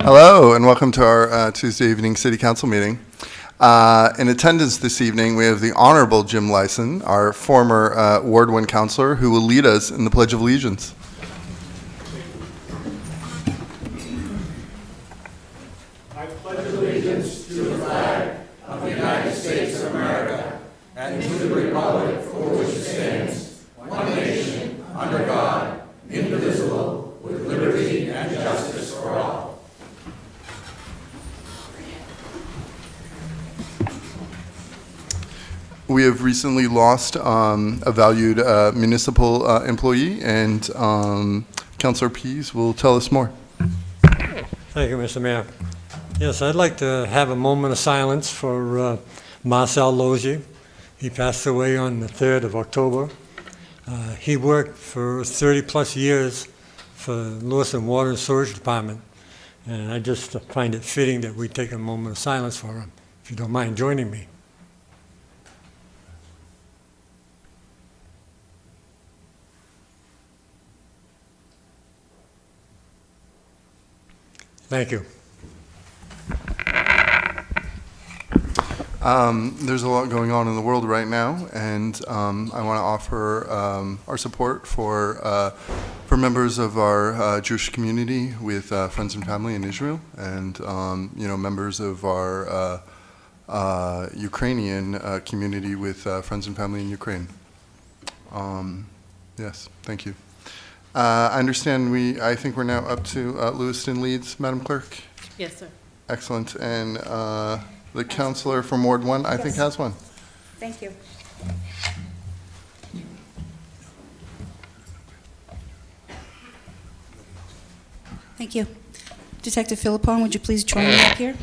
Hello, and welcome to our Tuesday evening City Council meeting. In attendance this evening, we have the Honorable Jim Lyson, our former Ward 1 councillor, who will lead us in the Pledge of Allegiance. I pledge allegiance to the flag of the United States of America and to the republic for which it stands, one nation, under God, indivisible, with liberty and justice for all. We have recently lost a valued municipal employee, and Councillor Pease will tell us more. Thank you, Mr. Mayor. Yes, I'd like to have a moment of silence for Marcel Lozier. He passed away on the 3rd of October. He worked for 30-plus years for Lewiston Water and Sewage Department, and I just find it fitting that we take a moment of silence for him, if you don't mind joining me. Thank you. There's a lot going on in the world right now, and I want to offer our support for members of our Jewish community with friends and family in Israel, and members of our Ukrainian community with friends and family in Ukraine. Yes, thank you. I understand I think we're now up to Lewiston Leeds, Madam Clerk? Yes, sir. Excellent. And the councillor from Ward 1, I think, has one. Thank you. Thank you. Detective Philippon, would you please join me up here?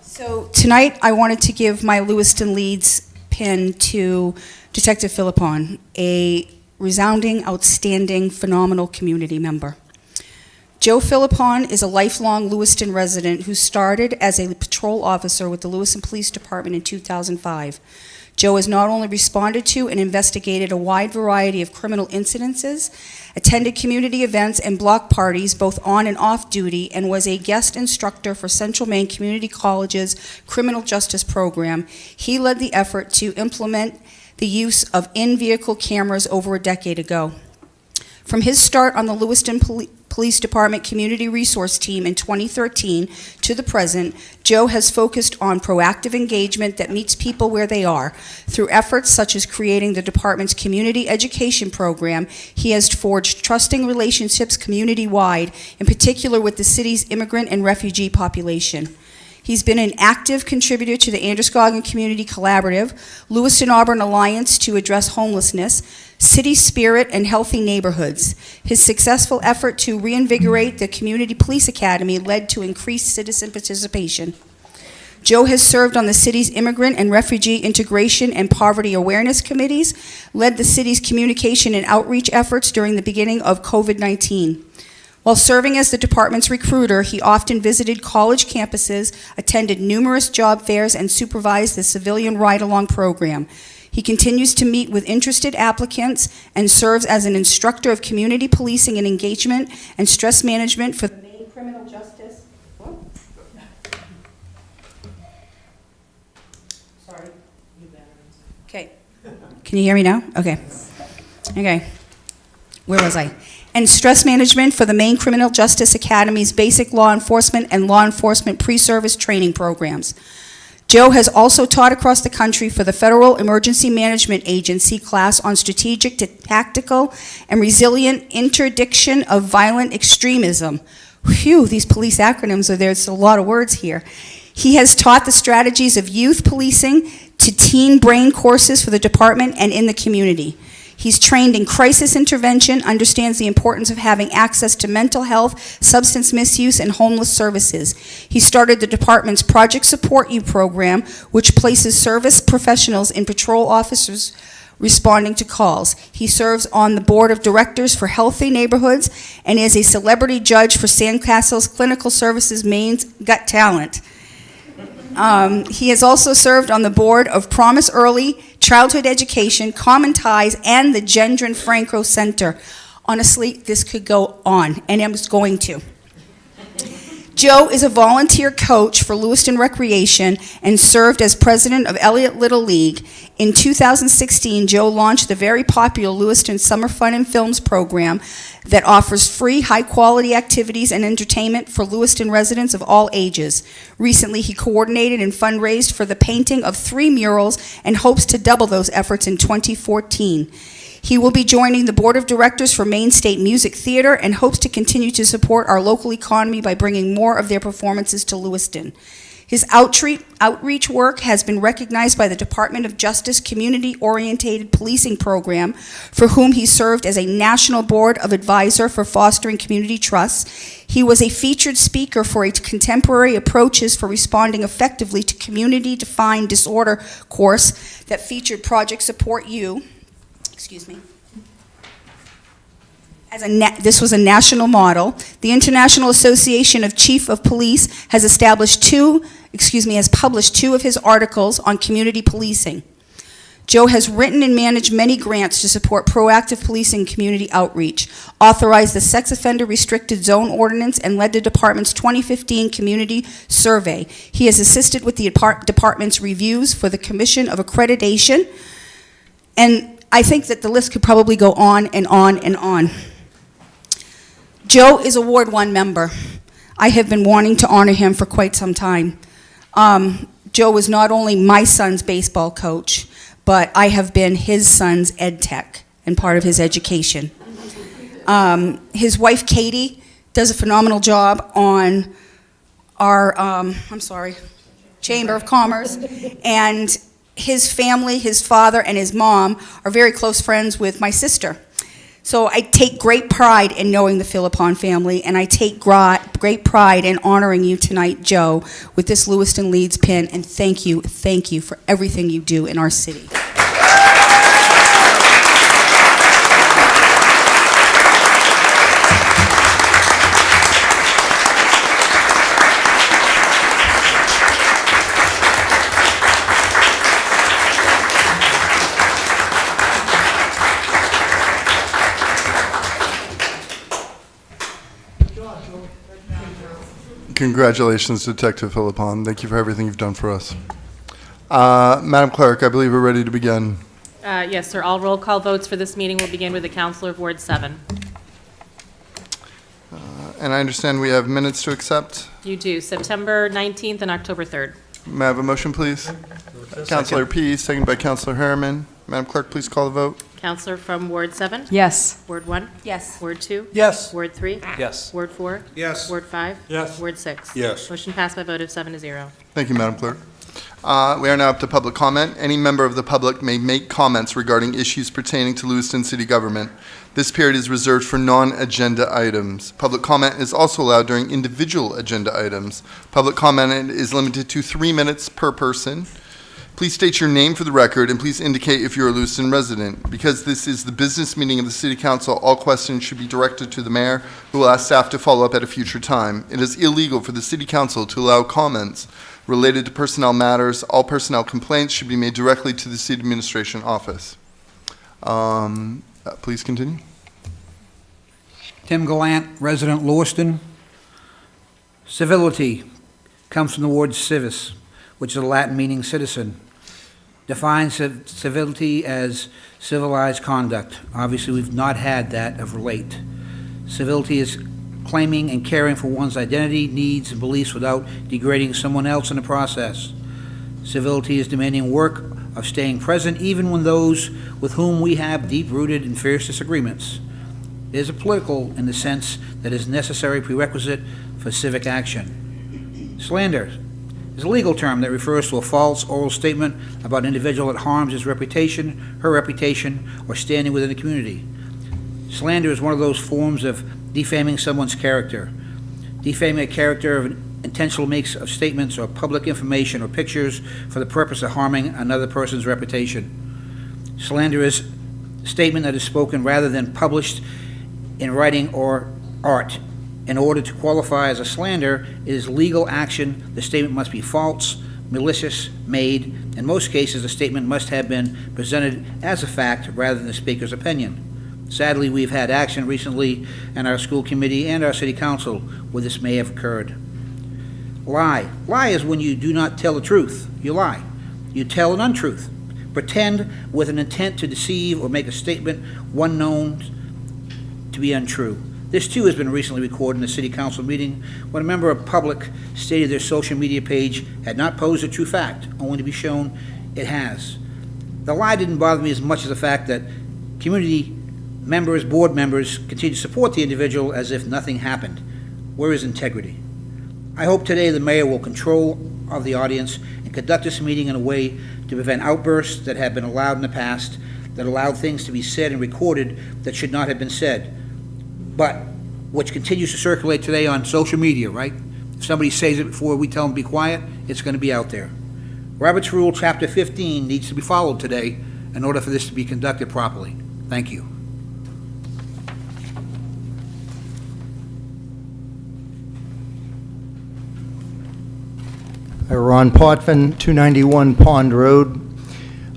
So tonight I wanted to give my Lewiston Leeds pin to Detective Philippon, a resounding, outstanding, phenomenal community member. Joe Philippon is a lifelong Lewiston resident who started as a patrol officer with the Lewiston Police Department in 2005. Joe has not only responded to and investigated a wide variety of criminal incidences, attended community events and block parties both on and off duty, and was a guest instructor for Central Maine Community College's Criminal Justice Program. He led the effort to implement the use of in-vehicle cameras over a decade ago. From his start on the Lewiston Police Department Community Resource Team in 2013 to the present, Joe has focused on proactive engagement that meets people where they are. Through efforts such as creating the department's community education program, he has forged trusting relationships community-wide, in particular with the city's immigrant and refugee population. He's been an active contributor to the Androscoggin Community Collaborative, Lewiston-Auburn Alliance to address homelessness, City Spirit, and Healthy Neighborhoods. His successful effort to reinvigorate the Community Police Academy led to increased citizen participation. Joe has served on the city's Immigrant and Refugee Integration and Poverty Awareness Committees, led the city's communication and outreach efforts during the beginning of COVID-19. While serving as the department's recruiter, he often visited college campuses, attended numerous job fairs, and supervised the civilian ride-along program. He continues to meet with interested applicants and serves as an instructor of community policing and engagement and stress management for the Maine Criminal Justice. What? Sorry. Okay. Can you hear me now? Okay. Okay. Where was I? And stress management for the Maine Criminal Justice Academy's basic law enforcement and law enforcement pre-service training programs. Joe has also taught across the country for the Federal Emergency Management Agency class on strategic to tactical and resilient interdiction of violent extremism. Phew, these police acronyms are there's a lot of words here. He has taught the strategies of youth policing to teen brain courses for the department and in the community. He's trained in crisis intervention, understands the importance of having access to mental health, substance misuse, and homeless services. He started the department's Project Support You program, which places service professionals in patrol officers responding to calls. He serves on the board of directors for Healthy Neighborhoods and is a celebrity judge for Sandcastle's Clinical Services Maine's Got Talent. He has also served on the board of Promise Early Childhood Education, Common Ties, and the Gendron Franco Center. Honestly, this could go on, and I'm just going to. Joe is a volunteer coach for Lewiston Recreation and served as president of Elliott Little League. In 2016, Joe launched the very popular Lewiston Summer Fun and Films program that offers free, high-quality activities and entertainment for Lewiston residents of all ages. Recently, he coordinated and fundraised for the painting of 3 murals and hopes to double those efforts in 2014. He will be joining the board of directors for Maine State Music Theater and hopes to continue to support our local economy by bringing more of their performances to Lewiston. His outreach work has been recognized by the Department of Justice Community-Oriented Policing Program, for whom he served as a National Board of Advisor for Fostering Community Trusts. He was a featured speaker for a Contemporary Approaches for Responding Effectively to Community-Defined Disorder course that featured Project Support You. Excuse me. This was a national model. The International Association of Chief of Police has published 2 of his articles on community policing. Joe has written and managed many grants to support proactive policing and community outreach, authorized the Sex Offender Restricted Zone Ordinance, and led the department's 2015 community survey. He has assisted with the department's reviews for the Commission of Accreditation, and I think that the list could probably go on and on and on. Joe is a Ward 1 member. I have been wanting to honor him for quite some time. Joe was not only my son's baseball coach, but I have been his son's ed tech and part of his education. His wife, Katie, does a phenomenal job on our, Chamber of Commerce, and his family, his father, and his mom are very close friends with my sister. So I take great pride in knowing the Philippon family, and I take great pride in honoring you tonight, Joe, with this Lewiston Leads pin, and thank you for everything you do in our city. Congratulations, Detective Philippon. Thank you for everything you've done for us. Madam Clerk, I believe we're ready to begin. Yes, sir. All roll call votes for this meeting will begin with the Councilor of Ward 7. And I understand we have minutes to accept. You do. September 19th and October 3rd. May I have a motion, please? Councilor P, seconded by Councilor Harriman. Madam Clerk, please call the vote. Councilor from Ward 7? Yes. Ward 1? Yes. Ward 2? Yes. Ward 3? Yes. Ward 4? Yes. Ward 5? Yes. Ward 6? Yes. Motion passed by a vote of 7-0. Thank you, Madam Clerk. We are now up to public comment. Any member of the public may make comments regarding issues pertaining to Lewiston City Government. This period is reserved for non-agenda items. Public comment is also allowed during individual agenda items. Public comment is limited to 3 minutes per person. Please state your name for the record, and please indicate if you're a Lewiston resident. Because this is the business meeting of the City Council, all questions should be directed to the mayor, who will ask staff to follow up at a future time. It is illegal for the City Council to allow comments related to personnel matters. All personnel complaints should be made directly to the City Administration Office. Please continue. Tim Gallant, resident Lewiston. Civility comes from the word civis, which is a Latin meaning citizen. Defines civility as civilized conduct. Obviously, we've not had that of late. Civility is claiming and caring for one's identity, needs, and beliefs without degrading someone else in the process. Civility is demanding work of staying present even when those with whom we have deep-rooted and fierce disagreements. It is political in the sense that is necessary prerequisite for civic action. Slander is a legal term that refers to a false oral statement about an individual that harms his reputation, her reputation, or standing within the community. Slander is one of those forms of defaming someone's character. Defaming a character of an intentional makes of statements or public information or pictures for the purpose of harming another person's reputation. Slander is a statement that is spoken rather than published in writing or art. In order to qualify as a slander, it is legal action. The statement must be false, malicious, made. In most cases, the statement must have been presented as a fact rather than the speaker's opinion. Sadly, we've had action recently in our school committee and our city council where this may have occurred. Lie. Lie is when you do not tell the truth. You lie. You tell an untruth. Pretend with an intent to deceive or make a statement one known to be untrue. This, too, has been recently recorded in a city council meeting when a member of public stated their social media page had not posed a true fact, only to be shown it has. The lie didn't bother me as much as the fact that community members, board members, continue to support the individual as if nothing happened. Where is integrity? I hope today the mayor will control of the audience and conduct this meeting in a way to prevent outbursts that have been allowed in the past, that allowed things to be said and recorded that should not have been said, but which continues to circulate today on social media, right? If somebody says it before we tell them to be quiet, it's going to be out there. Robert's Rule, Chapter 15, needs to be followed today in order for this to be conducted properly. Thank you. Ron Potvin, 291 Pond Road.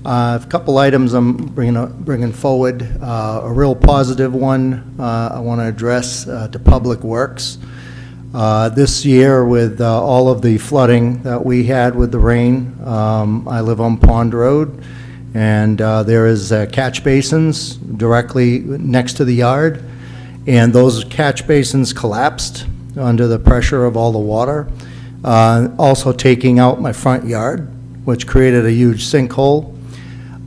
A couple items I'm bringing forward. A real positive one I want to address to Public Works. This year, with all of the flooding that we had with the rain, I live on Pond Road, and there is catch basins directly next to the yard, and those catch basins collapsed under the pressure of all the water. Also taking out my front yard, which created a huge sinkhole.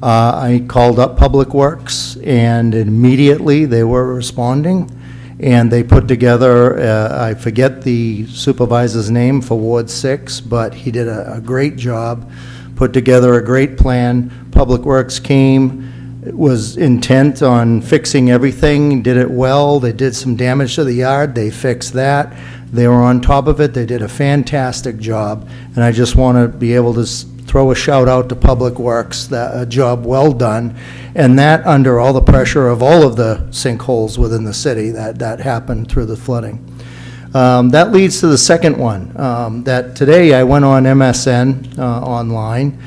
I called up Public Works, and immediately they were responding, and they put together, I forget the supervisor's name for Ward 6, but he did a great job, put together a great plan. Public Works came, was intent on fixing everything, did it well. They did some damage to the yard, they fixed that. They were on top of it. They did a fantastic job, and I just want to be able to throw a shout out to Public Works, that a job well done, and that under all the pressure of all of the sinkholes within the city that happened through the flooding. That leads to the second one, that today I went on MSN online,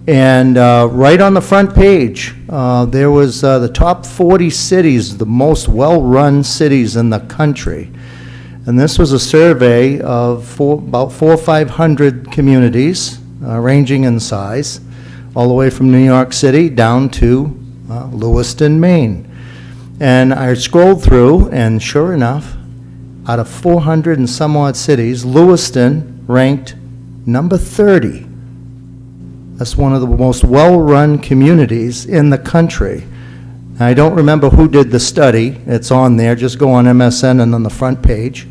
and right on the front page, there was the top 40 cities, the most well-run cities in the country. And this was a survey of about 400 or 500 communities, ranging in size, all the way from New York City down to Lewiston, Maine. And I scrolled through, and sure enough, out of 400 and some odd cities, Lewiston ranked number 30. That's one of the most well-run communities in the country. I don't remember who did the study. It's on there. Just go on MSN and on the front page.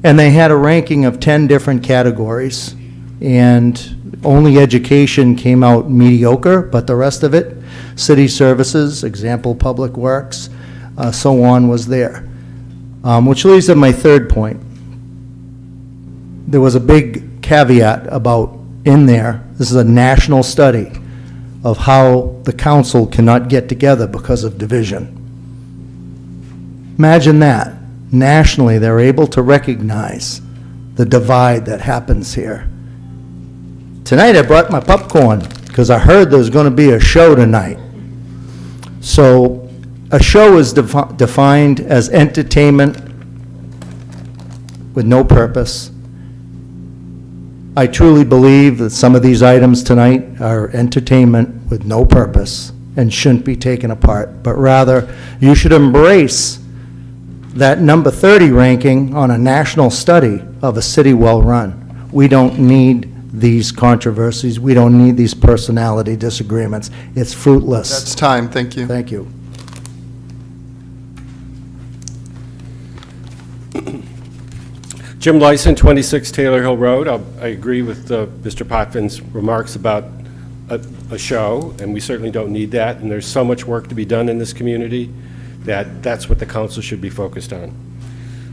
And they had a ranking of 10 different categories, and only education came out mediocre, but the rest of it, city services, example, Public Works, so on, was there. Which leads to my third point. There was a big caveat about in there, this is a national study of how the council cannot get together because of division. Imagine that. Nationally, they're able to recognize the divide that happens here. Tonight I brought my popcorn because I heard there's going to be a show tonight. So a show is defined as entertainment with no purpose. I truly believe that some of these items tonight are entertainment with no purpose and shouldn't be taken apart, but rather you should embrace that number 30 ranking on a national study of a city well-run. We don't need these controversies. We don't need these personality disagreements. It's fruitless. That's time, thank you. Thank you. Jim Lyson, 26 Taylor Hill Road. I agree with Mr. Potvin's remarks about a show, and we certainly don't need that, and there's so much work to be done in this community that that's what the council should be focused on.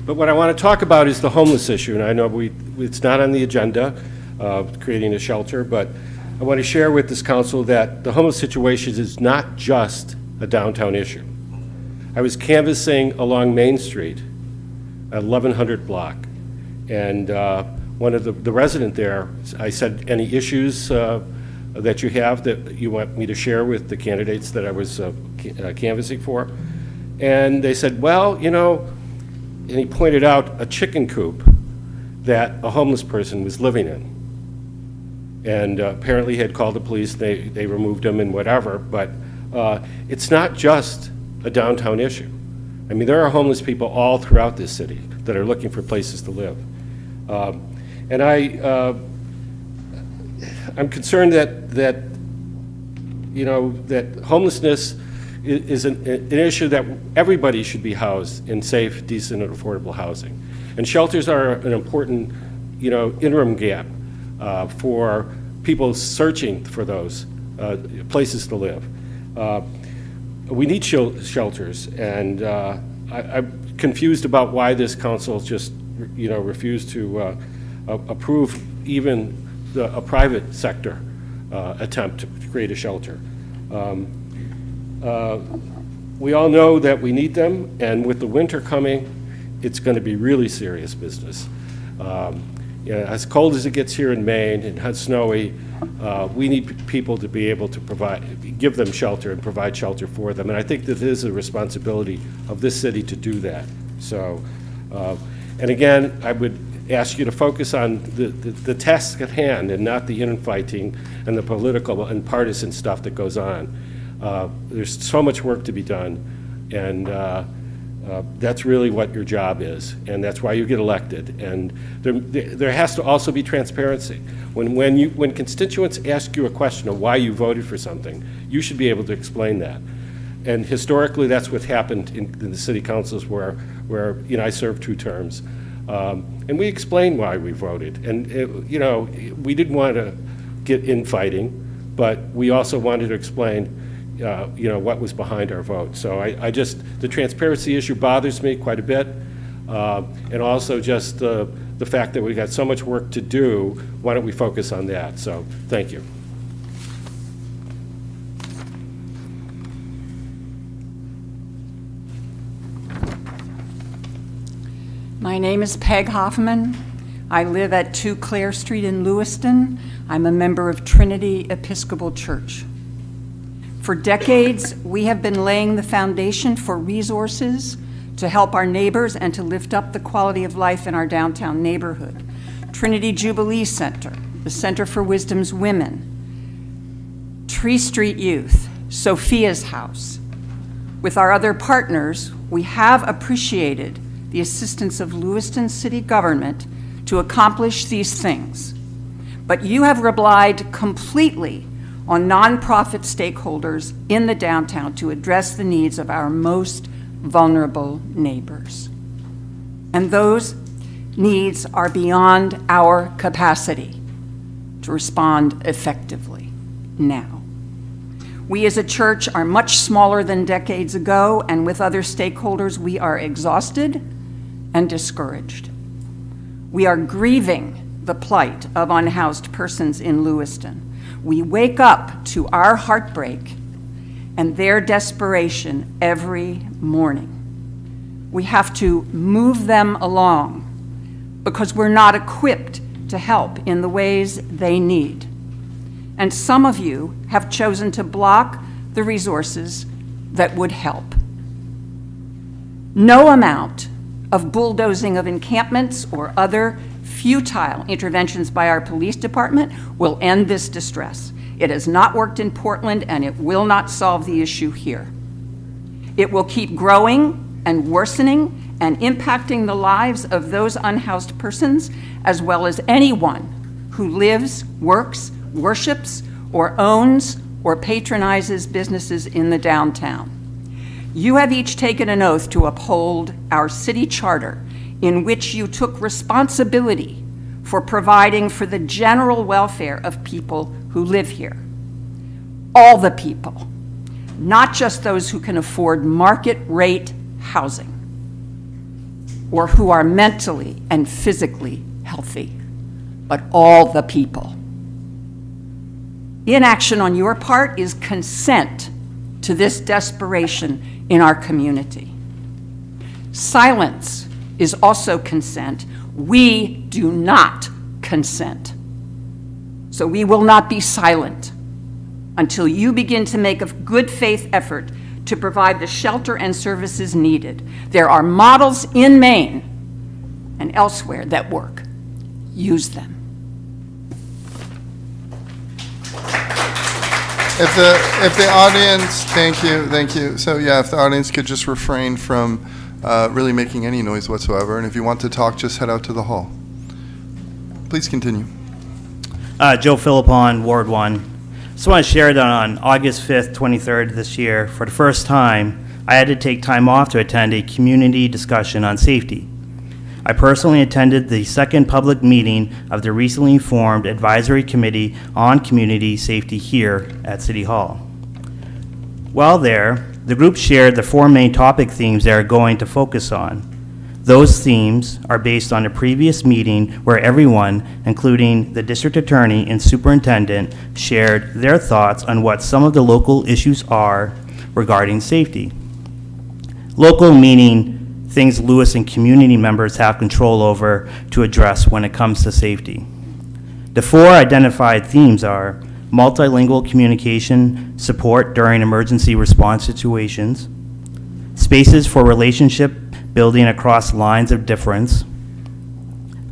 But what I want to talk about is the homeless issue, and I know it's not on the agenda, creating a shelter, but I want to share with this council that the homeless situation is not just a downtown issue. I was canvassing along Main Street, at 1100 block, and one of the resident there, I said, any issues that you have that you want me to share with the candidates that I was canvassing for? And they said, well, you know, and he pointed out a chicken coop that a homeless person was living in. And apparently had called the police, they removed him and whatever, but it's not just a downtown issue. I mean, there are homeless people all throughout this city that are looking for places to live. And I'm concerned that you know, that homelessness is an issue that everybody should be housed in safe, decent, and affordable housing. And shelters are an important, you know, interim gap for people searching for those places to live. We need shelters, and I'm confused about why this council just, you know, refused to approve even a private sector attempt to create a shelter. We all know that we need them, and with the winter coming, it's going to be really serious business. You know, as cold as it gets here in Maine and how snowy, we need people to be able to give them shelter and provide shelter for them. And I think that it is a responsibility of this city to do that. So, and again, I would ask you to focus on the task at hand and not the infighting and the political and partisan stuff that goes on. There's so much work to be done, and that's really what your job is, and that's why you get elected. And there has to also be transparency. When constituents ask you a question of why you voted for something, you should be able to explain that. And historically, that's what happened in the city councils where you know, I served 2 terms. And we explained why we voted. And, you know, we didn't want to get infighting, but we also wanted to explain you know, what was behind our vote. So the transparency issue bothers me quite a bit. And also just the fact that we've got so much work to do, why don't we focus on that? So, thank you. My name is Peg Hoffman. I live at 2 Clare Street in Lewiston. I'm a member of Trinity Episcopal Church. For decades, we have been laying the foundation for resources to help our neighbors and to lift up the quality of life in our downtown neighborhood. Trinity Jubilee Center, the Center for Wisdom's Women, Tree Street Youth, Sophia's House. With our other partners, we have appreciated the assistance of Lewiston City government to accomplish these things. But you have relied completely on nonprofit stakeholders in the downtown to address the needs of our most vulnerable neighbors. And those needs are beyond our capacity to respond effectively now. We as a church are much smaller than decades ago, and with other stakeholders, we are exhausted and discouraged. We are grieving the plight of unhoused persons in Lewiston. We wake up to our heartbreak and their desperation every morning. We have to move them along because we're not equipped to help in the ways they need. And some of you have chosen to block the resources that would help. No amount of bulldozing of encampments or other futile interventions by our police department will end this distress. It has not worked in Portland, and it will not solve the issue here. It will keep growing and worsening and impacting the lives of those unhoused persons, as well as anyone who lives, works, worships, or owns or patronizes businesses in the downtown. You have each taken an oath to uphold our city charter, in which you took responsibility for providing for the general welfare of people who live here. All the people, not just those who can afford market rate housing or who are mentally and physically healthy, but all the people. Inaction on your part is consent to this desperation in our community. Silence is also consent. We do not consent. So we will not be silent until you begin to make a good faith effort to provide the shelter and services needed. There are models in Maine and elsewhere that work. Use them. If the audience, thank you. So yeah, if the audience could just refrain from really making any noise whatsoever, and if you want to talk, just head out to the hall. Please continue. Joe Philippon, Ward 1. Just want to share that on August 5th, 23rd this year, for the first time, I had to take time off to attend a community discussion on safety. I personally attended the second public meeting of the recently formed Advisory Committee on Community Safety here at City Hall. While there, the group shared the 4 main topic themes they are going to focus on. Those themes are based on a previous meeting where everyone, including the district attorney and superintendent, shared their thoughts on what some of the local issues are regarding safety. Local meaning things Lewiston community members have control over to address when it comes to safety. The 4 identified themes are multilingual communication support during emergency response situations, spaces for relationship building across lines of difference,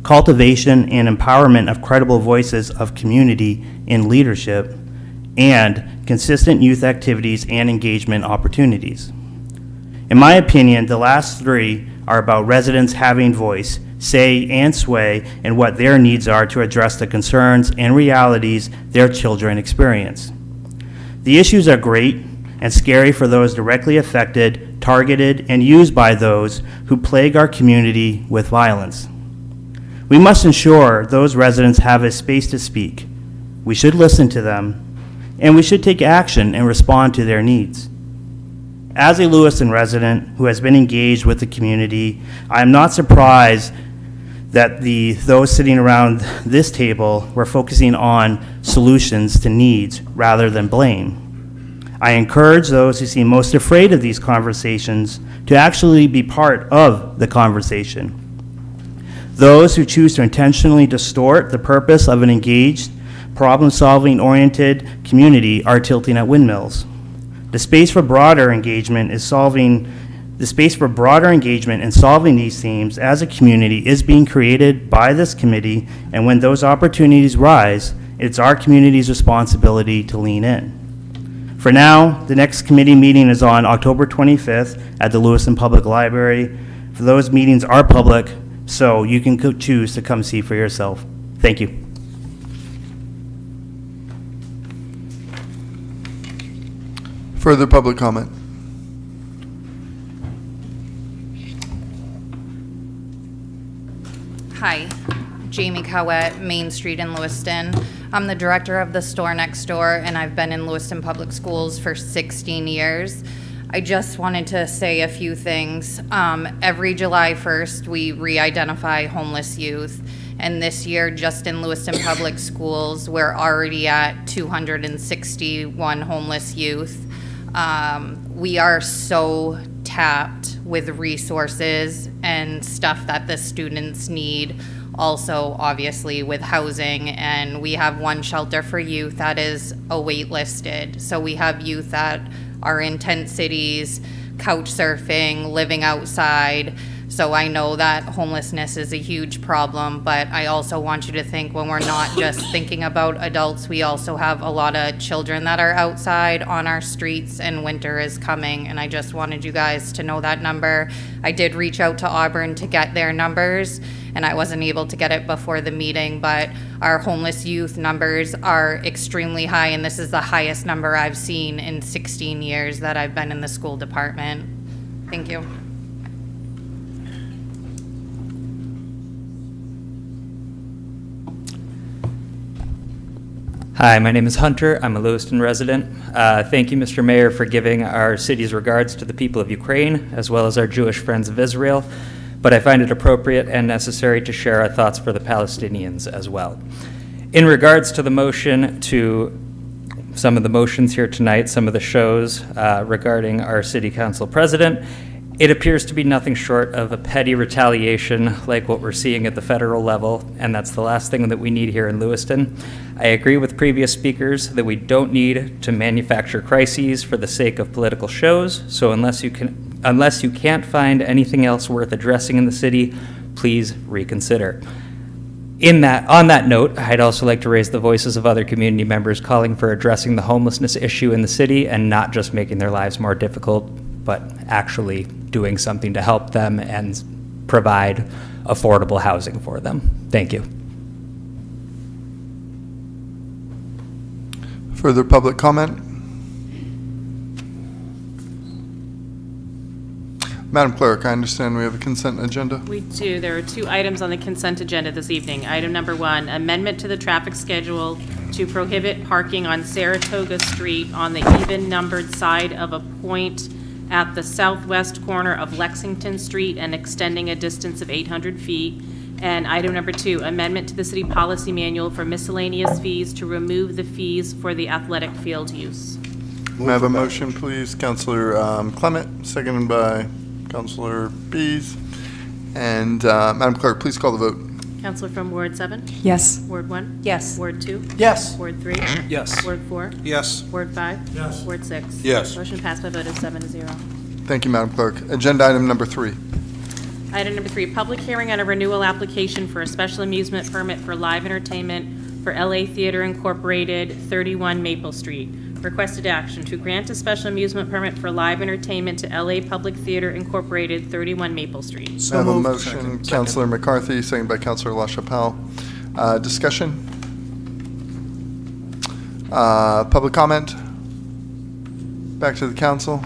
cultivation and empowerment of credible voices of community in leadership, and consistent youth activities and engagement opportunities. In my opinion, the last 3 are about residents having voice, say, and sway in what their needs are to address the concerns and realities their children experience. The issues are great and scary for those directly affected, targeted, and used by those who plague our community with violence. We must ensure those residents have a space to speak. We should listen to them, and we should take action and respond to their needs. As a Lewiston resident who has been engaged with the community, I am not surprised that those sitting around this table were focusing on solutions to needs rather than blame. I encourage those who seem most afraid of these conversations to actually be part of the conversation. Those who choose to intentionally distort the purpose of an engaged, problem-solving oriented community are tilting at windmills. The space for broader engagement in solving these themes as a community is being created by this committee, and when those opportunities rise, it's our community's responsibility to lean in. For now, the next committee meeting is on October 25th at the Lewiston Public Library. For those meetings are public, so you can choose to come see for yourself. Thank you. Further public comment? Hi, Jamie Cowett, Main Street in Lewiston. I'm the director of the store next door, and I've been in Lewiston Public Schools for 16 years. I just wanted to say a few things. Every July 1st, we re-identify homeless youth, and this year, just in Lewiston Public Schools, we're already at 261 homeless youth. We are so tapped with resources and stuff that the students need. Also, obviously, with housing, and we have one shelter for youth that is waitlisted. So we have youth that are in tent cities, couch surfing, living outside. So I know that homelessness is a huge problem, but I also want you to think when we're not just thinking about adults, we also have a lot of children that are outside on our streets, and winter is coming, and I just wanted you guys to know that number. I did reach out to Auburn to get their numbers, and I wasn't able to get it before the meeting, but our homeless youth numbers are extremely high, and this is the highest number I've seen in 16 years that I've been in the school department. Thank you. Hi, my name is Hunter. I'm a Lewiston resident. Thank you, Mr. Mayor, for giving our city's regards to the people of Ukraine, as well as our Jewish friends of Israel. But I find it appropriate and necessary to share our thoughts for the Palestinians as well. In regards to the motion, to some of the motions here tonight, some of the shows regarding our city council president, It appears to be nothing short of a petty retaliation like what we're seeing at the federal level, and that's the last thing that we need here in Lewiston. I agree with previous speakers that we don't need to manufacture crises for the sake of political shows, so unless you can't find anything else worth addressing in the city, please reconsider. On that note, I'd also like to raise the voices of other community members calling for addressing the homelessness issue in the city and not just making their lives more difficult, but actually doing something to help them and provide affordable housing for them. Thank you. Further public comment? Madam Clerk, I understand we have a consent agenda. We do. There are 2 items on the consent agenda this evening. Item number 1, amendment to the traffic schedule to prohibit parking on Saratoga Street on the even-numbered side of a point at the southwest corner of Lexington Street and extending a distance of 800 feet. And item number 2, amendment to the city policy manual for miscellaneous fees to remove the fees for the athletic field use. May I have a motion, please? Councilor Clement, seconded by Councilor Bees. And Madam Clerk, please call the vote. Counselor from Ward 7? Yes. Ward 1? Yes. Ward 2? Yes. Ward 3? Yes. Ward 4? Yes. Ward 5? Yes. Ward 6? Yes. Motion passed by a vote of 7-0. Thank you, Madam Clerk. Agenda item number 3. Item number 3, public hearing on a renewal application for a special amusement permit for live entertainment for LA Theater Incorporated, 31 Maple Street. Requested action to grant a special amusement permit for live entertainment to LA Public Theater Incorporated, 31 Maple Street. May I have a motion? Councilor McCarthy, seconded by Councilor LaChapelle. Discussion? Public comment? Back to the council.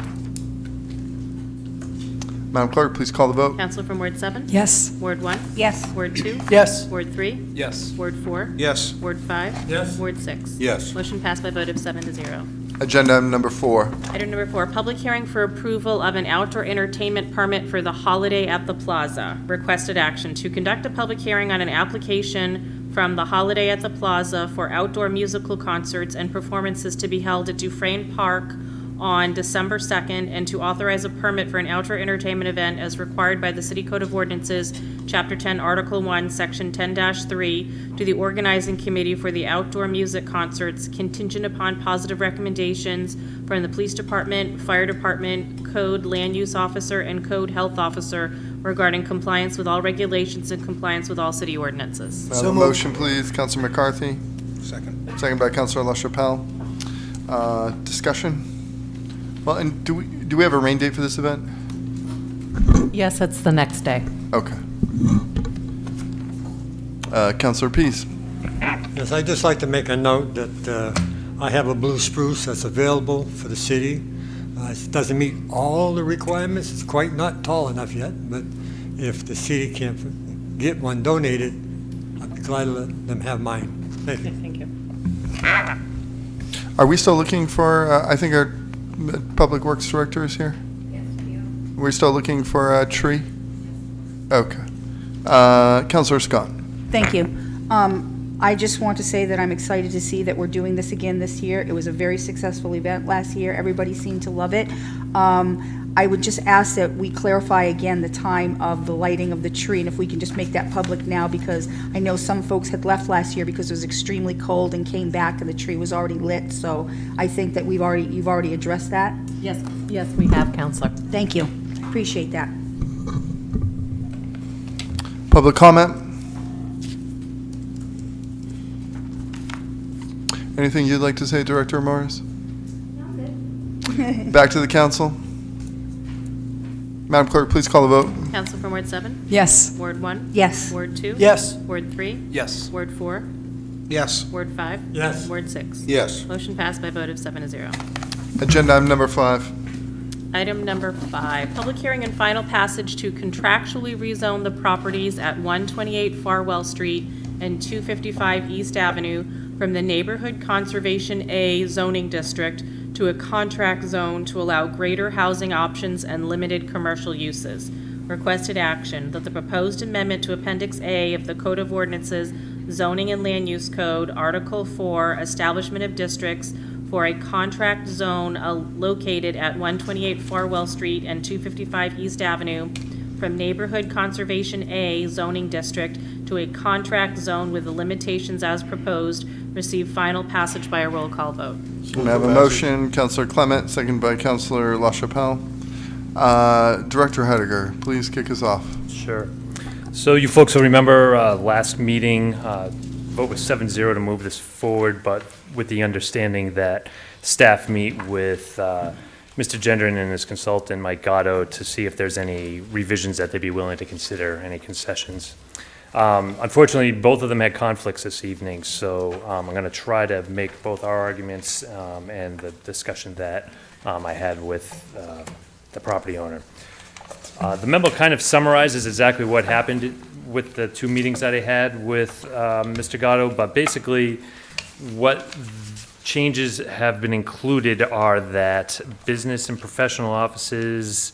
Madam Clerk, please call the vote. Counselor from Ward 7? Yes. Ward 1? Yes. Ward 2? Yes. Ward 3? Yes. Ward 4? Yes. Ward 5? Yes. Ward 6? Yes. Motion passed by a vote of 7-0. Agenda item number 4. Item number 4, public hearing for approval of an outdoor entertainment permit for the Holiday at the Plaza. Requested action to conduct a public hearing on an application from the Holiday at the Plaza for outdoor musical concerts and performances to be held at Dufresne Park on December 2nd, and to authorize a permit for an outdoor entertainment event as required by the City Code of Ordinances, Chapter 10, Article 1, Section 10-3, to the Organizing Committee for the Outdoor Music Concerts, contingent upon positive recommendations from the Police Department, Fire Department, Code Land Use Officer, and Code Health Officer regarding compliance with all regulations and compliance with all city ordinances. May I have a motion, please? Councilor McCarthy, Second. seconded by Councilor LaChapelle. Discussion? Well, and do we have a rain date for this event? Yes, it's the next day. Okay. Councilor Pease. Yes, I'd just like to make a note that I have a blue spruce that's available for the city. It doesn't meet all the requirements, it's quite not tall enough yet, but if the city can't get one donated, I'd be glad to let them have mine. Thank you. Thank you. Are we still looking for, I think our Public Works Director is here? Yes, we are. We're still looking for a tree? Okay. Councilor Scott. Thank you. I just want to say that I'm excited to see that we're doing this again this year. It was a very successful event last year. Everybody seemed to love it. I would just ask that we clarify again the time of the lighting of the tree, and if we can just make that public now, because I know some folks had left last year because it was extremely cold and came back and the tree was already lit. So I think that you've already addressed that. Yes, yes, we have, Counselor. Thank you. Appreciate that. Public comment? Anything you'd like to say, Director Morris? Back to the council. Madam Clerk, please call the vote. Counselor from Ward 7? Yes. Ward 1? Yes. Ward 2? Yes. Ward 3? Yes. Ward 4? Yes. Ward 5? Yes. Ward 6? Yes. Motion passed by a vote of 7-0. Agenda item number 5. Item number 5, public hearing and final passage to contractually rezone the properties at 128 Farwell Street and 255 East Avenue from the Neighborhood Conservation A zoning district to a contract zone to allow greater housing options and limited commercial uses. Requested action that the proposed amendment to Appendix A of the Code of Ordinances, Zoning and Land Use Code, Article 4, Establishment of Districts, for a contract zone located at 128 Farwell Street and 255 East Avenue from Neighborhood Conservation A zoning district to a contract zone with the limitations as proposed, receive final passage by a roll call vote. Can I have a motion? Counselor Clement, second by Counselor LaChapelle. Director Hediger, please kick us off. Sure. So you folks will remember last meeting, vote was 7-0 to move this forward, but with the understanding that staff meet with Mr. Gendron and his consultant, Mike Gatto, to see if there's any revisions that they'd be willing to consider, any concessions. Unfortunately, both of them had conflicts this evening, so I'm going to try to make both our arguments and the discussion that I had with the property owner. The memo kind of summarizes exactly what happened with the two meetings that I had with Mr. Gatto, but basically what changes have been included are that business and professional offices,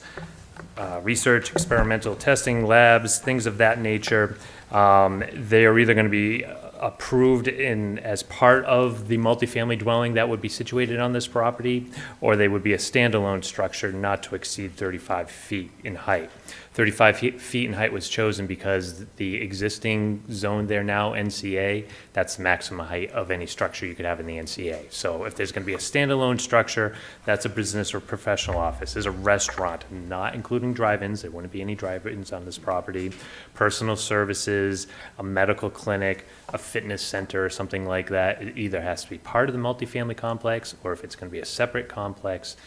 research, experimental testing labs, things of that nature, they are either going to be approved as part of the multifamily dwelling that would be situated on this property, or they would be a standalone structure not to exceed 35 feet in height. 35 feet in height was chosen because the existing zone there now, NCA, that's the maximum height of any structure you could have in the NCA. So if there's going to be a standalone structure, that's a business or professional office. There's a restaurant, not including drive-ins. There wouldn't be any drive-ins on this property. Personal services, a medical clinic, a fitness center, or something like that. It either has to be part of the multifamily complex, or if it's going to be a separate complex,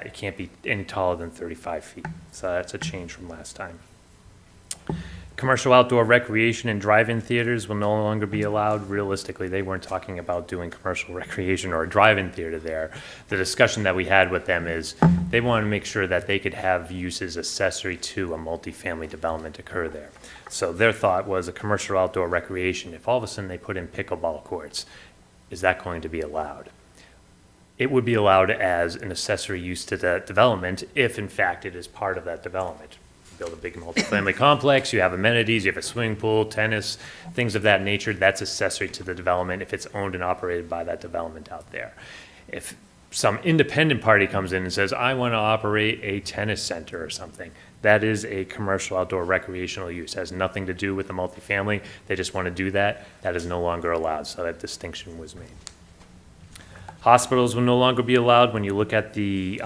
it can't be any taller than 35 feet. So that's a change from last time. Commercial outdoor recreation and drive-in theaters will no longer be allowed. Realistically, they weren't talking about doing commercial recreation or a drive-in theater there. The discussion that we had with them is they wanted to make sure that they could have uses accessory to a multifamily development occur there. So their thought was a commercial outdoor recreation. If all of a sudden they put in pickleball courts, is that going to be allowed? It would be allowed as an accessory use to that development if, in fact, it is part of that development. You build a big multifamily complex, you have amenities, you have a swimming pool, tennis, things of that nature. That's accessory to the development if it's owned and operated by that development out there. If some independent party comes in and says, I want to operate a tennis center or something, that is a commercial outdoor recreational use. It has nothing to do with the multifamily. They just want to do that. That is no longer allowed, so that distinction was made. Hospitals will no longer be allowed. When you look at the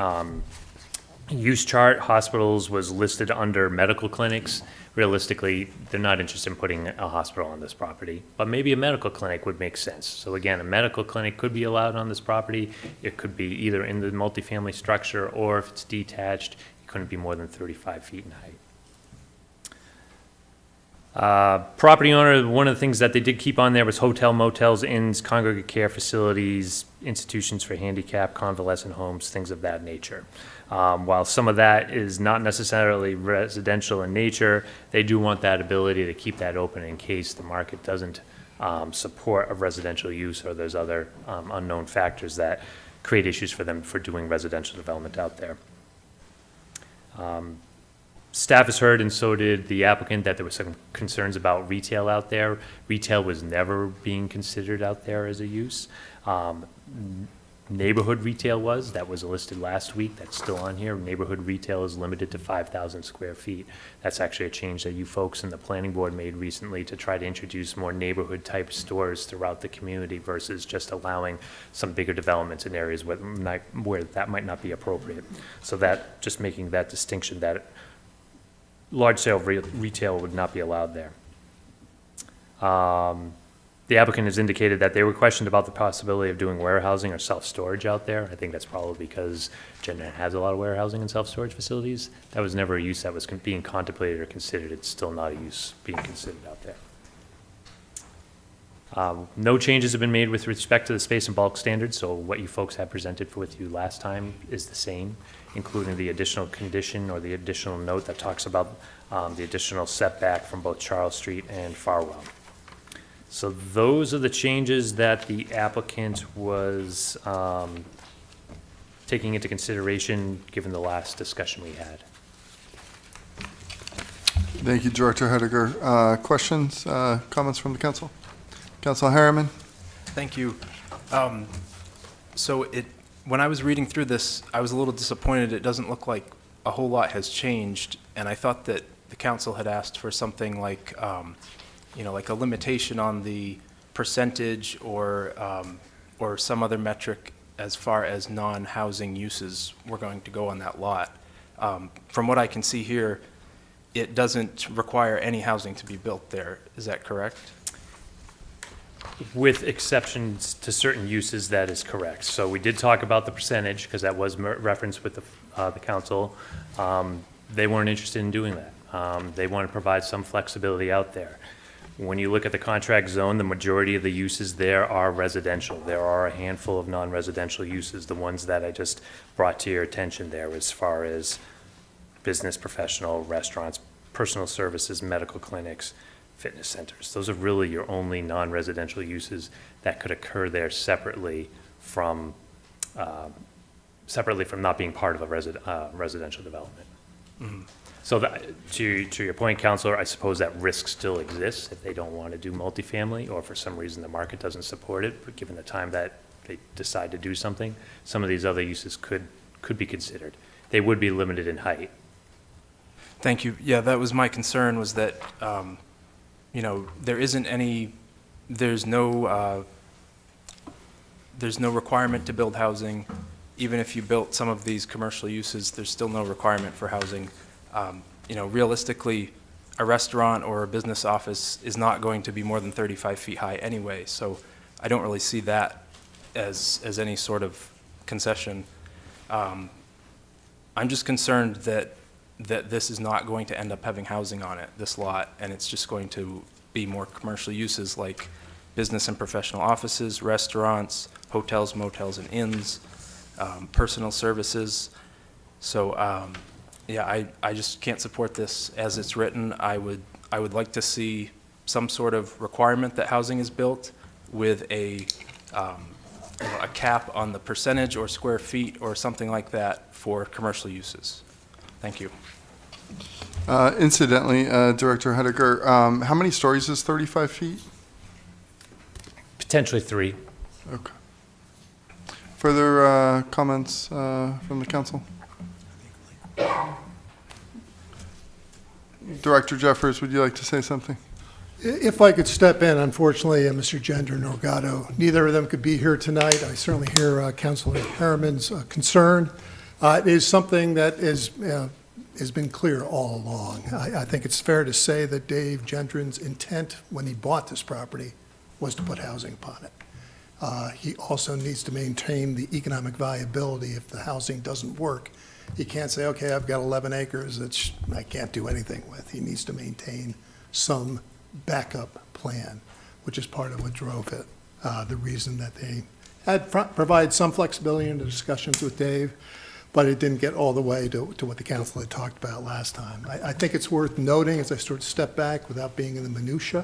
use chart, hospitals was listed under medical clinics. Realistically, they're not interested in putting a hospital on this property, but maybe a medical clinic would make sense. So again, a medical clinic could be allowed on this property. It could be either in the multifamily structure, or if it's detached, it couldn't be more than 35 feet in height. Property owner, one of the things that they did keep on there was hotel, motels, inns, congregate care facilities, institutions for handicap, convalescent homes, things of that nature. While some of that is not necessarily residential in nature, they do want that ability to keep that open in case the market doesn't support a residential use, or there's other unknown factors that create issues for them for doing residential development out there. Staff has heard, and so did the applicant, that there were some concerns about retail out there. Retail was never being considered out there as a use. Neighborhood retail that was listed last week. That's still on here. Neighborhood retail is limited to 5,000 square feet. That's actually a change that you folks in the planning board made recently to try to introduce more neighborhood type stores throughout the community versus just allowing some bigger developments in areas where that might not be appropriate. So that, just making that distinction that large-scale retail would not be allowed there. The applicant has indicated that they were questioned about the possibility of doing warehousing or self-storage out there. I think that's probably because Gendron has a lot of warehousing and self-storage facilities. That was never a use that was being contemplated or considered. It's still not a use being considered out there. No changes have been made with respect to the space and bulk standards, so what you folks had presented with you last time is the same, including the additional condition or the additional note that talks about the additional setback from both Charles Street and Farwell. So those are the changes that the applicant was taking into consideration given the last discussion we had. Thank you, Director Hediger. Questions, comments from the council? Councilor Harriman? Thank you. So when I was reading through this, I was a little disappointed. It doesn't look like a whole lot has changed, and I thought that the council had asked for something like, like a limitation on the percentage or some other metric as far as non-housing uses were going to go on that lot. From what I can see here, it doesn't require any housing to be built there. Is that correct? With exceptions to certain uses, that is correct. So we did talk about the percentage, because that was referenced with the council. They weren't interested in doing that. They want to provide some flexibility out there. When you look at the contract zone, the majority of the uses there are residential. There are a handful of non-residential uses, the ones that I just brought to your attention there, as far as business, professional, restaurants, personal services, medical clinics, fitness centers. Those are really your only non-residential uses that could occur there separately from not being part of a residential development. Mm-hmm. So to your point, Counselor, I suppose that risk still exists if they don't want to do multifamily, or for some reason the market doesn't support it, but given the time that they decide to do something, some of these other uses could be considered. They would be limited in height. Thank you. Yeah, that was my concern, was that, there's no requirement to build housing. Even if you built some of these commercial uses, there's still no requirement for housing. Realistically, a restaurant or a business office is not going to be more than 35 feet high anyway, so I don't really see that as any sort of concession. I'm just concerned that this is not going to end up having housing on it, this lot, and it's just going to be more commercial uses like business and professional offices, restaurants, hotels, motels, and inns, personal services. So, I just can't support this as it's written. I would like to see some sort of requirement that housing is built with a cap on the percentage or square feet or something like that for commercial uses. Thank you. Incidentally, Director Hediger, how many stories is 35 feet? Potentially 3. Okay. Further comments from the council? Director Jeffers, would you like to say something? If I could step in, unfortunately, Mr. Gendron or Gatto, neither of them could be here tonight. I certainly hear Councilor Harriman's concern. It is something that has been clear all along. I think it's fair to say that Dave Gendron's intent when he bought this property was to put housing upon it. He also needs to maintain the economic viability. If the housing doesn't work, he can't say, okay, I've got 11 acres that I can't do anything with. He needs to maintain some backup plan, which is part of what drove it. The reason that they had provided some flexibility in the discussions with Dave, but it didn't get all the way to what the council had talked about last time. I think it's worth noting, as I sort of step back without being in the minutia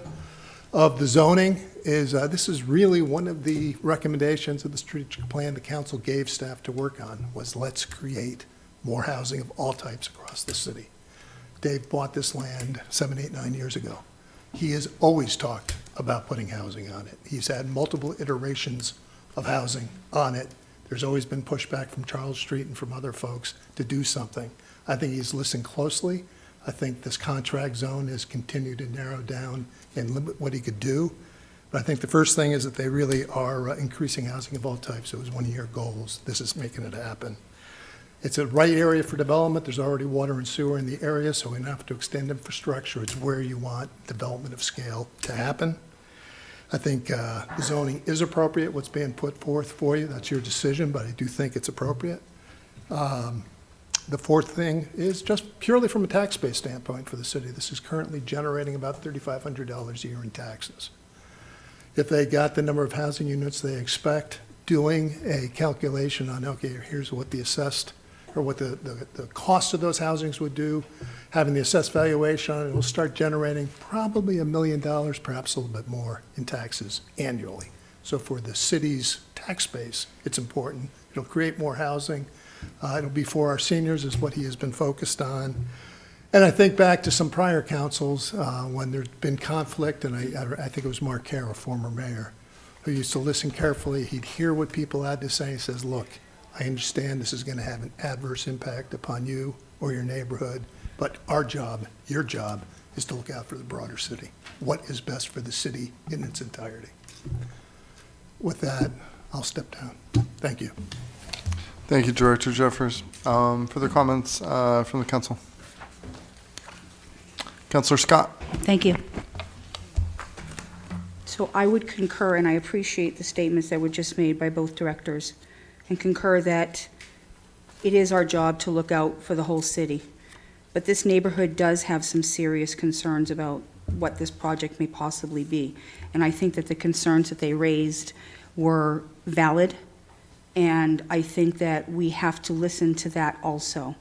of the zoning, is this is really one of the recommendations of the strategic plan the council gave staff to work on, was let's create more housing of all types across the city. Dave bought this land 7, 8, 9 years ago. He has always talked about putting housing on it. He's had multiple iterations of housing on it. There's always been pushback from Charles Street and from other folks to do something. I think he's listened closely. I think this contract zone has continued to narrow down and limit what he could do. But I think the first thing is that they really are increasing housing of all types. It was one of your goals. This is making it happen. It's a right area for development. There's already water and sewer in the area, so we don't have to extend infrastructure. It's where you want development of scale to happen. I think the zoning is appropriate, what's being put forth for you. That's your decision, but I do think it's appropriate. The fourth thing is just purely from a tax base standpoint for the city. This is currently generating about $3,500 a year in taxes. If they got the number of housing units they expect, doing a calculation on, okay, here's what the assessed, or what the cost of those housings would do, having the assessed valuation on it, will start generating probably $1 million, perhaps a little bit more in taxes annually. So for the city's tax base, it's important. It'll create more housing. It'll be for our seniors, is what he has been focused on. And I think back to some prior councils when there's been conflict, and I think it was Mark Kerr, a former mayor, who used to listen carefully. He'd hear what people had to say. He says, look, I understand this is going to have an adverse impact upon you or your neighborhood, but our job, your job, is to look out for the broader city. What is best for the city in its entirety? With that, I'll step down. Thank you. Thank you, Director Jeffers. Further comments from the council? Councillor Scott. Thank you. So I would concur, and I appreciate the statements that were just made by both directors, and concur that it is our job to look out for the whole city. But this neighborhood does have some serious concerns about what this project may possibly be. And I think that the concerns that they raised were valid, and I think that we have to listen to that also.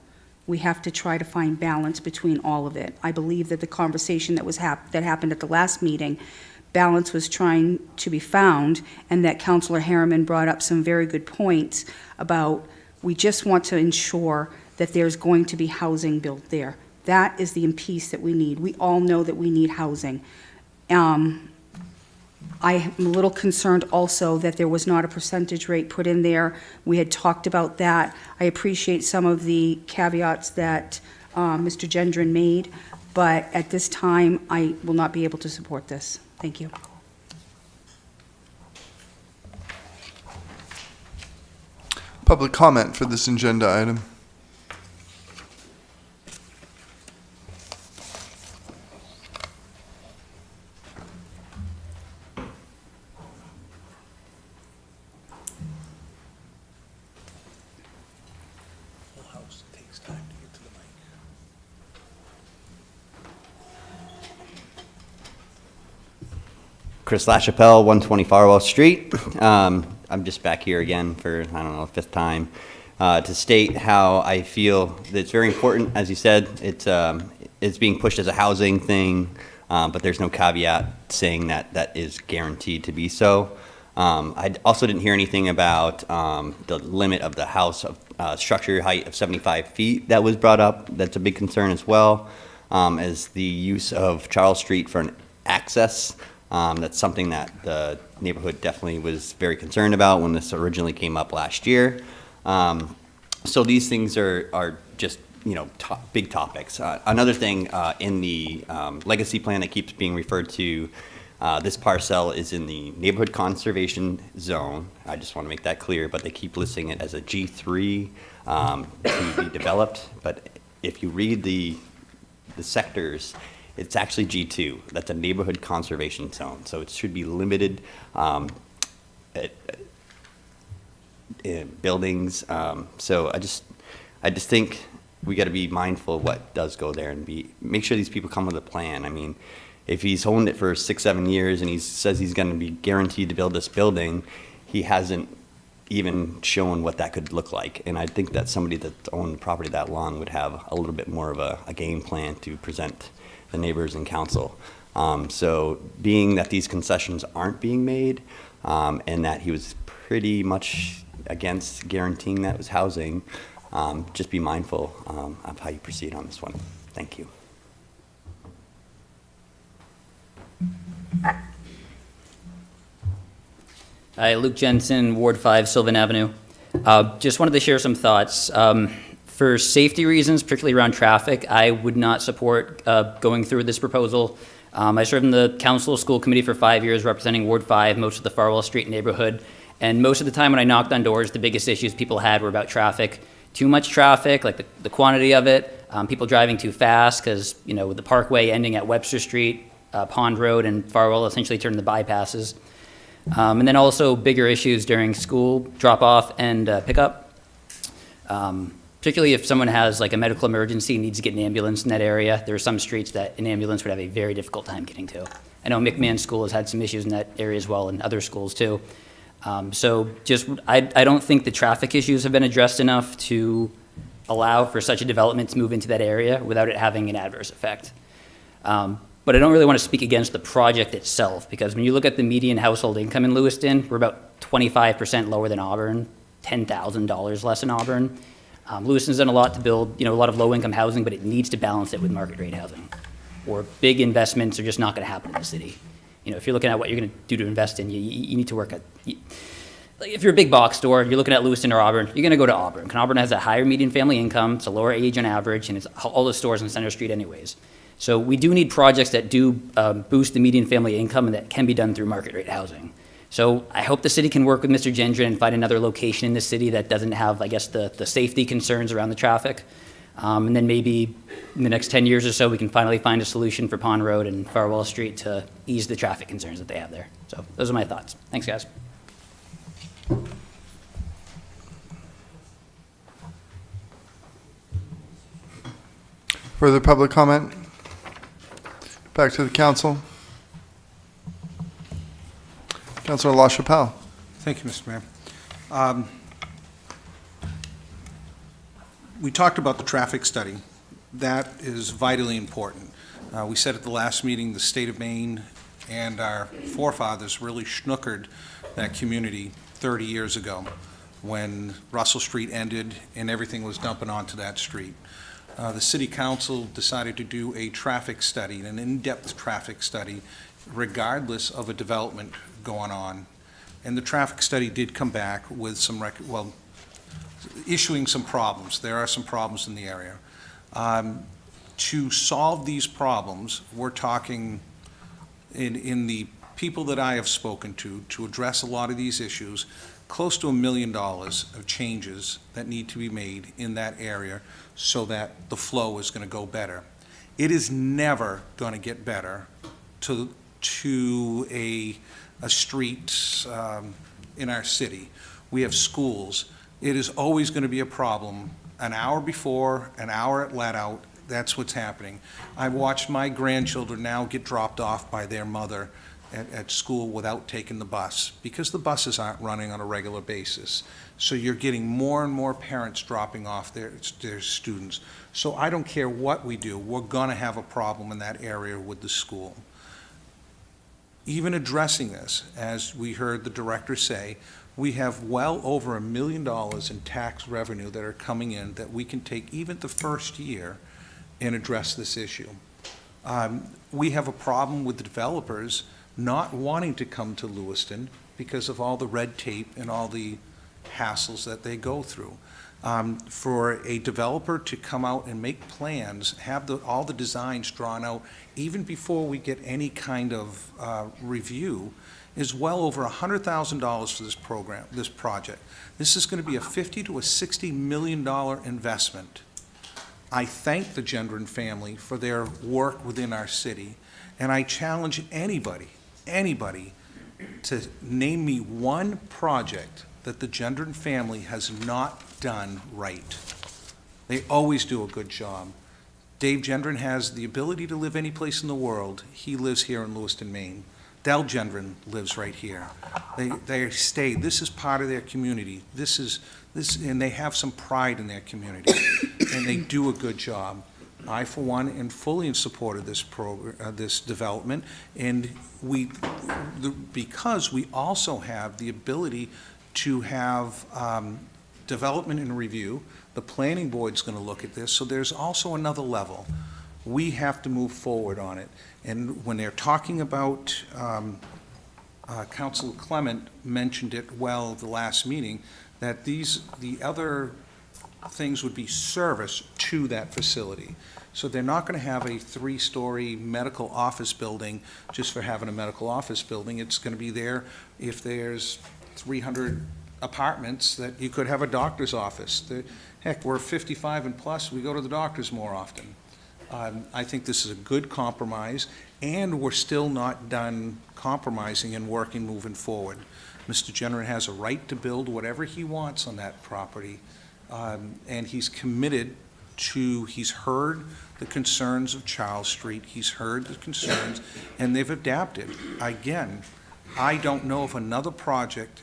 We have to try to find balance between all of it. I believe that the conversation that was that happened at the last meeting, balance was trying to be found, and that Councillor Harriman brought up some very good points about we just want to ensure that there's going to be housing built there. That is the piece that we need. We all know that we need housing. I am a little concerned also that there was not a percentage rate put in there. We had talked about that. I appreciate some of the caveats that Mr. Gendron made, but at this time, I will not be able to support this. Thank you. Public comment for this agenda item. Chris LaChapelle, 120 Farwell Street. I'm just back here again for, I don't know, the fifth time, to state how I feel that it's very important. As you said, it's being pushed as a housing thing, but there's no caveat saying that that is guaranteed to be so. I also didn't hear anything about the limit of the house of structure height of 75 feet that was brought up. That's a big concern as well, as the use of Charles Street for an access. That's something that the neighborhood definitely was very concerned about when this originally came up last year. So these things are just, big topics. Another thing in the legacy plan that keeps being referred to, this parcel is in the neighborhood conservation zone. I just want to make that clear, but they keep listing it as a G3 to be developed. But if you read the sectors, it's actually G2. That's a neighborhood conservation zone. So it should be limited buildings. So I just think we got to be mindful of what does go there and make sure these people come with a plan. I mean, if he's owned it for 6-7 years and he says he's going to be guaranteed to build this building, he hasn't even shown what that could look like. And I think that somebody that's owned the property that long would have a little bit more of a game plan to present the neighbors and council. So being that these concessions aren't being made, and that he was pretty much against guaranteeing that it was housing, just be mindful of how you proceed on this one. Thank you. Hi, Luke Jensen, Ward 5, Sylvan Avenue. Just wanted to share some thoughts. For safety reasons, particularly around traffic, I would not support going through this proposal. I served in the council school committee for 5 years representing Ward 5, most of the Farwell Street neighborhood. And most of the time when I knocked on doors, the biggest issues people had were about traffic. Too much traffic, like the quantity of it, people driving too fast because, with the parkway ending at Webster Street, Pond Road, and Farwell essentially turned the bypasses. And then also bigger issues during school drop-off and pickup. Particularly if someone has like a medical emergency and needs to get an ambulance in that area. There are some streets that an ambulance would have a very difficult time getting to. I know McMahon School has had some issues in that area as well, and other schools too. So I don't think the traffic issues have been addressed enough to allow for such a development to move into that area without it having an adverse effect. But I don't really want to speak against the project itself, because when you look at the median household income in Lewiston, we're about 25% lower than Auburn, $10,000 less than Auburn. Lewiston's done a lot to build, a lot of low-income housing, but it needs to balance it with market rate housing, or big investments are just not going to happen in the city. if you're looking at what you're going to do to invest in, you need to work at, like if you're a big box store, you're looking at Lewiston or Auburn, you're going to go to Auburn. And Auburn has a higher median family income, it's a lower age on average, and it's all the stores on Center Street anyways. So we do need projects that do boost the median family income and that can be done through market rate housing. So I hope the city can work with Mr. Gendron and find another location in the city that doesn't have, I guess, the safety concerns around the traffic. And then maybe in the next 10 years or so, we can finally find a solution for Pond Road and Farwell Street to ease the traffic concerns that they have there. So those are my thoughts. Thanks, guys. Further public comment? Back to the council. Councilor LaChapelle. Thank you, Mr. Mayor. We talked about the traffic study. That is vitally important. We said at the last meeting, the state of Maine and our forefathers really schnookered that community 30 years ago when Russell Street ended and everything was dumping onto that street. The city council decided to do a traffic study, an in-depth traffic study, regardless of a development going on. And the traffic study did come back with some, issuing some problems. There are some problems in the area. To solve these problems, we're talking in the people that I have spoken to address a lot of these issues, close to $1 million of changes that need to be made in that area so that the flow is going to go better. It is never going to get better to a street in our city. We have schools. It is always going to be a problem. An hour before, an hour at let out, that's what's happening. I've watched my grandchildren now get dropped off by their mother at school without taking the bus because the buses aren't running on a regular basis. So you're getting more and more parents dropping off their students. So I don't care what we do, we're going to have a problem in that area with the school. Even addressing this, as we heard the director say, we have well over $1 million in tax revenue that are coming in that we can take even the first year and address this issue. We have a problem with the developers not wanting to come to Lewiston because of all the red tape and all the hassles that they go through. For a developer to come out and make plans, have all the designs drawn out, even before we get any kind of review, is well over $100,000 for this project. This is going to be a $50 to $60 million investment. I thank the Gendron family for their work within our city, and I challenge anybody to name me one project that the Gendron family has not done right. They always do a good job. Dave Gendron has the ability to live any place in the world. He lives here in Lewiston, Maine. Del Gendron lives right here. They stay. This is part of their community. And they have some pride in their community, and they do a good job. I, for one, am fully in support of this development, and because we also have the ability to have development and review. The planning board's going to look at this, so there's also another level. We have to move forward on it. And when they're talking about, Councilor Clement mentioned it well at the last meeting, that the other things would be service to that facility. So they're not going to have a 3-story medical office building just for having a medical office building. It's going to be there if there's 300 apartments that you could have a doctor's office. Heck, we're 55 and plus, we go to the doctors more often. I think this is a good compromise, and we're still not done compromising and working moving forward. Mr. Gendron has a right to build whatever he wants on that property, and he's committed to, he's heard the concerns of Charles Street, he's heard the concerns, and they've adapted. Again, I don't know of another project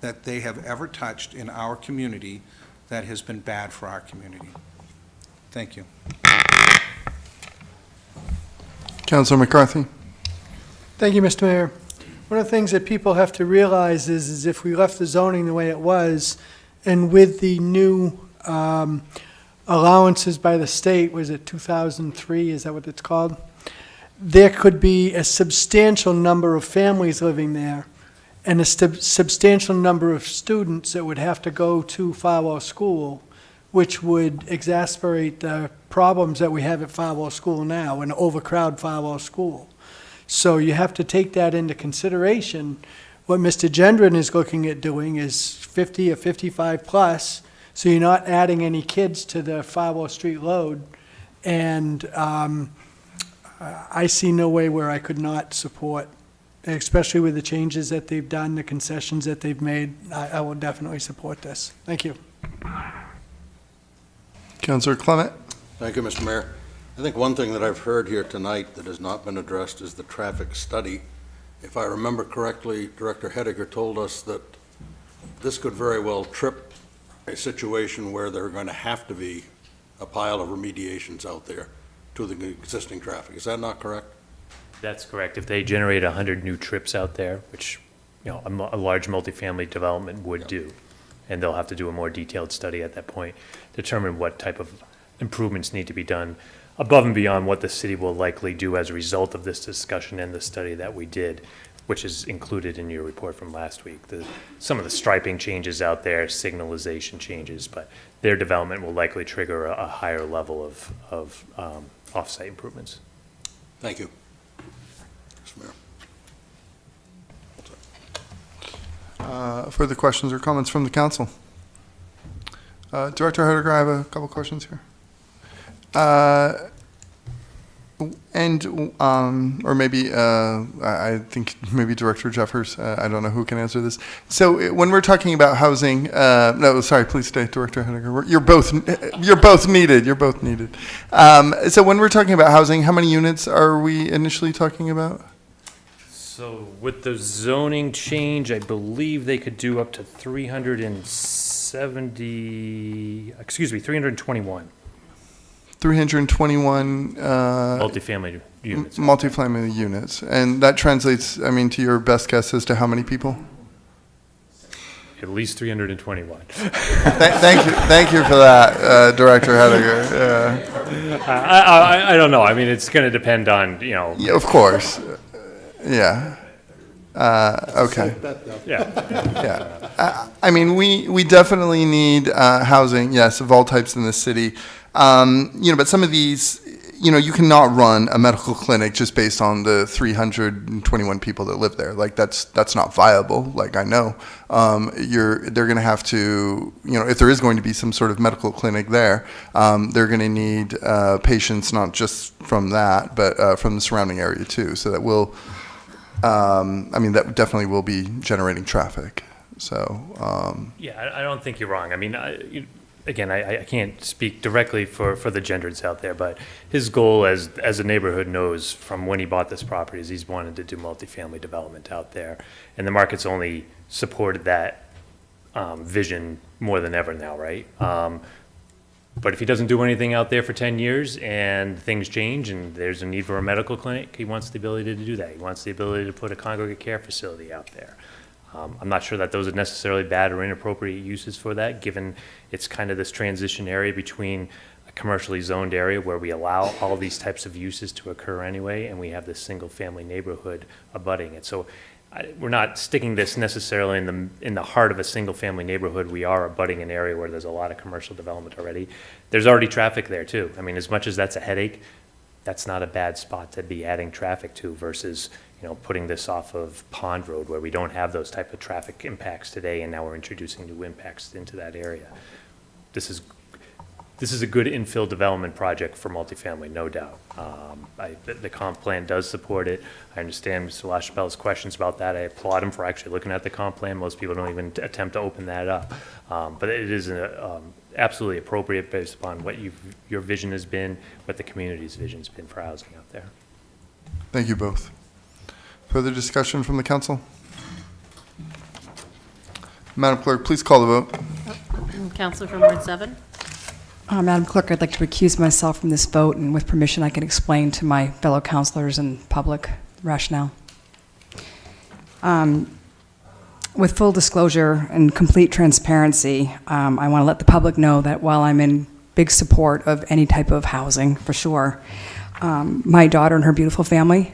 that they have ever touched in our community that has been bad for our community. Thank you. Councilor McCarthy. Thank you, Mr. Mayor. One of the things that people have to realize is if we left the zoning the way it was, and with the new allowances by the state, was it 2003, is that what it's called? there could be a substantial number of families living there and a substantial number of students that would have to go to Farwell School, which would exacerbate the problems that we have at Farwell School now, an overcrowded Farwell School. So you have to take that into consideration. What Mr. Gendron is looking at doing is 50 or 55 plus, so you're not adding any kids to the Farwell Street load. And I see no way where I could not support, especially with the changes that they've done, the concessions that they've made. I will definitely support this. Thank you. Councillor Clement? Thank you, Mr. Mayor. I think one thing that I've heard here tonight that has not been addressed is the traffic study. If I remember correctly, Director Hediger told us that this could very well trip a situation where there are going to have to be a pile of remediations out there to the existing traffic. Is that not correct? That's correct. If they generate 100 new trips out there, which, a large multifamily development would do, and they'll have to do a more detailed study at that point, determine what type of improvements need to be done above and beyond what the city will likely do as a result of this discussion and the study that we did, which is included in your report from last week. Some of the striping changes out there, signalization changes, but their development will likely trigger a higher level of off-site improvements. Thank you. Mr. Mayor. Further questions or comments from the council? Director Hediger, I have a couple questions here. Or maybe, I think maybe Director Jeffers, I don't know who can answer this. So when we're talking about housing, no, sorry, please stay, Director Hediger. You're both needed, you're both needed. So when we're talking about housing, how many units are we initially talking about? So with the zoning change, I believe they could do up to 321. 321 Multifamily units. Multifamily units. And that translates, I mean, to your best guess as to how many people? At least 321. Thank you for that, Director Hediger. I don't know. I mean, it's going to depend on, Yeah, of course. Yeah. Okay. Yeah. I mean, we definitely need housing, yes, of all types in the city. But some of these, you cannot run a medical clinic just based on the 321 people that live there. Like that's not viable. Like I know, they're going to have to, if there is going to be some sort of medical clinic there, they're going to need patients not just from that, but from the surrounding area too. So that will, that definitely will be generating traffic. So. Yeah, I don't think you're wrong. I mean, again, I can't speak directly for the Gendrons out there, but his goal as a neighborhood knows from when he bought this property is he's wanted to do multifamily development out there. And the market's only supported that vision more than ever now, right? But if he doesn't do anything out there for 10 years and things change and there's a need for a medical clinic, he wants the ability to do that. He wants the ability to put a congregate care facility out there. I'm not sure that those are necessarily bad or inappropriate uses for that, given it's kind of this transition area between a commercially zoned area where we allow all these types of uses to occur anyway, and we have this single-family neighborhood abutting it. So we're not sticking this necessarily in the heart of a single-family neighborhood. We are abutting an area where there's a lot of commercial development already. There's already traffic there too. I mean, as much as that's a headache, that's not a bad spot to be adding traffic to versus putting this off of Pond Road where we don't have those type of traffic impacts today, and now we're introducing new impacts into that area. This is a good infill development project for multifamily, no doubt. The comp plan does support it. I understand Mr. LaChapelle's questions about that. I applaud him for actually looking at the comp plan. Most people don't even attempt to open that up. But it is absolutely appropriate based upon what your vision has been, what the community's vision has been for housing out there. Thank you both. Further discussion from the council? Madam Clerk, please call the vote. Counselor from Ward 7. Madam Clerk, I'd like to recuse myself from this vote, and with permission, I can explain to my fellow councilors and public rationale. With full disclosure and complete transparency, I want to let the public know that while I'm in big support of any type of housing, for sure. My daughter and her beautiful family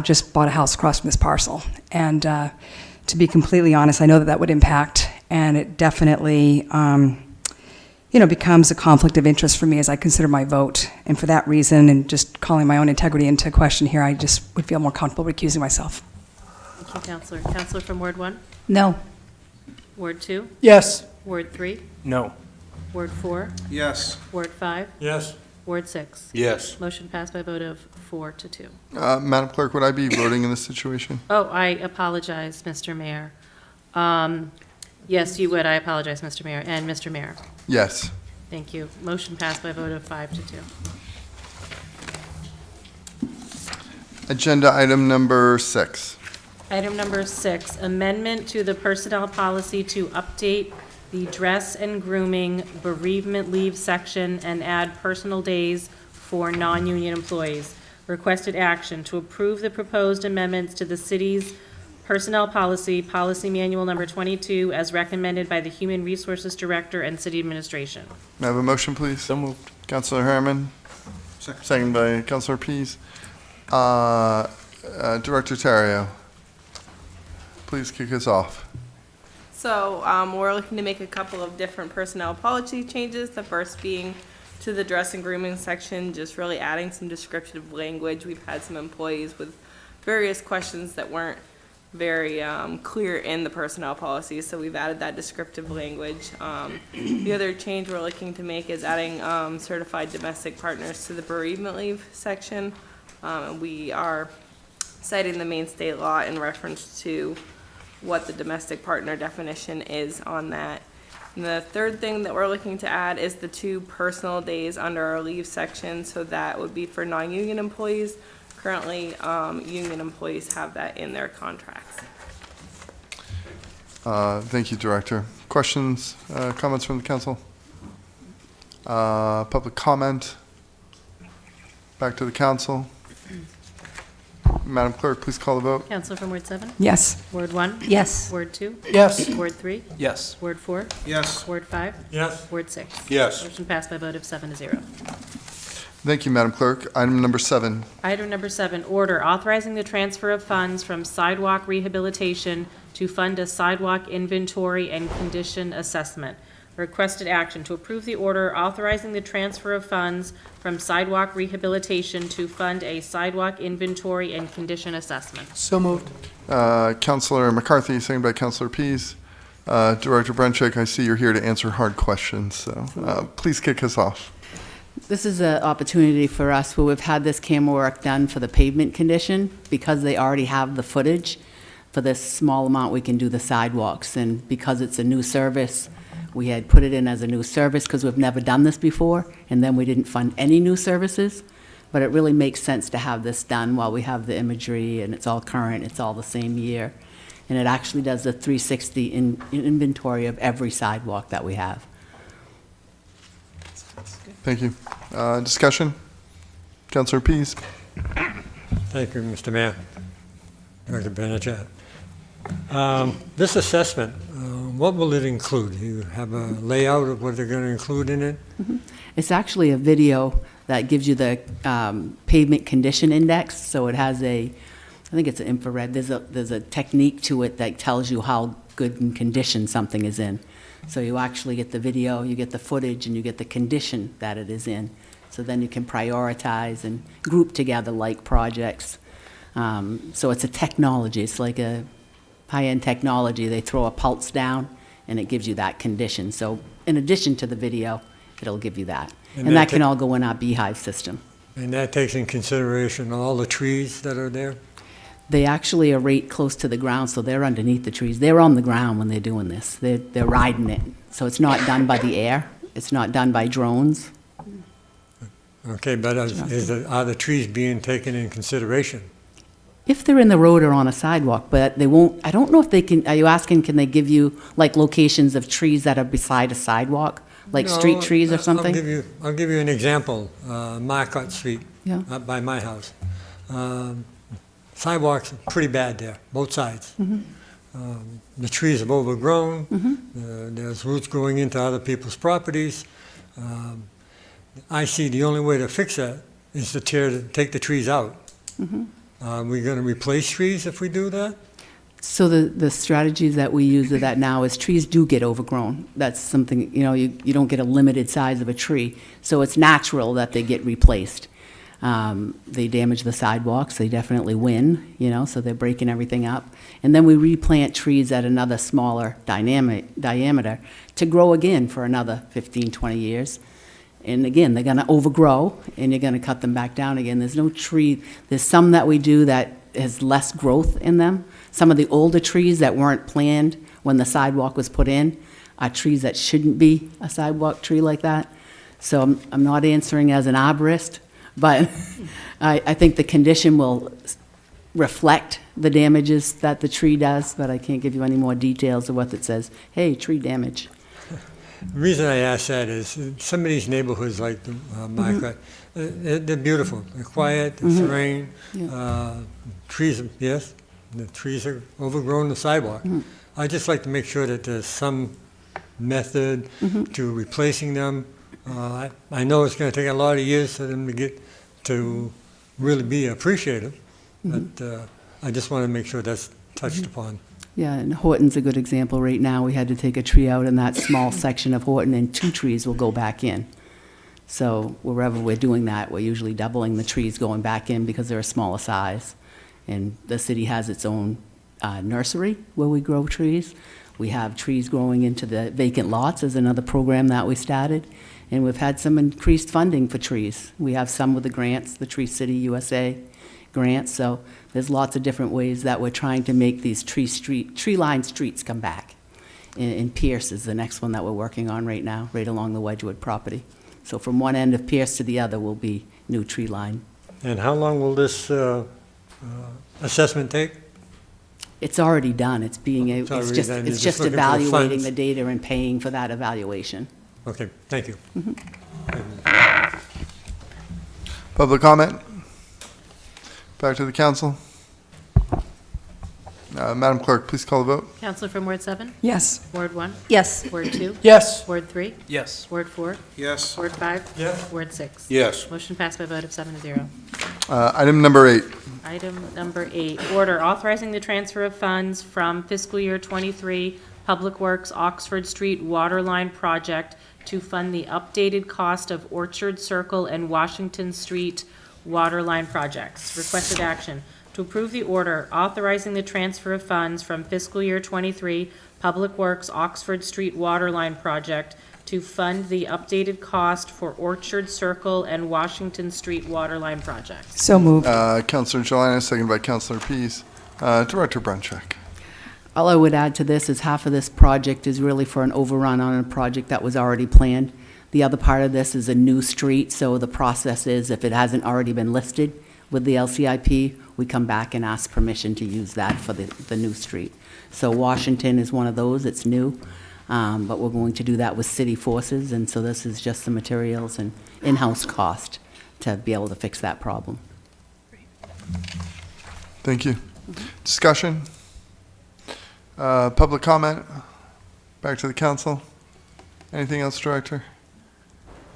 just bought a house across from this parcel. And to be completely honest, I know that that would impact, and it definitely, becomes a conflict of interest for me as I consider my vote. And for that reason, and just calling my own integrity into question here, I just would feel more comfortable recusing myself. Thank you, Counselor. Counselor from Ward 1? No. Ward 2? Yes. Ward 3? No. Ward 4? Yes. Ward 5? Yes. Ward 6? Yes. Motion passed by a vote of 4 to 2. Madam Clerk, would I be voting in this situation? Oh, I apologize, Mr. Mayor. Yes, you would. I apologize, Mr. Mayor. And Mr. Mayor? Yes. Thank you. Motion passed by a vote of 5 to 2. Agenda item number 6. Item number 6, amendment to the personnel policy to update the dress and grooming bereavement leave section and add personal days for non-union employees. Requested action to approve the proposed amendments to the city's personnel policy, policy manual number 22, as recommended by the Human Resources Director and City Administration. May I have a motion, please? So moved. Councilor Harriman. Second by Councilor Pease. Director Terrio, please kick us off. So we're looking to make a couple of different personnel policy changes. The first being to the dress and grooming section, just really adding some descriptive language. We've had some employees with various questions that weren't very clear in the personnel policy, so we've added that descriptive language. The other change we're looking to make is adding certified domestic partners to the bereavement leave section. We are citing the Maine state law in reference to what the domestic partner definition is on that. And the third thing that we're looking to add is the 2 personal days under our leave section, so that would be for non-union employees. Currently, union employees have that in their contracts. Thank you, Director. Questions, comments from the council? Public comment? Back to the council. Madam Clerk, please call the vote. Counselor from Ward 7? Yes. Ward 1? Yes. Ward 2? Yes. Ward 3? Yes. Ward 4? Yes. Ward 5? Yes. Ward 6? Yes. Motion passed by a vote of 7 to 0. Thank you, Madam Clerk. Item number 7. Item number 7, order authorizing the transfer of funds from sidewalk rehabilitation to fund a sidewalk inventory and condition assessment. Requested action to approve the order authorizing the transfer of funds from sidewalk rehabilitation to fund a sidewalk inventory and condition assessment. So moved. Councilor McCarthy, second by Councilor Pease. Director Brenchick, I see you're here to answer hard questions, so please kick us off. This is an opportunity for us where we've had this camera work done for the pavement condition. Because they already have the footage, for this small amount, we can do the sidewalks. And because it's a new service, we had put it in as a new service because we've never done this before, and then we didn't fund any new services. But it really makes sense to have this done while we have the imagery, and it's all current, it's all the same year. And it actually does the 360 inventory of every sidewalk that we have. Thank you. Discussion? Councilor Pease. Thank you, Mr. Mayor. Director Bernadette. This assessment, what will it include? You have a layout of what they're going to include in it? It's actually a video that gives you the pavement condition index. So it has I think it's an infrared. There's a technique to it that tells you how good in condition something is in. So you actually get the video, you get the footage, and you get the condition that it is in. So then you can prioritize and group together like projects. So it's a technology. It's like a high-end technology. They throw a pulse down, and it gives you that condition. So in addition to the video, it'll give you that. And that can all go in our Beehive system. And that takes in consideration all the trees that are there? They actually are right close to the ground, so they're underneath the trees. They're on the ground when they're doing this. They're riding it. So it's not done by the air. It's not done by drones. Okay, but are the trees being taken in consideration? If they're in the road or on a sidewalk, but they won't, I don't know if they can, are you asking, can they give you like locations of trees that are beside a sidewalk? Like street trees or something? I'll give you an example. Marcotte Street, Yeah. up by my house. Sidewalks are pretty bad there, both sides. The trees have overgrown. There's roots growing into other people's properties. I see the only way to fix that is to take the trees out. Mhm. Are we going to replace trees if we do that? So the strategies that we use with that now is trees do get overgrown. That's something, you don't get a limited size of a tree. So it's natural that they get replaced. They damage the sidewalks, they definitely win, so they're breaking everything up. And then we replant trees at another smaller diameter to grow again for another 15, 20 years. And again, they're gonna overgrow, and you're gonna cut them back down again. There's no tree, there's some that we do that has less growth in them. Some of the older trees that weren't planned when the sidewalk was put in are trees that shouldn't be a sidewalk tree like that. So I'm not answering as an arborist, but I think the condition will reflect the damages that the tree does, but I can't give you any more details of what it says, hey, tree damage. The reason I ask that is some of these neighborhoods like Margaret, they're beautiful. They're quiet, they're serene. Trees, yes, the trees are overgrown the sidewalk. I just like to make sure that there's some method to replacing them. I know it's going to take a lot of years for them to get to really be appreciative, but I just want to make sure that's touched upon. Yeah, and Horton's a good example. Right now, we had to take a tree out in that small section of Horton, and 2 trees will go back in. So wherever we're doing that, we're usually doubling the trees going back in because they're a smaller size. And the city has its own nursery where we grow trees. We have trees growing into the vacant lots as another program that we started. And we've had some increased funding for trees. We have some with the grants, the Tree City USA grants. So there's lots of different ways that we're trying to make these tree-lined streets come back. And Pierce is the next one that we're working on right now, right along the Wedgewood property. So from one end of Pierce to the other will be new tree line. And how long will this assessment take? It's already done. It's being, It's already it's done. You're just just looking for the evaluating funds. the data and paying for that evaluation. Okay, thank you. Public comment? Back to the council. Madam Clerk, please call the vote. Counselor from Ward 7? Yes. Ward 1? Yes. Ward 2? Yes. Ward 3? Yes. Ward 4? Yes. Ward 5? Yes. Ward 6? Yes. Motion passed by a vote of 7-0. Item number 8. Item number 8, order authorizing the transfer of funds from fiscal year '23 Public Works Oxford Street Waterline Project to fund the updated cost of Orchard Circle and Washington Street Waterline projects. Requested action to approve the order authorizing the transfer of funds from fiscal year '23 Public Works Oxford Street Waterline Project to fund the updated cost for Orchard Circle and Washington Street Waterline projects. So moved. Councilor Jelena, seconded by Councilor Pease. Director Bruncheck. All I would add to this is half of this project is really for an overrun on a project that was already planned. The other part of this is a new street, so the process is if it hasn't already been listed with the LCIP, we come back and ask permission to use that for the new street. So Washington is one of those, it's new, but we're going to do that with city forces, and so this is just the materials and in-house cost to be able to fix that problem. Thank you. Discussion? Public comment? Back to the council? Anything else, Director?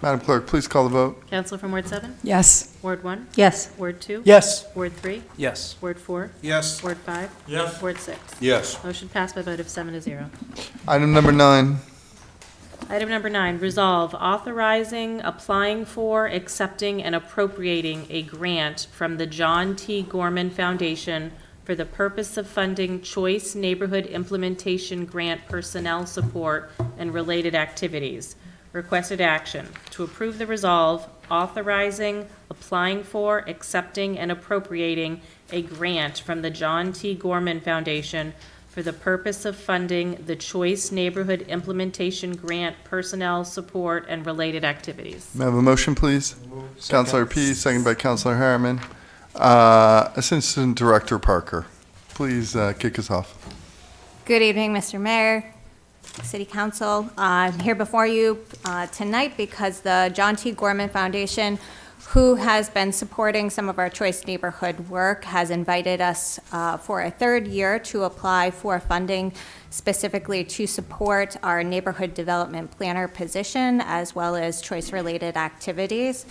Madam Clerk, please call the vote. Counselor from Ward 7? Yes. Ward 1? Yes. Ward 2? Yes. Ward 3? Yes. Ward 4? Yes. Ward 5? Yes. Ward 6? Yes. Motion passed by a vote of 7-0. Item number 9. Item number 9, resolve authorizing, applying for, accepting, and appropriating a grant from the John T. Gorman Foundation for the purpose of funding Choice Neighborhood Implementation Grant personnel support and related activities. Requested action to approve the resolve authorizing, applying for, accepting, and appropriating a grant from the John T. Gorman Foundation for the purpose of funding the Choice Neighborhood Implementation Grant personnel support and related activities. May I have a motion, please? Councilor Pease, seconded by Councilor Harriman. Assistant Director Parker, please kick us off. Good evening, Mr. Mayor, City Council. I'm here before you tonight because the John T. Gorman Foundation who has been supporting some of our Choice Neighborhood work, has invited us for a third year to apply for funding specifically to support our neighborhood development planner position as well as choice-related activities.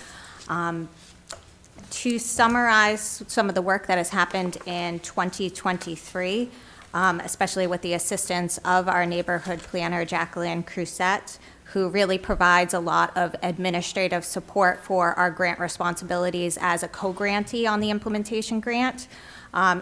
To summarize some of the work that has happened in 2023, especially with the assistance of our neighborhood planner, Jacqueline Crusette, who really provides a lot of administrative support for our grant responsibilities as a co-grantee on the implementation grant.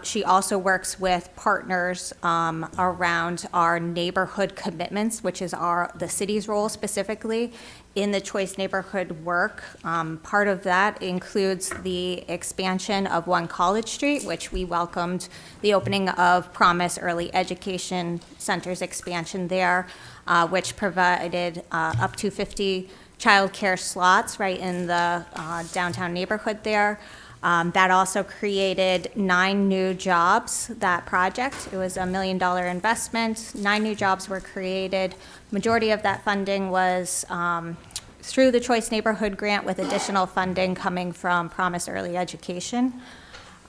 She also works with partners around our neighborhood commitments, which is the city's role specifically in the Choice Neighborhood work. Part of that includes the expansion of One College Street, which we welcomed the opening of Promise Early Education Center's expansion there, which provided up to 50 childcare slots right in the downtown neighborhood there. That also created 9 new jobs, that project. It was a $1 million investment. 9 new jobs were created. Majority of that funding was through the Choice Neighborhood Grant with additional funding coming from Promise Early Education.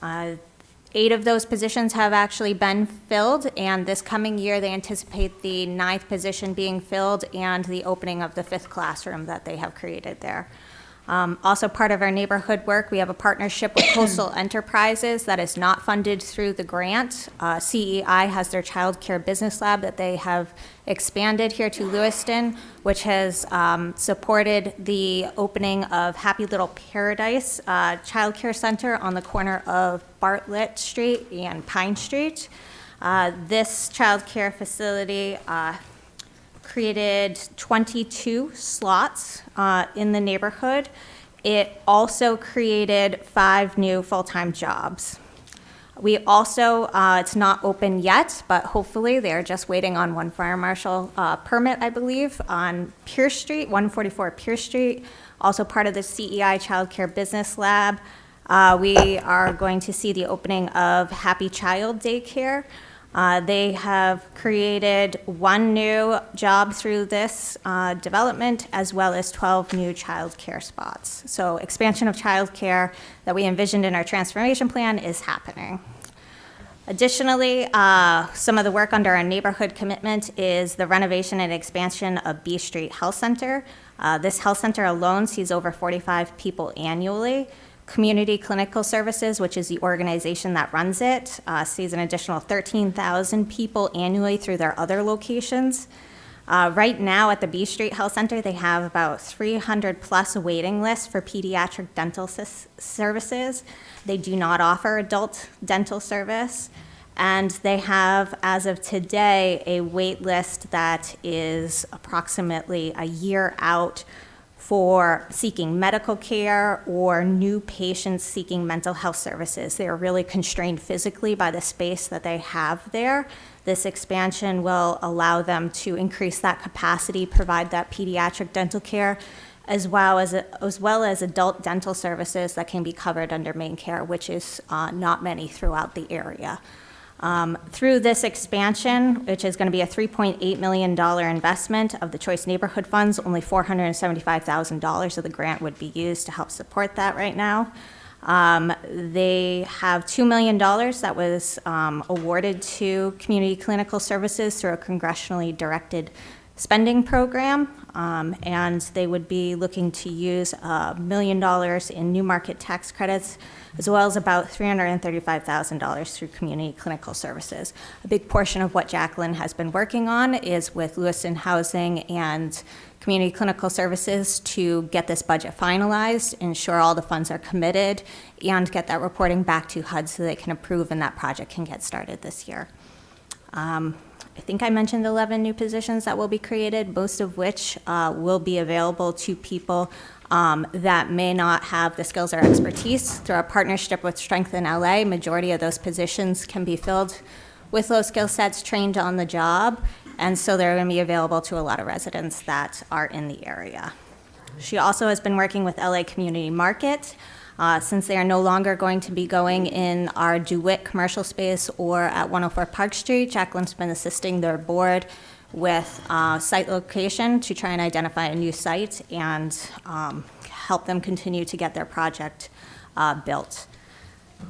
8 of those positions have actually been filled, and this coming year they anticipate the 9th position being filled and the opening of the 5th classroom that they have created there. Also part of our neighborhood work, we have a partnership with Coastal Enterprises that is not funded through the grant. CEI has their child care business lab that they have expanded here to Lewiston, which has supported the opening of Happy Little Paradise Child Care Center on the corner of Bartlett Street and Pine Street. This child care facility created 22 slots in the neighborhood. It also created 5 new full-time jobs. We also, it's not open yet, but hopefully they're just waiting on one fire marshal permit, I believe, on Pierce Street, 144 Pierce Street, also part of the CEI Child Care Business Lab. We are going to see the opening of Happy Child Daycare. They have created 1 new job through this development, as well as 12 new child care spots. So expansion of child care that we envisioned in our transformation plan is happening. Additionally, some of the work under our neighborhood commitment is the renovation and expansion of B Street Health Center. This health center alone sees over 45 people annually. Community Clinical Services, which is the organization that runs it, sees an additional 13,000 people annually through their other locations. Right now at the B Street Health Center, they have about 300 plus waiting lists for pediatric dental services. They do not offer adult dental service. And they have, as of today, a wait list that is approximately a year out for seeking medical care or new patients seeking mental health services. They are really constrained physically by the space that they have there. This expansion will allow them to increase that capacity, provide that pediatric dental care, as well as adult dental services that can be covered under main care, which is not many throughout the area. Through this expansion, which is going to be a $3.8 million investment of the Choice Neighborhood Funds, only $475,000 of the grant would be used to help support that right now. They have $2 million that was awarded to Community Clinical Services through a congressionally directed spending program, and they would be looking to use $1 million in new market tax credits, as well as about $335,000 through Community Clinical Services. A big portion of what Jacqueline has been working on is with Lewiston Housing and Community Clinical Services to get this budget finalized, ensure all the funds are committed, and get that reporting back to HUD so they can approve and that project can get started this year. I think I mentioned 11 new positions that will be created, most of which will be available to people that may not have the skills or expertise. Through our partnership with Strengthen LA, majority of those positions can be filled with those skill sets trained on the job, and so they're going to be available to a lot of residents that are in the area. She also has been working with LA Community Market. Since they are no longer going to be going in our DeWitt commercial space or at 104 Park Street, Jacqueline's been assisting their board with site location to try and identify a new site and help them continue to get their project built.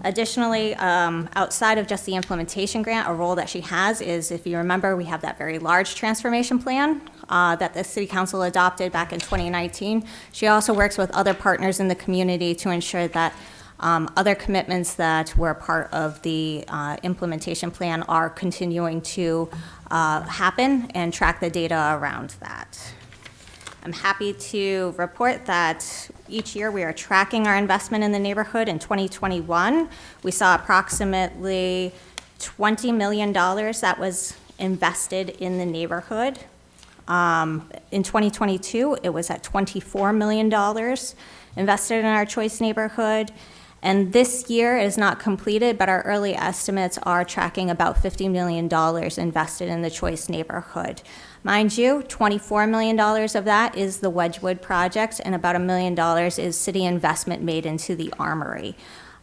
Additionally, outside of just the implementation grant, a role that she has is, if you remember, we have that very large transformation plan that the City Council adopted back in 2019. She also works with other partners in the community to ensure that other commitments that were part of the implementation plan are continuing to happen and track the data around that. I'm happy to report that each year we are tracking our investment in the neighborhood. In 2021, we saw approximately $20 million that was invested in the neighborhood. In 2022, it was at $24 million invested in our Choice neighborhood. And this year is not completed, but our early estimates are tracking about $50 million invested in the Choice neighborhood. Mind you, $24 million of that is the Wedgwood project, and about $1 million is city investment made into the Armory.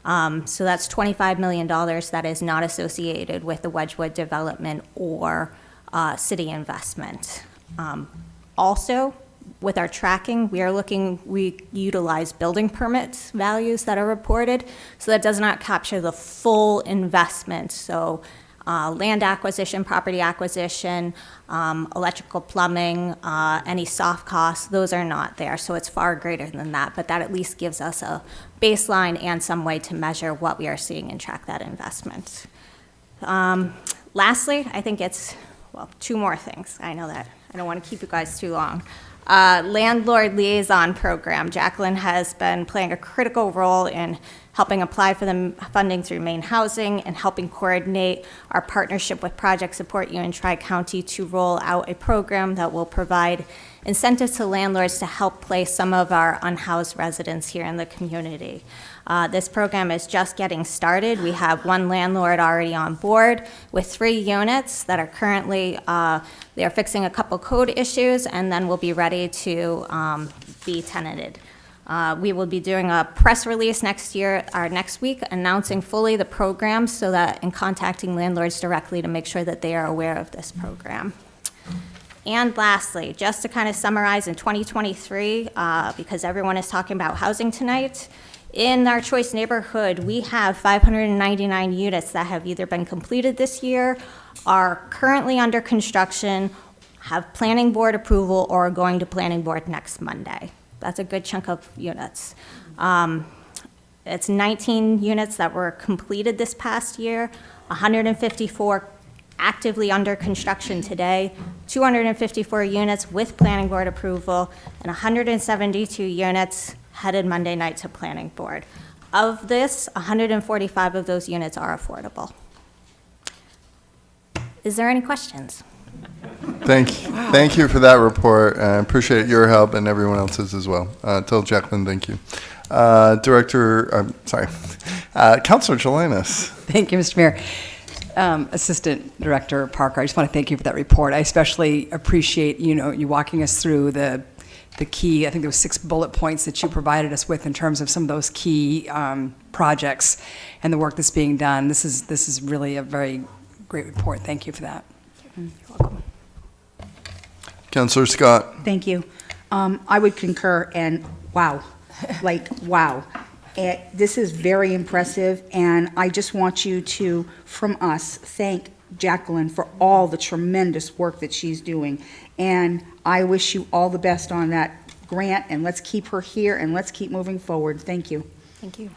So that's $25 million that is not associated with the Wedgwood development or city investment. Also, with our tracking, we utilize building permits values that are reported, so that does not capture the full investment. So land acquisition, property acquisition, electrical, plumbing, any soft costs, those are not there. So it's far greater than that, but that at least gives us a baseline and some way to measure what we are seeing and track that investment. Lastly, I think it's, well, two more things. I know that I don't want to keep you guys too long. Landlord liaison program. Jacqueline has been playing a critical role in helping apply for the funding through Maine Housing and helping coordinate our partnership with Project Support You in Tri-County to roll out a program that will provide incentives to landlords to help place some of our unhoused residents here in the community. This program is just getting started. We have one landlord already on board with 3 units that are currently, they're fixing a couple code issues, and then we'll be ready to be tenanted. We will be doing a press release next week, announcing fully the program so that, and contacting landlords directly to make sure that they are aware of this program. And lastly, just to kind of summarize in 2023, because everyone is talking about housing tonight, in our Choice neighborhood, we have 599 units that have either been completed this year, are currently under construction, have planning board approval, or are going to planning board next Monday. That's a good chunk of units. It's 19 units that were completed this past year, 154 actively under construction today, 254 units with planning board approval, and 172 units headed Monday night to planning board. Of this, 145 of those units are affordable. Is there any questions? Thank you for that report. I appreciate your help and everyone else's as well. Tell Jacqueline thank you. Councilor Jelinas. Thank you, Mr. Mayor. Assistant Director Parker, I just want to thank you for that report. I especially appreciate, you walking us through the key, I think there was 6 bullet points that you provided us with in terms of some of those key projects and the work that's being done. This is really a very great report. Thank you for that. You're welcome. Councilor Scott. Thank you. I would concur, and wow, wow. This is very impressive, and I just want you to, from us, thank Jacqueline for all the tremendous work that she's doing. And I wish you all the best on that grant, and let's keep her here, and let's keep moving forward. Thank you. Thank you.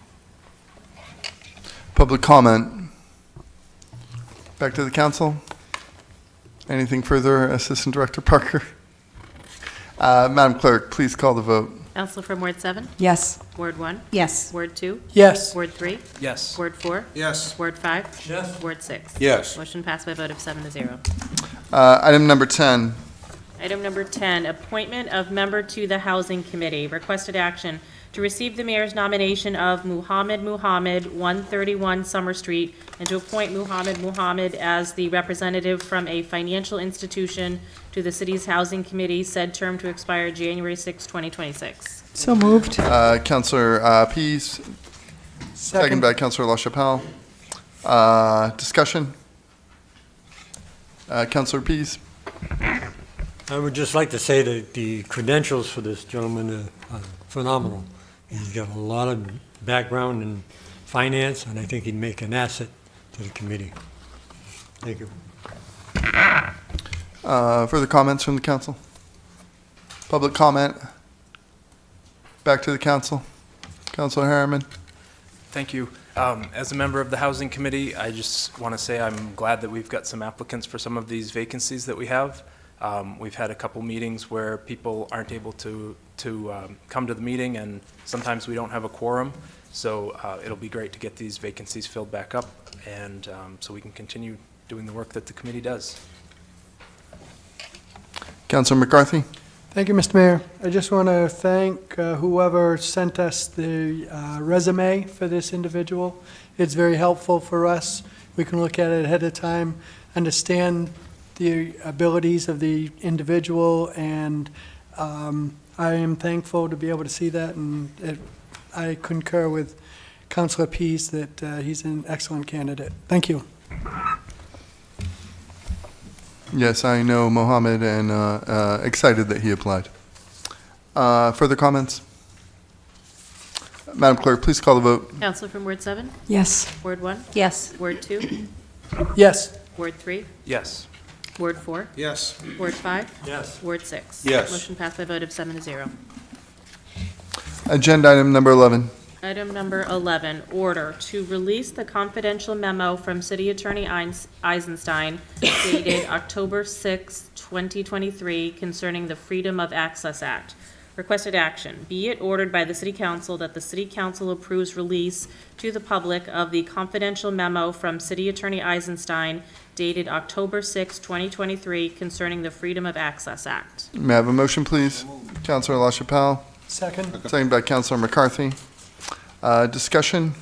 Public comment. Back to the council. Anything further, Assistant Director Parker? Madam Clerk, please call the vote. Counselor from Ward 7? Yes. Ward 1? Yes. Ward 2? Yes. Ward 3? Yes. Ward 4? Yes. Ward 5? Yes. Ward 6? Yes. Motion passed by a vote of 7-0. Item number 10. Item number 10, appointment of member to the Housing Committee. Requested action to receive the mayor's nomination of Muhammad Muhammad, 131 Summer Street, and to appoint Muhammad Muhammad as the representative from a financial institution to the city's Housing Committee, said term to expire January 6, 2026. So moved. Councilor Pease. Second by Councilor LaChapelle. Discussion. Councilor Pease. I would just like to say that the credentials for this gentleman are phenomenal. He's got a lot of background in finance, and I think he'd make an asset to the committee. Thank you. Further comments from the council? Public comment? Back to the council. Councilor Harriman. Thank you. As a member of the Housing Committee, I just want to say I'm glad that we've got some applicants for some of these vacancies that we have. We've had a couple meetings where people aren't able to come to the meeting, and sometimes we don't have a quorum. So it'll be great to get these vacancies filled back up, and so we can continue doing the work that the committee does. Councilor McCarthy. Thank you, Mr. Mayor. I just want to thank whoever sent us the resume for this individual. It's very helpful for us. We can look at it ahead of time, understand the abilities of the individual, and I am thankful to be able to see that, and I concur with Councilor Pease that he's an excellent candidate. Thank you. Yes, I know Mohammed, and excited that he applied. Further comments? Madam Clerk, please call the vote. Counselor from Ward 7? Yes. Ward 1? Yes. Ward 2? Yes. Ward 3? Yes. Ward 4? Yes. Ward 5? Yes. Ward 6? Yes. Motion passed by a vote of 7-0. Agenda item number 11. Item number 11, order to release the confidential memo from City Attorney Eisenstein dated October 6, 2023, concerning the Freedom of Access Act. Requested action, be it ordered by the City Council that the City Council approves release to the public of the confidential memo from City Attorney Eisenstein dated October 6, 2023, concerning the Freedom of Access Act. May I have a motion, please? Councilor LaChapelle. Second. Second by Councilor McCarthy. Discussion?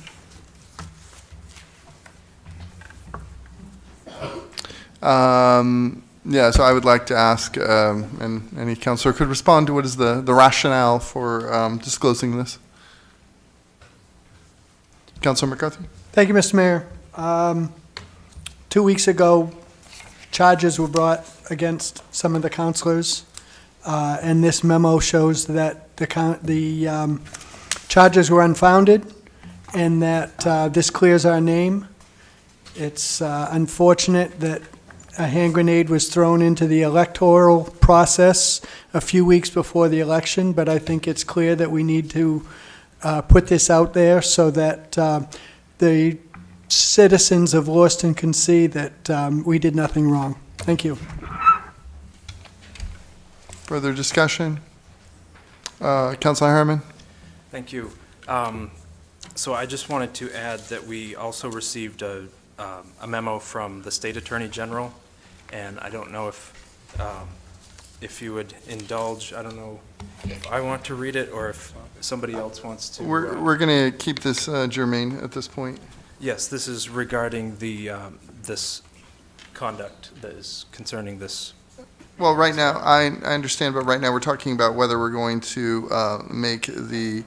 Yeah, so I would like to ask, and any councilor could respond to what is the rationale for disclosing this? Councilor McCarthy? Thank you, Mr. Mayor. 2 weeks ago, charges were brought against some of the councilors, and this memo shows that the charges were unfounded and that this clears our name. It's unfortunate that a hand grenade was thrown into the electoral process a few weeks before the election, but I think it's clear that we need to put this out there so that the citizens of Lewiston can see that we did nothing wrong. Thank you. Further discussion? Councilor Harriman? Thank you. So I just wanted to add that we also received a memo from the State Attorney General, and I don't know if you would indulge. I don't know if I want to read it or if somebody else wants to. We're going to keep this germane at this point. Yes, this is regarding the this conduct that is concerning this. Well, right now, I understand, but right now we're talking about whether we're going to make the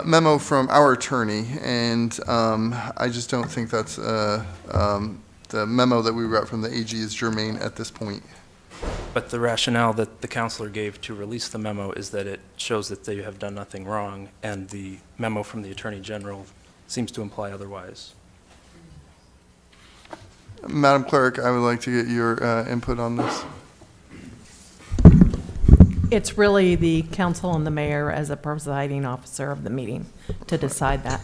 memo from our attorney, and I just don't think that's the memo that we got from the AG is germane at this point. But the rationale that the counselor gave to release the memo is that it shows that they have done nothing wrong, and the memo from the Attorney General seems to imply otherwise. Madam Clerk, I would like to get your input on this. It's really the council and the mayor as a presiding officer of the meeting to decide that.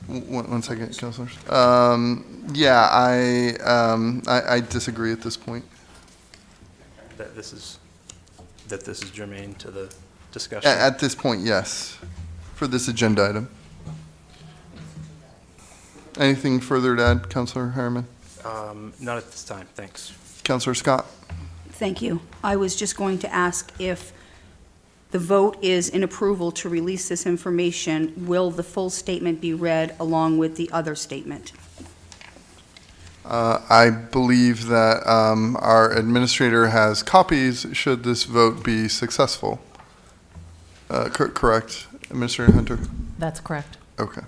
One second, councilors. Yeah, I disagree at this point. That this is germane to the discussion. At this point, yes, for this agenda item. Anything further to add, Councilor Harriman? Not at this time, thanks. Councilor Scott? Thank you. I was just going to ask if the vote is in approval to release this information, will the full statement be read along with the other statement? I believe that our administrator has copies should this vote be successful. Correct, Administrator Hunter? That's correct. Okay.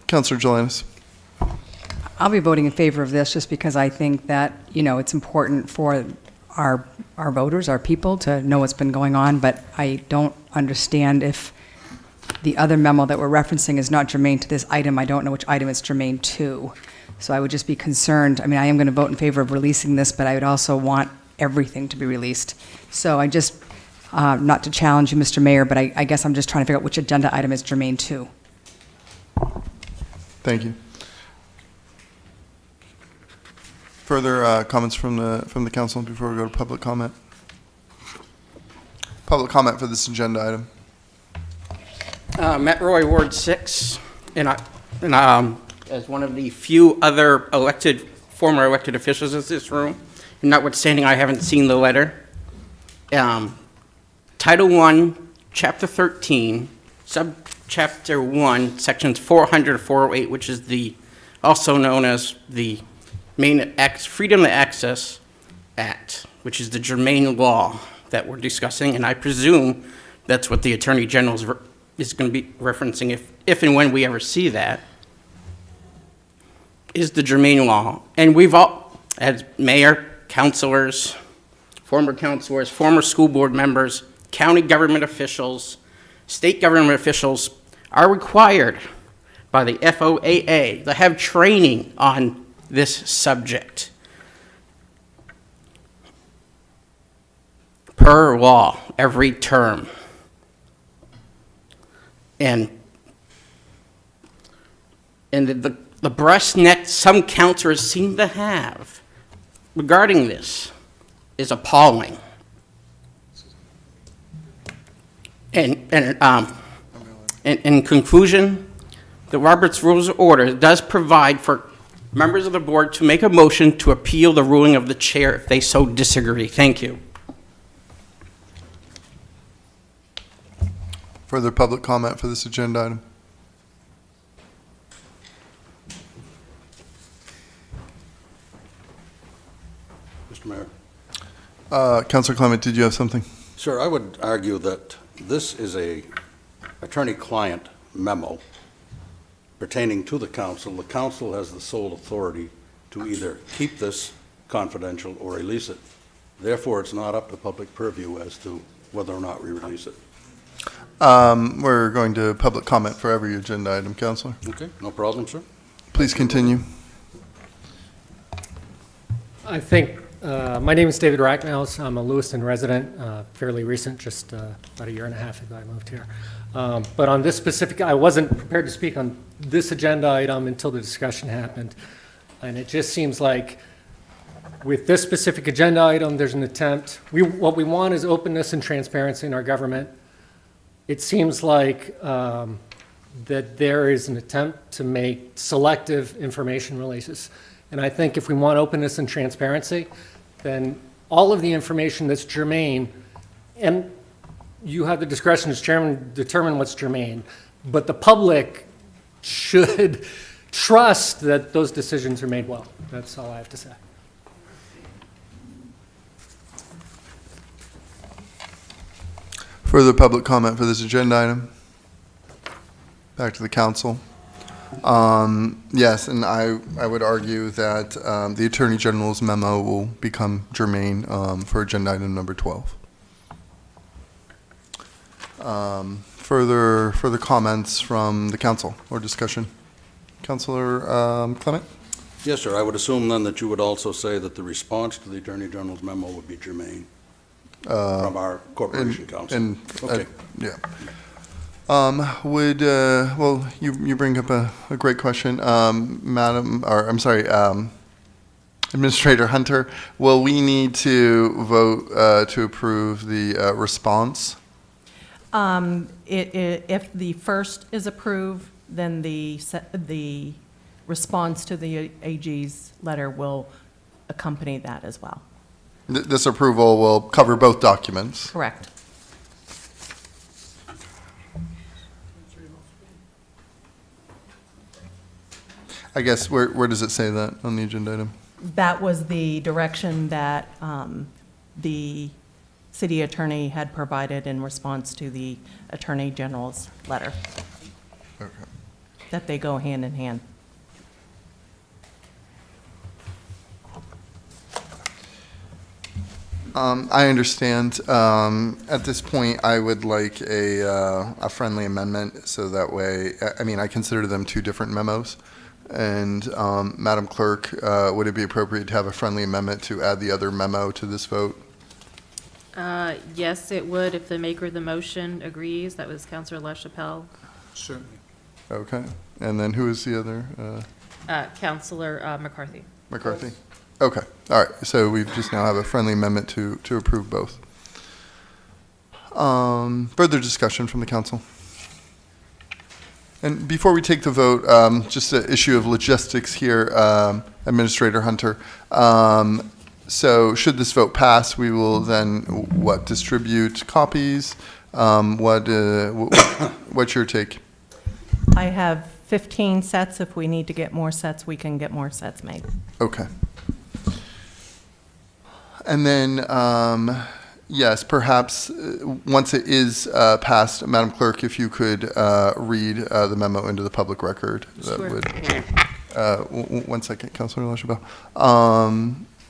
Councilor Jelinas? I'll be voting in favor of this just because I think that, it's important for our voters, our people, to know what's been going on, but I don't understand if the other memo that we're referencing is not germane to this item. I don't know which item it's germane to. So I would just be concerned. I mean, I am going to vote in favor of releasing this, but I would also want everything to be released. So I just, not to challenge you, Mr. Mayor, but I guess I'm just trying to figure out which agenda item is germane to. Thank you. Further comments from the council before we go to public comment? Public comment for this agenda item. Matt Roy, Ward 6, and as one of the few other former elected officials in this room, notwithstanding I haven't seen the letter, Title I, Chapter 13, Subchapter 1, Sections 400 to 408, which is also known as the Freedom to Access Act, which is the germane law that we're discussing, and I presume that's what the Attorney General is going to be referencing if and when we ever see that, is the germane law. And we've all, as mayor, councilors, former school board members, county government officials, state government officials, are required by the FOAA to have training on this subject. Per law, every term. And the breast neck some counselors seem to have regarding this is appalling. And in conclusion, the Roberts Rules of Order does provide for members of the board to make a motion to appeal the ruling of the chair if they so disagree. Thank you. Further public comment for this agenda item? Mr. Mayor. Councilor Clement, did you have something? Sir, I would argue that this is a attorney-client memo pertaining to the council. The council has the sole authority to either keep this confidential or release it. Therefore, it's not up to public purview as to whether or not we release it. We're going to public comment for every agenda item, Councilor. Okay, no problem, sir. Please continue. I think, my name is David Rackmouse. I'm a Lewiston resident, fairly recent, just about a year and a half ago I moved here. But on this specific, I wasn't prepared to speak on this agenda item until the discussion happened. And it just seems like with this specific agenda item, there's an attempt, what we want is openness and transparency in our government. It seems like that there is an attempt to make selective information releases. And I think if we want openness and transparency, then all of the information that's germane, and you have the discretion as chairman to determine what's germane, but the public should trust that those decisions are made well. That's all I have to say. Further public comment for this agenda item? Back to the council. Yes, and I would argue that the Attorney General's memo will become germane for agenda item number 12. Further comments from the council or discussion? Councilor Clement? Yes, sir. I would assume then that you would also say that the response to the Attorney General's memo would be germane from our Corporation Council. Okay. Yeah. Well, you bring up a great question, Administrator Hunter, will we need to vote to approve the response? If the first is approved, then the response to the AG's letter will accompany that as well. This approval will cover both documents? Correct. I guess, where does it say that on the agenda item? That was the direction that the city attorney had provided in response to the Attorney General's letter. Okay. That they go hand in hand. I understand. At this point, I would like a friendly amendment, so that way, I mean, I consider them two different memos. And Madam Clerk, would it be appropriate to have a friendly amendment to add the other memo to this vote? Yes, it would, if the maker of the motion agrees. That was Councilor LaChapelle. Certainly. Okay. And then who is the other? Councilor McCarthy. McCarthy? Okay. All right. So we just now have a friendly amendment to approve both. Further discussion from the council? And before we take the vote, just an issue of logistics here, Administrator Hunter. So should this vote pass, we will then, distribute copies? What's your take? I have 15 sets. If we need to get more sets, we can get more sets made. Okay. And then, yes, perhaps once it is passed, Madam Clerk, if you could read the memo into the public record. That Sure. would. 1 second, Councilor LaChapelle.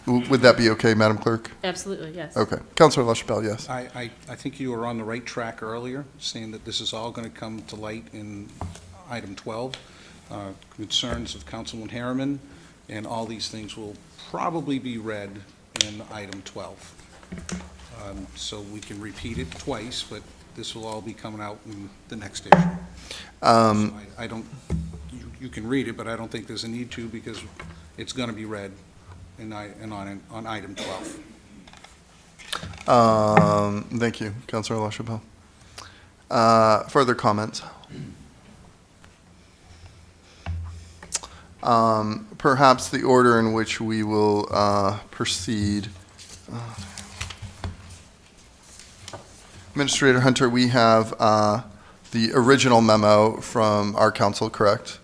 Would that be okay, Madam Clerk? Absolutely, yes. Okay. Councilor LaChapelle, yes. I think you were on the right track earlier, saying that this is all going to come to light in item 12. Concerns of Councilman Harriman, and all these things will probably be read in item 12. So we can repeat it twice, but this will all be coming out in the next issue. So I don't, you can read it, but I don't think there's a need to, because it's going to be read on item 12. Thank you, Councilor LaChapelle. Further comments? Perhaps the order in which we will proceed. Administrator Hunter, we have the original memo from our council, correct?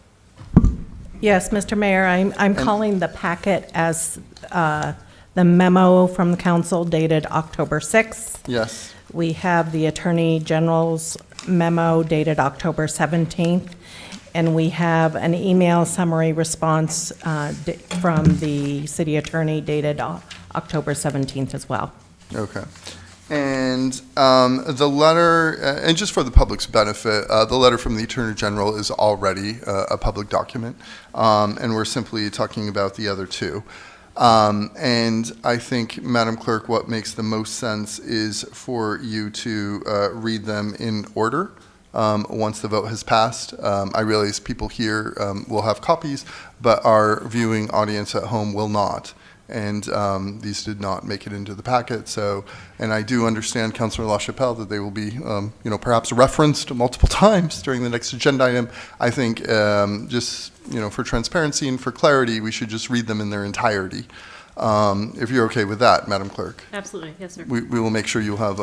Yes, Mr. Mayor, I'm calling the packet as the memo from the council dated October 6th. Yes. We have the Attorney General's memo dated October 17th, and we have an email summary response from the city attorney dated October 17th as well. Okay. And the letter, and just for the public's benefit, the letter from the Attorney General is already a public document, and we're simply talking about the other two. And I think, Madam Clerk, what makes the most sense is for you to read them in order once the vote has passed. I realize people here will have copies, but our viewing audience at home will not. And these did not make it into the packet. So, and I do understand, Councilor LaChapelle, that they will be, perhaps referenced multiple times during the next agenda item. I think just, for transparency and for clarity, we should just read them in their entirety. If you're okay with that, Madam Clerk. Absolutely, yes, sir. We will make sure you'll have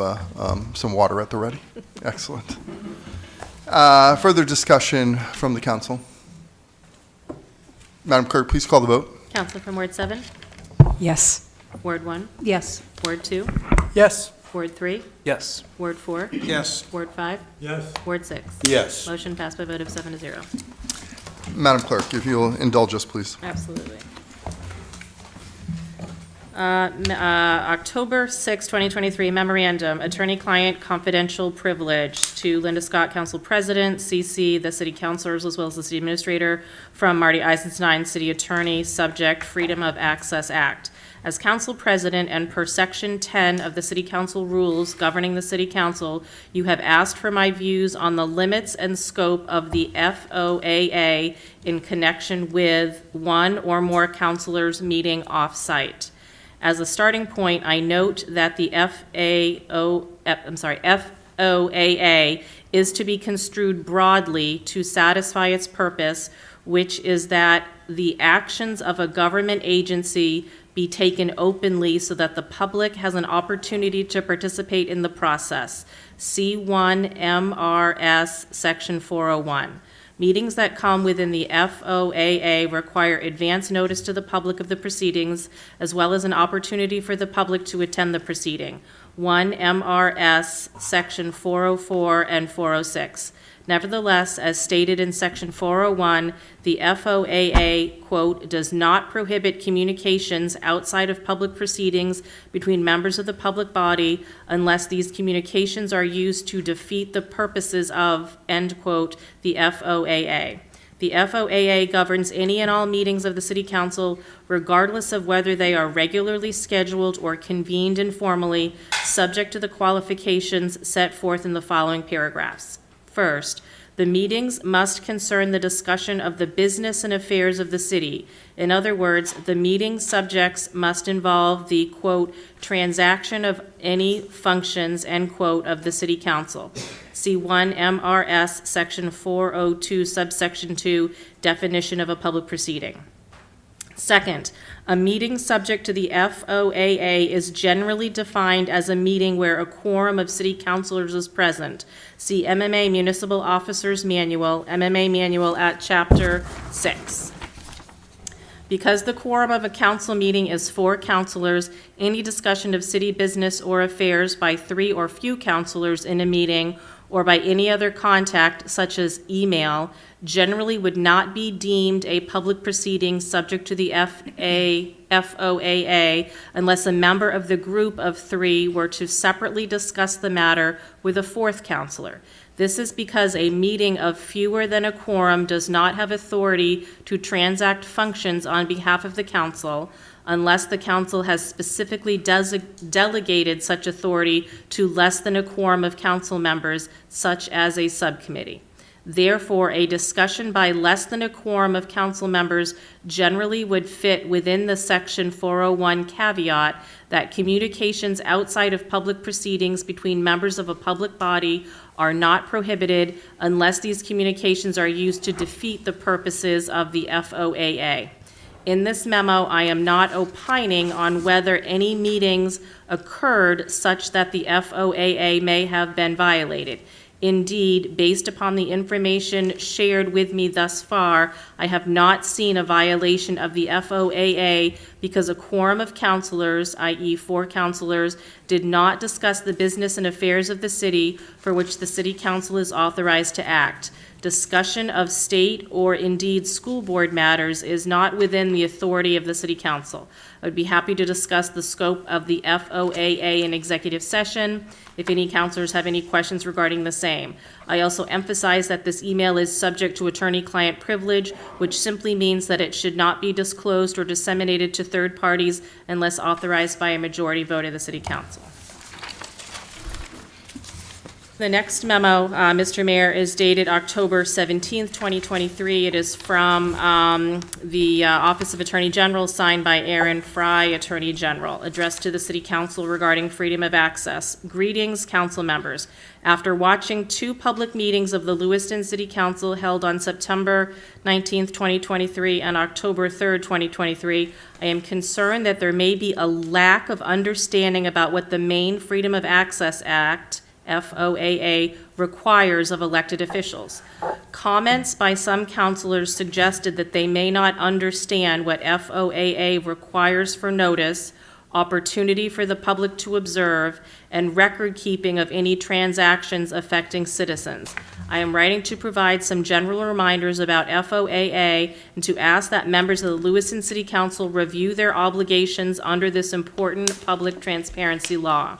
some water at the ready. Excellent. Further discussion from the council. Madam Clerk, please call the vote. Councilor from Ward 7? Yes. Ward 1? Yes. Ward 2? Yes. Ward 3? Yes. Ward 4? Yes. Ward 5? Yes. Ward 6? Yes. Motion passed by a vote of 7-0. Madam Clerk, if you'll indulge us, please. Absolutely. October 6, 2023, memorandum, attorney-client confidential privilege to Linda Scott, Council President, CC, the City Councilors, as well as the City Administrator, from Marty Eisenstein, City Attorney, subject Freedom of Access Act. As Council President and per Section 10 of the City Council rules governing the City Council, you have asked for my views on the limits and scope of the FOAA in connection with one or more councilors meeting off-site. As a starting point, I note that the FOAA is to be construed broadly to satisfy its purpose, which is that the actions of a government agency be taken openly so that the public has an opportunity to participate in the process. C1 MRS Section 401. Meetings that come within the FOAA require advance notice to the public of the proceedings, as well as an opportunity for the public to attend the proceeding. 1 MRS Section 404 and 406. Nevertheless, as stated in Section 401, the FOAA, quote, "does not prohibit communications outside of public proceedings between members of the public body unless these communications are used to defeat the purposes of," end quote, the FOAA. The FOAA governs any and all meetings of the City Council regardless of whether they are regularly scheduled or convened informally, subject to the qualifications set forth in the following paragraphs. First, the meetings must concern the discussion of the business and affairs of the city. In other words, the meeting subjects must involve the, quote, "transaction of any functions," end quote, of the City Council. See 1 MRS Section 402 subsection 2, definition of a public proceeding. Second, a meeting subject to the FOAA is generally defined as a meeting where a quorum of city councilors is present. See MMA Municipal Officers Manual, MMA Manual at Chapter 6. Because the quorum of a council meeting is 4 councilors, any discussion of city business or affairs by 3 or few councilors in a meeting or by any other contact, such as email, generally would not be deemed a public proceeding subject to the FOAA unless a member of the group of 3 were to separately discuss the matter with a 4th counselor. This is because a meeting of fewer than a quorum does not have authority to transact functions on behalf of the council unless the council has specifically delegated such authority to less than a quorum of council members, such as a subcommittee. Therefore, a discussion by less than a quorum of council members generally would fit within the Section 401 caveat that communications outside of public proceedings between members of a public body are not prohibited unless these communications are used to defeat the purposes of the FOAA. In this memo, I am not opining on whether any meetings occurred such that the FOAA may have been violated. Indeed, based upon the information shared with me thus far, I have not seen a violation of the FOAA because a quorum of councilors, i.e. 4 councilors, did not discuss the business and affairs of the city for which the City Council is authorized to act. Discussion of state or indeed school board matters is not within the authority of the City Council. I would be happy to discuss the scope of the FOAA in executive session if any councilors have any questions regarding the same. I also emphasize that this email is subject to attorney-client privilege, which simply means that it should not be disclosed or disseminated to third parties unless authorized by a majority vote of the City Council. The next memo, Mr. Mayor, is dated October 17th, 2023. It is from the Office of Attorney General, signed by Aaron Fry, Attorney General, addressed to the City Council regarding freedom of access. Greetings, council members. After watching 2 public meetings of the Lewiston City Council held on September 19th, 2023 and October 3rd, 2023, I am concerned that there may be a lack of understanding about what the Maine Freedom of Access Act, FOAA, requires of elected officials. Comments by some councilors suggested that they may not understand what FOAA requires for notice, opportunity for the public to observe, and record keeping of any transactions affecting citizens. I am writing to provide some general reminders about FOAA and to ask that members of the Lewiston City Council review their obligations under this important public transparency law.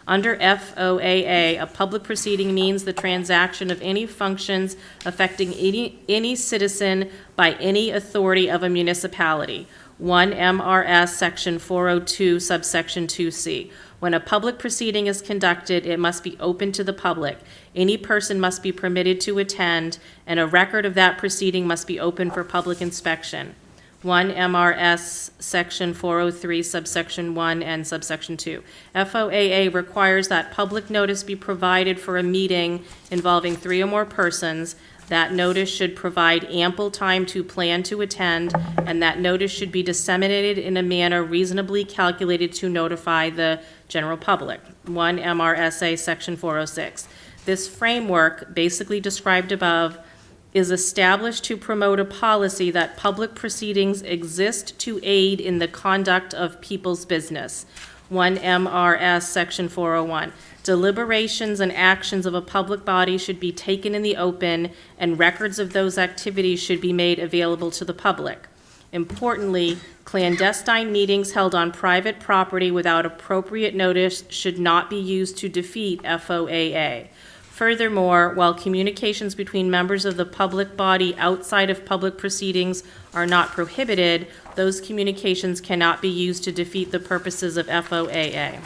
Under FOAA, a public proceeding means the transaction of any functions affecting any citizen by any authority of a municipality. 1 MRS Section 402 subsection 2C. When a public proceeding is conducted, it must be open to the public. Any person must be permitted to attend, and a record of that proceeding must be open for public inspection. 1 MRS Section 403 subsection 1 and subsection 2. FOAA requires that public notice be provided for a meeting involving 3 or more persons. That notice should provide ample time to plan to attend, and that notice should be disseminated in a manner reasonably calculated to notify the general public. 1 MRSA Section 406. This framework, basically described above, is established to promote a policy that public proceedings exist to aid in the conduct of people's business. 1 MRS Section 401. Deliberations and actions of a public body should be taken in the open, and records of those activities should be made available to the public. Importantly, clandestine meetings held on private property without appropriate notice should not be used to defeat FOAA. Furthermore, while communications between members of the public body outside of public proceedings are not prohibited, those communications cannot be used to defeat the purposes of FOAA.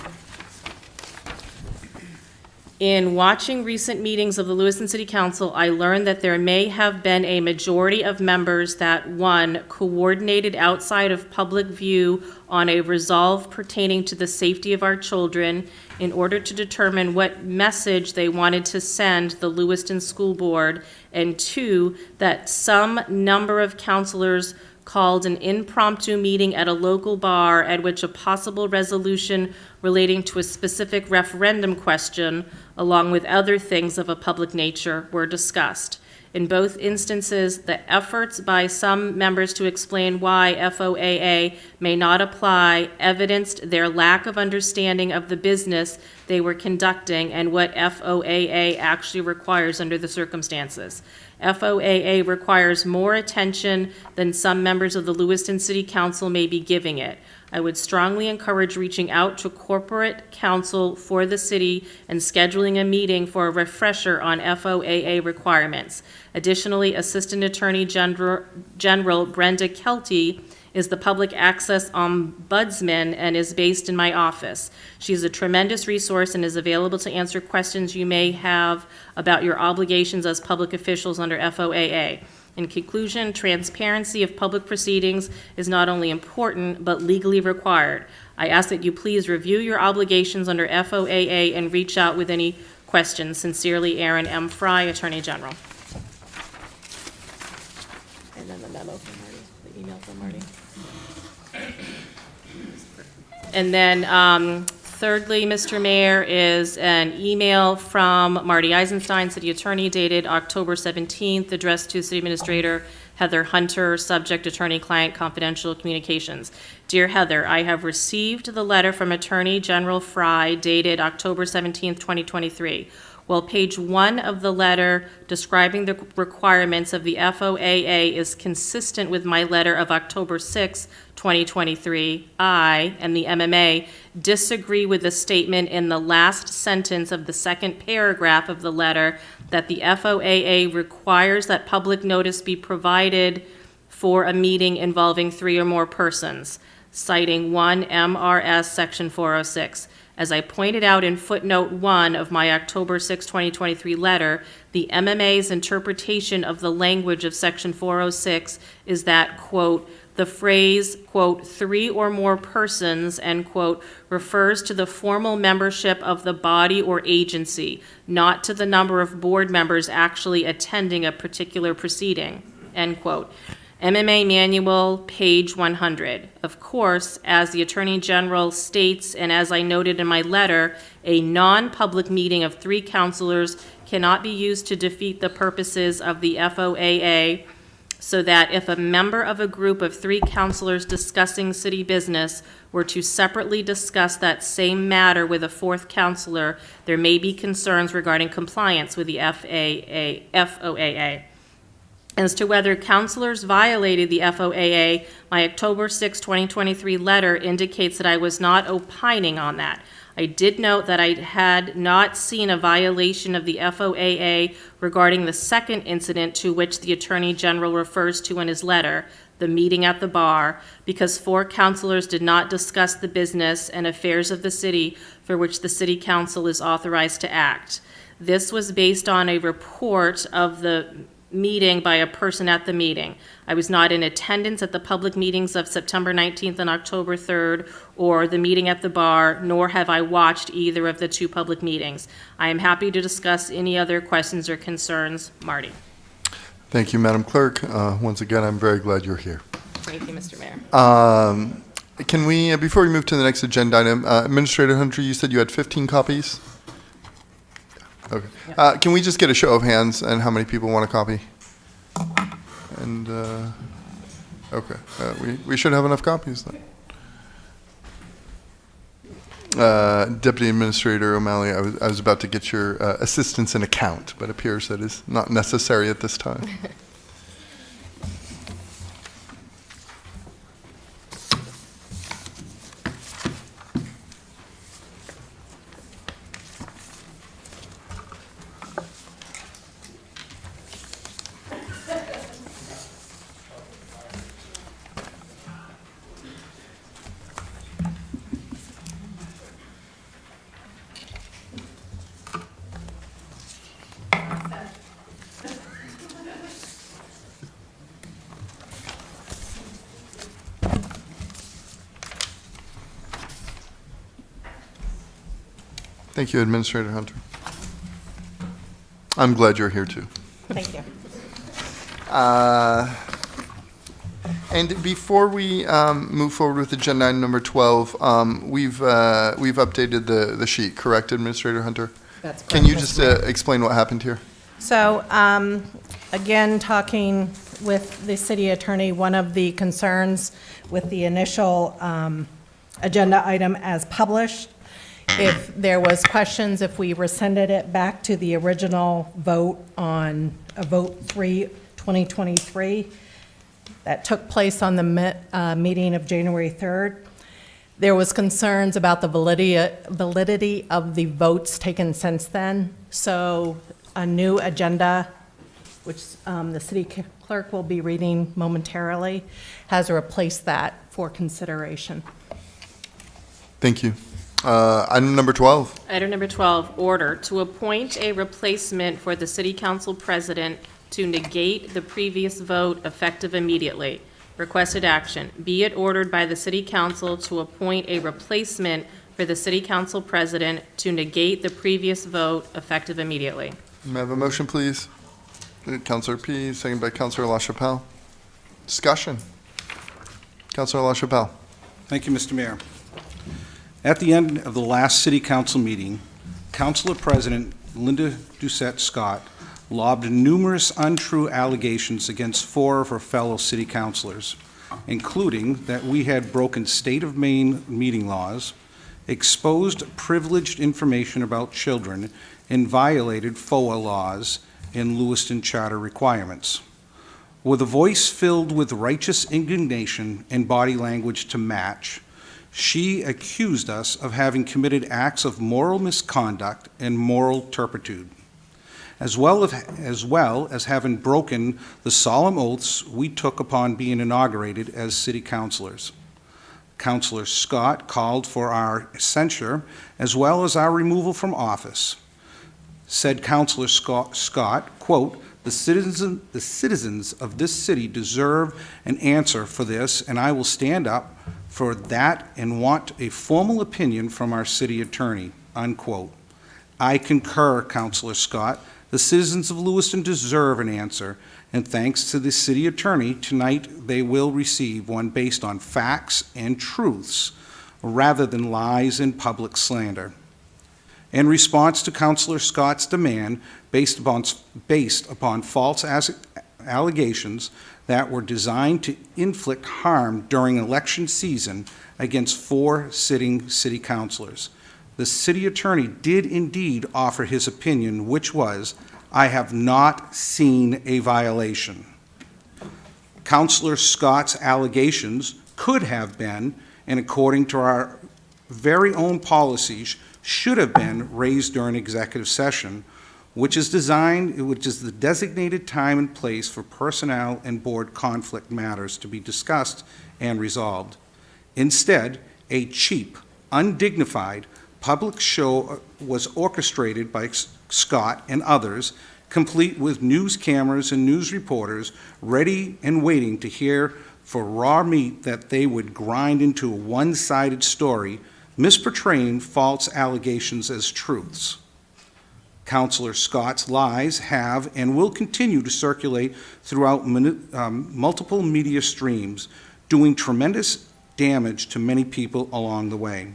In watching recent meetings of the Lewiston City Council, I learned that there may have been a majority of members that, one, coordinated outside of public view on a resolve pertaining to the safety of our children in order to determine what message they wanted to send the Lewiston School Board, and two, that some number of counselors called an impromptu meeting at a local bar at which a possible resolution relating to a specific referendum question, along with other things of a public nature, were discussed. In both instances, the efforts by some members to explain why FOAA may not apply evidenced their lack of understanding of the business they were conducting and what FOAA actually requires under the circumstances. FOAA requires more attention than some members of the Lewiston City Council may be giving it. I would strongly encourage reaching out to corporate counsel for the city and scheduling a meeting for a refresher on FOAA requirements. Additionally, Assistant Attorney General Brenda Kelty is the public access ombudsman and is based in my office. She's a tremendous resource and is available to answer questions you may have about your obligations as public officials under FOAA. In conclusion, transparency of public proceedings is not only important, but legally required. I ask that you please review your obligations under FOAA and reach out with any questions. Sincerely, Aaron M. Fry, Attorney General. And then the memo from Marty, the email from Marty. And then thirdly, Mr. Mayor, is an email from Marty Eisenstein, City Attorney, dated October 17th, addressed to City Administrator Heather Hunter, subject attorney-client confidential communications. Dear Heather, I have received the letter from Attorney General Fry dated October 17th, 2023. While page 1 of the letter describing the requirements of the FOAA is consistent with my letter of October 6, 2023, I and the MMA disagree with the statement in the last sentence of the second paragraph of the letter that the FOAA requires that public notice be provided for a meeting involving 3 or more persons, citing 1 MRS Section 406. As I pointed out in footnote 1 of my October 6, 2023 letter, the MMA's interpretation of the language of Section 406 is that, quote, the phrase, quote, 3 or more persons, end quote, refers to the formal membership of the body or agency, not to the number of board members actually attending a particular proceeding, end quote. MMA Manual, page 100. Of course, as the Attorney General states, and as I noted in my letter, a non-public meeting of 3 counselors cannot be used to defeat the purposes of the FOAA, so that if a member of a group of 3 counselors discussing city business were to separately discuss that same matter with a 4th counselor, there may be concerns regarding compliance with the FOAA. As to whether counselors violated the FOAA, my October 6, 2023 letter indicates that I was not opining on that. I did note that I had not seen a violation of the FOAA regarding the second incident to which the Attorney General refers to in his letter, the meeting at the bar, because 4 counselors did not discuss the business and affairs of the city for which the City Council is authorized to act. This was based on a report of the meeting by a person at the meeting. I was not in attendance at the public meetings of September 19th and October 3rd or the meeting at the bar, nor have I watched either of the 2 public meetings. I am happy to discuss any other questions or concerns. Marty. Thank you, Madam Clerk. Once again, I'm very glad you're here. Thank you, Mr. Mayor. Can we, before we move to the next agenda item, Administrator Hunter, you said you had 15 copies? Okay. Can we just get a show of hands and how many people want a copy? And, okay, we should have enough copies then. Deputy Administrator O'Malley, I was about to get your assistance in a count, but appears that is not necessary at this time. Thank you, Administrator Hunter. I'm glad you're here, too. Thank you. And before we move forward with agenda item number 12, we've updated the sheet, correct, Administrator Hunter? That's correct. Can you just explain what happened here? So, again, talking with the city attorney, one of the concerns with the initial agenda item as published, if there was questions, if we rescinded it back to the original vote on vote 3, 2023, that took place on the meeting of January 3rd, there was concerns about the validity of the votes taken since then. So a new agenda, which the city clerk will be reading momentarily, has replaced that for consideration. Thank you. Item number 12. Item number 12, order to appoint a replacement for the city council president to negate the previous vote effective immediately. Requested action, be it ordered by the city council to appoint a replacement for the city council president to negate the previous vote effective immediately. May I have a motion, please? Councilor P, second by Councilor LaChapelle. Discussion. Councilor LaChapelle. Thank you, Mr. Mayor. At the end of the last city council meeting, Councilor President Linda Doucette Scott lobbed numerous untrue allegations against 4 of her fellow city councilors, including that we had broken state of Maine meeting laws, exposed privileged information about children, and violated FOA laws and Lewiston Charter requirements. With a voice filled with righteous indignation and body language to match, she accused us of having committed acts of moral misconduct and moral turpitude, as well as having broken the solemn oaths we took upon being inaugurated as city councilors. Councilor Scott called for our censure as well as our removal from office. Said Councilor Scott, quote, the citizens of this city deserve an answer for this, and I will stand up for that and want a formal opinion from our city attorney, unquote. I concur, Councilor Scott. The citizens of Lewiston deserve an answer, and thanks to the city attorney, tonight they will receive one based on facts and truths rather than lies and public slander. In response to Councilor Scott's demand based upon false allegations that were designed to inflict harm during election season against 4 sitting city councilors, the city attorney did indeed offer his opinion, which was, I have not seen a violation. Councilor Scott's allegations could have been, and according to our very own policies, should have been raised during executive session, which is the designated time and place for personnel and board conflict matters to be discussed and resolved. Instead, a cheap, undignified public show was orchestrated by Scott and others, complete with news cameras and news reporters ready and waiting to hear for raw meat that they would grind into a one-sided story, misportraying false allegations as truths. Councilor Scott's lies have and will continue to circulate throughout multiple media streams, doing tremendous damage to many people along the way.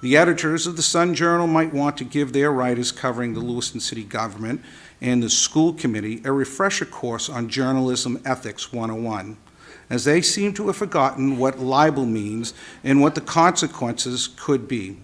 The editors of the Sun Journal might want to give their writers covering the Lewiston City government and the school committee a refresher course on Journalism Ethics 101, as they seem to have forgotten what libel means and what the consequences could be.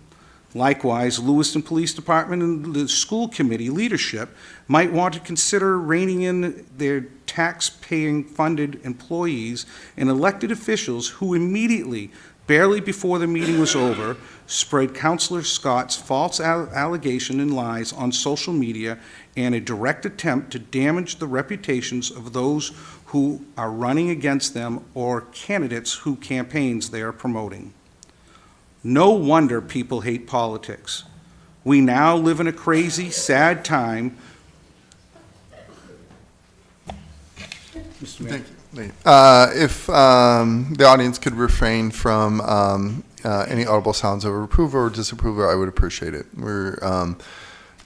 Likewise, Lewiston Police Department and the school committee leadership might want to consider reining in their tax-paying funded employees and elected officials who immediately, barely before the meeting was over, spread Councilor Scott's false allegation and lies on social media and a direct attempt to damage the reputations of those who are running against them or candidates whose campaigns they are promoting. No wonder people hate politics. We now live in a crazy, sad time. Mr. Mayor. Thank you. If the audience could refrain from any audible sounds of approval or disapproval, I would appreciate it. We're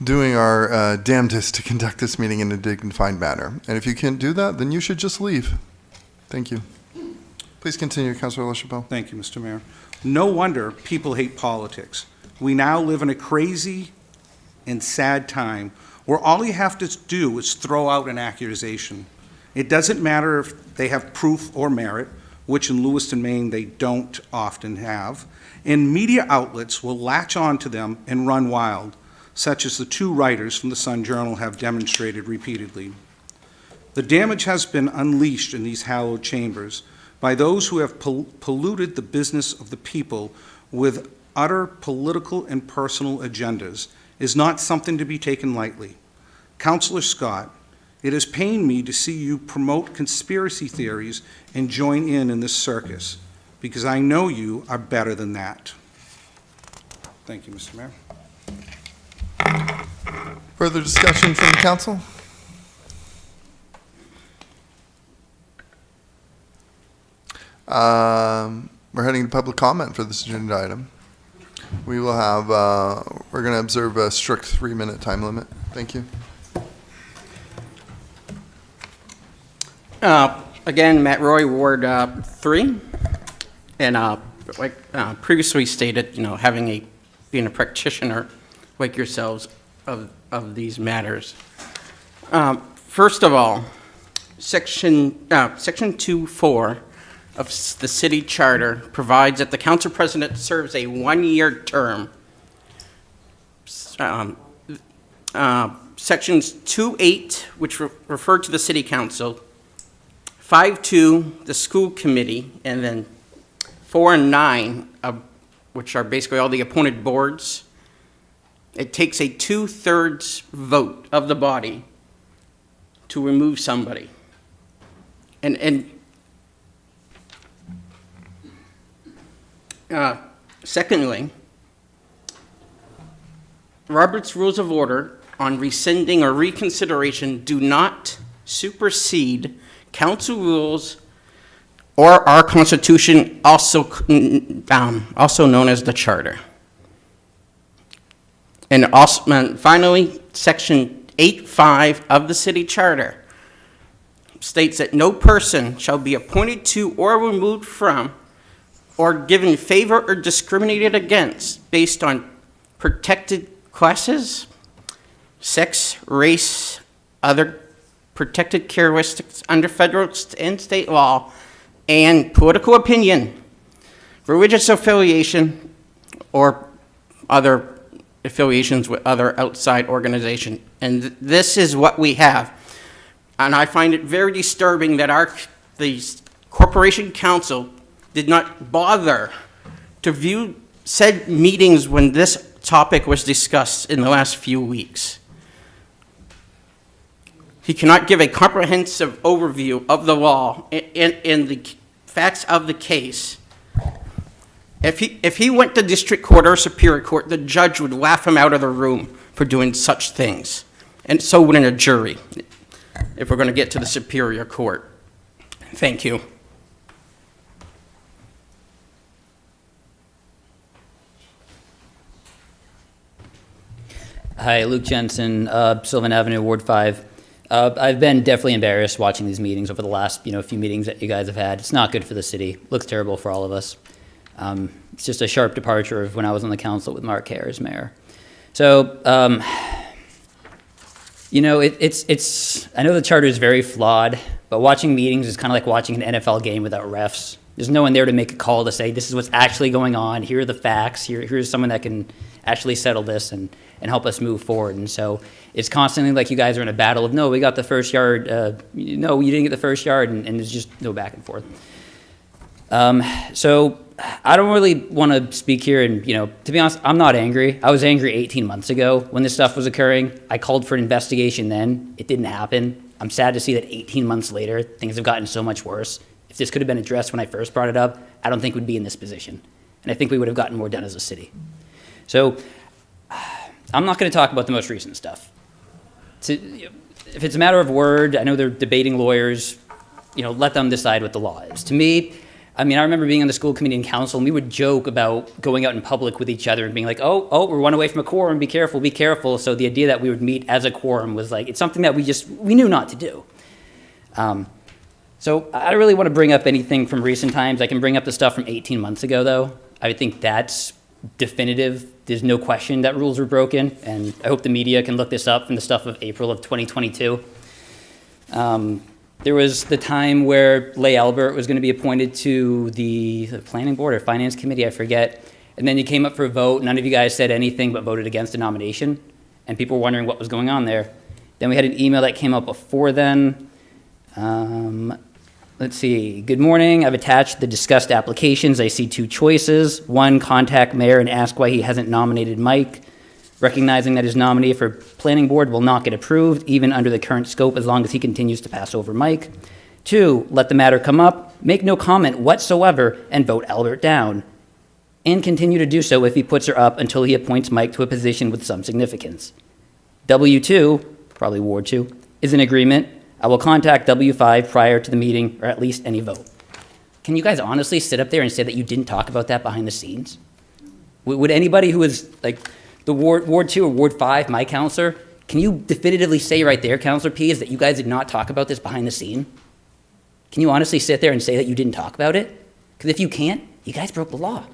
doing our damnedest to conduct this meeting in a dignified manner. And if you can't do that, then you should just leave. Thank you. Please continue, Councilor LaChapelle. Thank you, Mr. Mayor. No wonder people hate politics. We now live in a crazy and sad time where all you have to do is throw out an accusation. It doesn't matter if they have proof or merit, which in Lewiston, Maine, they don't often have, and media outlets will latch on to them and run wild, such as the two writers from the Sun Journal have demonstrated repeatedly. The damage has been unleashed in these hallowed chambers by those who have polluted the business of the people with utter political and personal agendas is not something to be taken lightly. Councilor Scott, it has pained me to see you promote conspiracy theories and join in this circus, because I know you are better than that. Thank you, Mr. Mayor. Further discussion from the council? We're heading to public comment for this agenda item. We will have, we're going to observe a strict 3-minute time limit. Thank you. Again, Matt Roy, Ward 3, and like previously stated, being a practitioner like yourselves of these matters. First of all, Section 2.4 of the city charter provides that the council president serves a 1-year term. Sections 2.8, which refer to the city council, 5.2, the school committee, and then 4 and 9, which are basically all the appointed boards. It takes a 2/3 vote of the body to remove somebody. And secondly, Robert's Rules of Order on rescinding or reconsideration do not supersede council rules or our Constitution, also known as the Charter. And finally, Section 8.5 of the City Charter states that no person shall be appointed to or removed from or given favor or discriminated against based on protected classes, sex, race, other protected characteristics under federal and state law, and political opinion, religious affiliation, or other affiliations with other outside organizations. And this is what we have. And I find it very disturbing that the Corporation Council did not bother to view said meetings when this topic was discussed in the last few weeks. He cannot give a comprehensive overview of the law and the facts of the case. If he went to district court or superior court, the judge would laugh him out of the room for doing such things. And so wouldn't a jury, if we're going to get to the superior court. Thank you. Hi, Luke Jensen, Sylvan Avenue, Ward 5. I've been definitely embarrassed watching these meetings over the last, few meetings that you guys have had. It's not good for the city. Looks terrible for all of us. It's just a sharp departure of when I was on the council with Mark Kerr as mayor. So, I know the charter is very flawed, but watching meetings is kind of like watching an NFL game without refs. There's no one there to make a call to say, this is what's actually going on, here are the facts, here's someone that can actually settle this and help us move forward. And so it's constantly like you guys are in a battle of, no, we got the first yard, no, you didn't get the first yard, and there's just no back and forth. So I don't really want to speak here, and, to be honest, I'm not angry. I was angry 18 months ago when this stuff was occurring. I called for an investigation then. It didn't happen. I'm sad to see that 18 months later, things have gotten so much worse. If this could have been addressed when I first brought it up, I don't think we'd be in this position. And I think we would have gotten more done as a city. So I'm not going to talk about the most recent stuff. If it's a matter of word, I know they're debating lawyers, let them decide what the law is. To me, I remember being on the school committee and council, and we would joke about going out in public with each other and being like, oh, we're one away from a quorum, be careful, be careful. So the idea that we would meet as a quorum was like, it's something that we knew not to do. So I don't really want to bring up anything from recent times. I can bring up the stuff from 18 months ago, though. I think that's definitive. There's no question that rules were broken, and I hope the media can look this up from the stuff of April of 2022. There was the time where Leigh Albert was going to be appointed to the planning board or finance committee, I forget. And then you came up for a vote. None of you guys said anything but voted against the nomination. And people were wondering what was going on there. Then we had an email that came up before then. Let's see. Good morning. I've attached the discussed applications. I see 2 choices. 1, contact mayor and ask why he hasn't nominated Mike, recognizing that his nominee for planning board will not get approved, even under the current scope, as long as he continues to pass over Mike. 2, let the matter come up, make no comment whatsoever, and vote Albert down, and continue to do so if he puts her up until he appoints Mike to a position with some significance. W2, probably Ward 2, is in agreement. I will contact W5 prior to the meeting, or at least any vote. Can you guys honestly sit up there and say that you didn't talk about that behind the scenes? Would anybody who is like the Ward 2 or Ward 5, my counselor, can you definitively say right there, Counselor P, is that you guys did not talk about this behind the scene? Can you honestly sit there and say that you didn't talk about it? Because if you can't, you guys broke the law.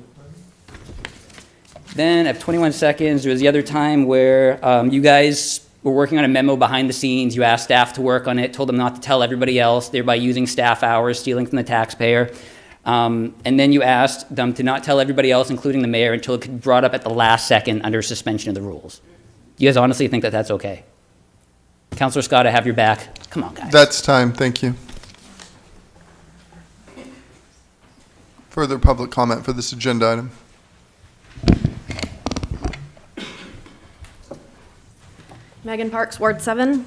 Then at 21 seconds, there was the other time where you guys were working on a memo behind the scenes. You asked staff to work on it, told them not to tell everybody else, thereby using staff hours, stealing from the taxpayer. And then you asked them to not tell everybody else, including the mayor, until it could be brought up at the last second under suspension of the rules. You guys honestly think that that's okay? Councilor Scott, I have your back. Come on, guys. That's time. Thank you. Further public comment for this agenda item? Megan Parks, Ward 7.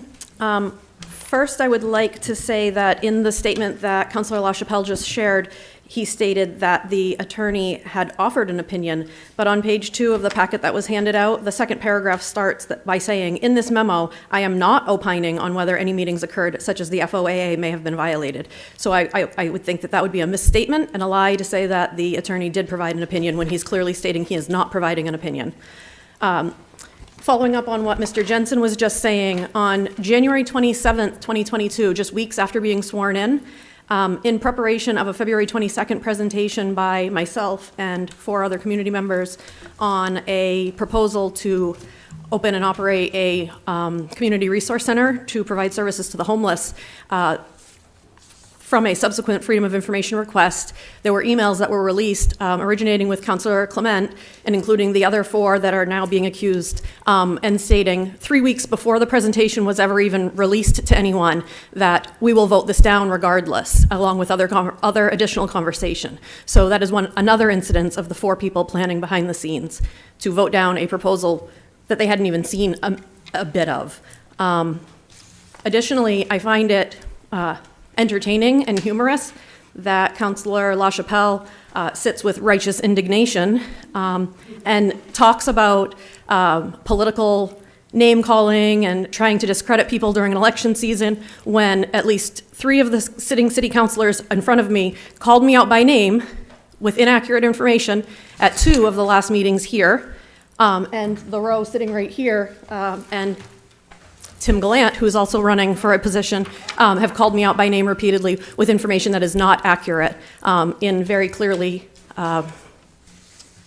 First, I would like to say that in the statement that Councilor LaChapelle just shared, he stated that the attorney had offered an opinion, but on page 2 of the packet that was handed out, the second paragraph starts by saying, in this memo, I am not opining on whether any meetings occurred such as the FOAA may have been violated. So I would think that that would be a misstatement and a lie to say that the attorney did provide an opinion when he's clearly stating he is not providing an opinion. Following up on what Mr. Jensen was just saying, on January 27th, 2022, just weeks after being sworn in preparation of a February 22nd presentation by myself and 4 other community members on a proposal to open and operate a community resource center to provide services to the homeless, from a subsequent Freedom of Information request, there were emails that were released originating with Councilor Clement and including the other 4 that are now being accused, and stating 3 weeks before the presentation was ever even released to anyone that we will vote this down regardless, along with other additional conversation. So that is another incidence of the 4 people planning behind the scenes to vote down a proposal that they hadn't even seen a bit of. Additionally, I find it entertaining and humorous that Councilor LaChapelle sits with righteous indignation and talks about political name-calling and trying to discredit people during an election season when at least 3 of the sitting city councilors in front of me called me out by name with inaccurate information at 2 of the last meetings here. And the row sitting right here, and Tim Gallant, who is also running for a position, have called me out by name repeatedly with information that is not accurate in very clearly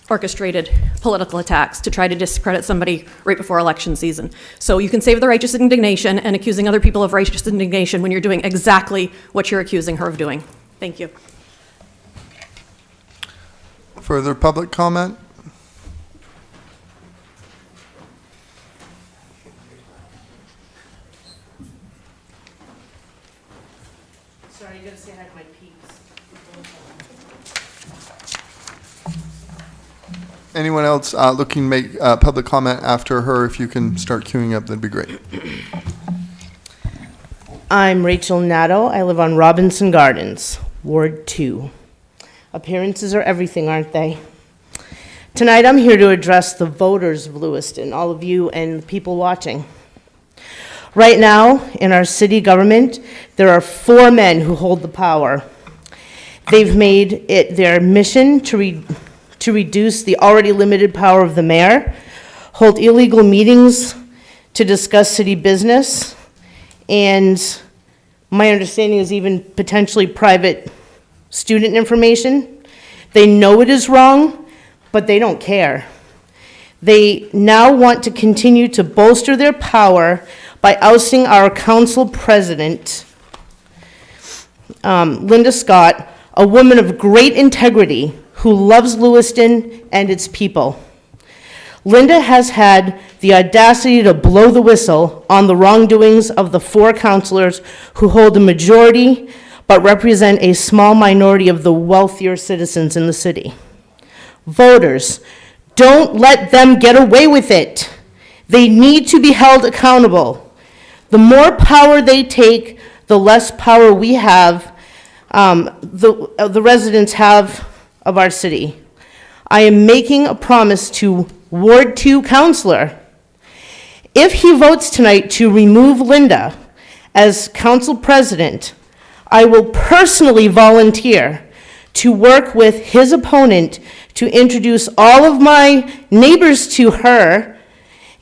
orchestrated political attacks to try to discredit somebody right before election season. So you can save the righteous indignation and accusing other people of righteous indignation when you're doing exactly what you're accusing her of doing. Thank you. Further public comment? Sorry, you gotta say hi to my peeps. Anyone else looking to make public comment after her? If you can start queuing up, that'd be great. I'm Rachel Nadeau. I live on Robinson Gardens, Ward 2. Appearances are everything, aren't they? Tonight I'm here to address the voters of Lewiston, all of you and the people watching. Right now, in our city government, there are 4 men who hold the power. They've made it their mission to reduce the already limited power of the mayor, hold illegal meetings to discuss city business, and my understanding is even potentially private student information. They know it is wrong, but they don't care. They now want to continue to bolster their power by ousting our council president, Linda Scott, a woman of great integrity who loves Lewiston and its people. Linda has had the audacity to blow the whistle on the wrongdoings of the 4 councilors who hold a majority but represent a small minority of the wealthier citizens in the city. Voters, don't let them get away with it. They need to be held accountable. The more power they take, the less power we have, the residents have of our city. I am making a promise to Ward 2 councilor. If he votes tonight to remove Linda as council president, I will personally volunteer to work with his opponent to introduce all of my neighbors to her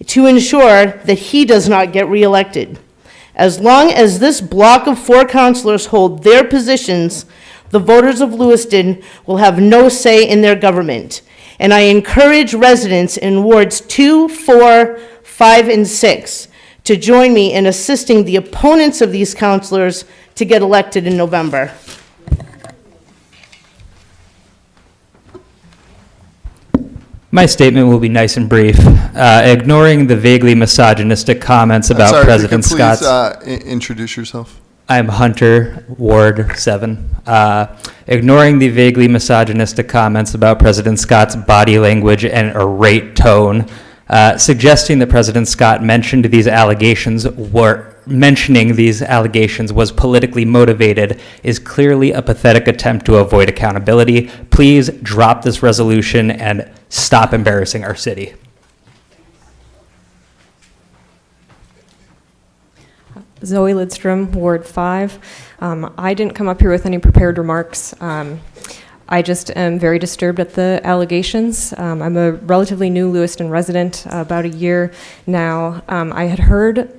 to ensure that he does not get reelected. As long as this block of 4 councilors hold their positions, the voters of Lewiston will have no say in their government. And I encourage residents in wards 2, 4, 5, and 6 to join me in assisting the opponents of these councilors to get elected in November. My statement will be nice and brief. Ignoring the vaguely misogynistic comments about President Scott's... Please introduce yourself. I'm Hunter, Ward 7. Ignoring the vaguely misogynistic comments about President Scott's body language and irate tone, suggesting that President Scott mentioning these allegations was politically motivated is clearly a pathetic attempt to avoid accountability. Please drop this resolution and stop embarrassing our city. Zoe Lidstrom, Ward 5. I didn't come up here with any prepared remarks. I just am very disturbed at the allegations. I'm a relatively new Lewiston resident, about a year now. I had heard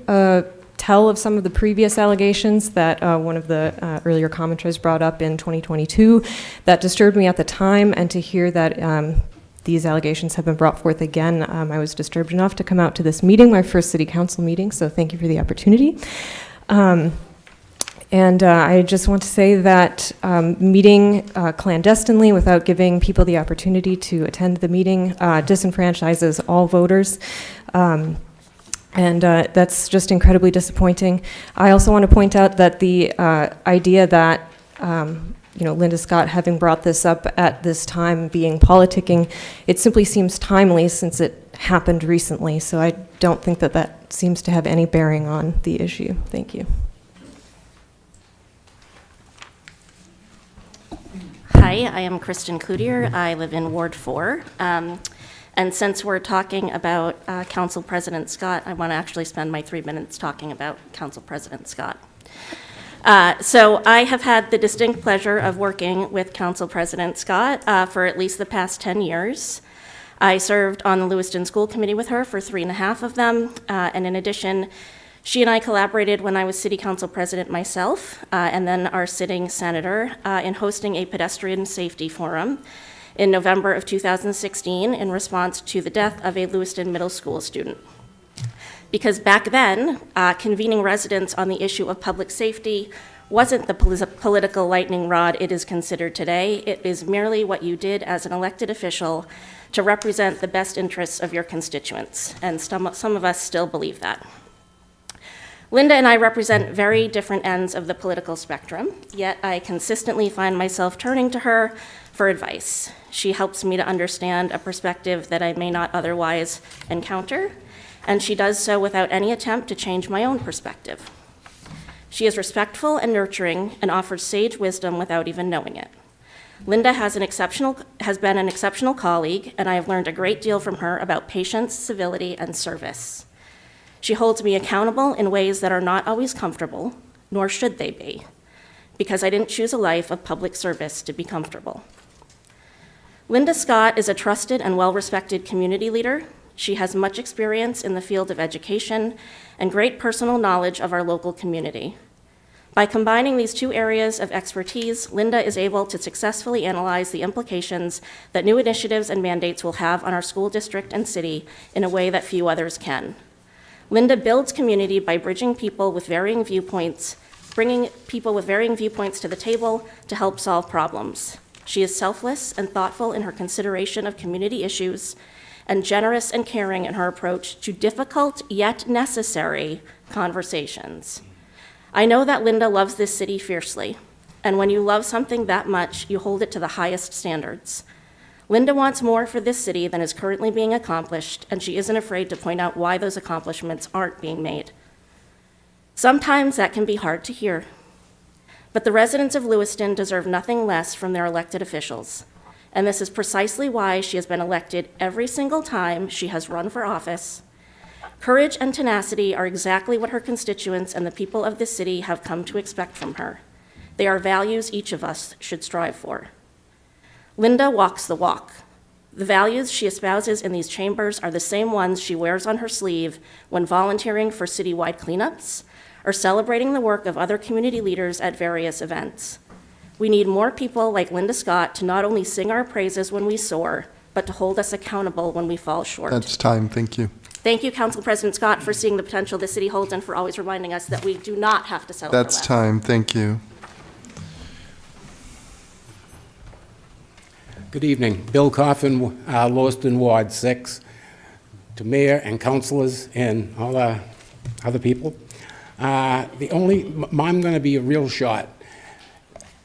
tell of some of the previous allegations that one of the earlier commenters brought up in 2022 that disturbed me at the time, and to hear that these allegations have been brought forth again, I was disturbed enough to come out to this meeting, my first city council meeting, so thank you for the opportunity. And I just want to say that meeting clandestinely without giving people the opportunity to attend the meeting disenfranchises all voters. And that's just incredibly disappointing. I also want to point out that the idea that Linda Scott having brought this up at this time being politicking, it simply seems timely since it happened recently. So I don't think that that seems to have any bearing on the issue. Thank you. Hi, I am Kristen Cloutier. I live in Ward 4. And since we're talking about Council President Scott, I want to actually spend my 3 minutes talking about Council President Scott. So I have had the distinct pleasure of working with Council President Scott for at least the past 10 years. I served on the Lewiston School Committee with her for 3.5 of them. And in addition, she and I collaborated when I was City Council President myself, and then our sitting senator, in hosting a pedestrian safety forum in November of 2016 in response to the death of a Lewiston Middle School student. Because back then, convening residents on the issue of public safety wasn't the political lightning rod it is considered today. It is merely what you did as an elected official to represent the best interests of your constituents, and some of us still believe that. Linda and I represent very different ends of the political spectrum, yet I consistently find myself turning to her for advice. She helps me to understand a perspective that I may not otherwise encounter, and she does so without any attempt to change my own perspective. She is respectful and nurturing and offers sage wisdom without even knowing it. Linda has been an exceptional colleague, and I have learned a great deal from her about patience, civility, and service. She holds me accountable in ways that are not always comfortable, nor should they be, because I didn't choose a life of public service to be comfortable. Linda Scott is a trusted and well-respected community leader. She has much experience in the field of education and great personal knowledge of our local community. By combining these two areas of expertise, Linda is able to successfully analyze the implications that new initiatives and mandates will have on our school district and city in a way that few others can. Linda builds community by bringing people with varying viewpoints to the table to help solve problems. She is selfless and thoughtful in her consideration of community issues, and generous and caring in her approach to difficult yet necessary conversations. I know that Linda loves this city fiercely, and when you love something that much, you hold it to the highest standards. Linda wants more for this city than is currently being accomplished, and she isn't afraid to point out why those accomplishments aren't being made. Sometimes that can be hard to hear, but the residents of Lewiston deserve nothing less from their elected officials. And this is precisely why she has been elected every single time she has run for office. Courage and tenacity are exactly what her constituents and the people of this city have come to expect from her. They are values each of us should strive for. Linda walks the walk. The values she espouses in these chambers are the same ones she wears on her sleeve when volunteering for citywide cleanups or celebrating the work of other community leaders at various events. We need more people like Linda Scott to not only sing our praises when we soar, but to hold us accountable when we fall short. That's time. Thank you. Thank you, Council President Scott, for seeing the potential the city holds and for always reminding us that we do not have to settle for That's less. time. Thank you. Good evening. Bill Coffin, Lewiston Ward 6. To mayor and councilors and all the other people. I'm going to be a real short.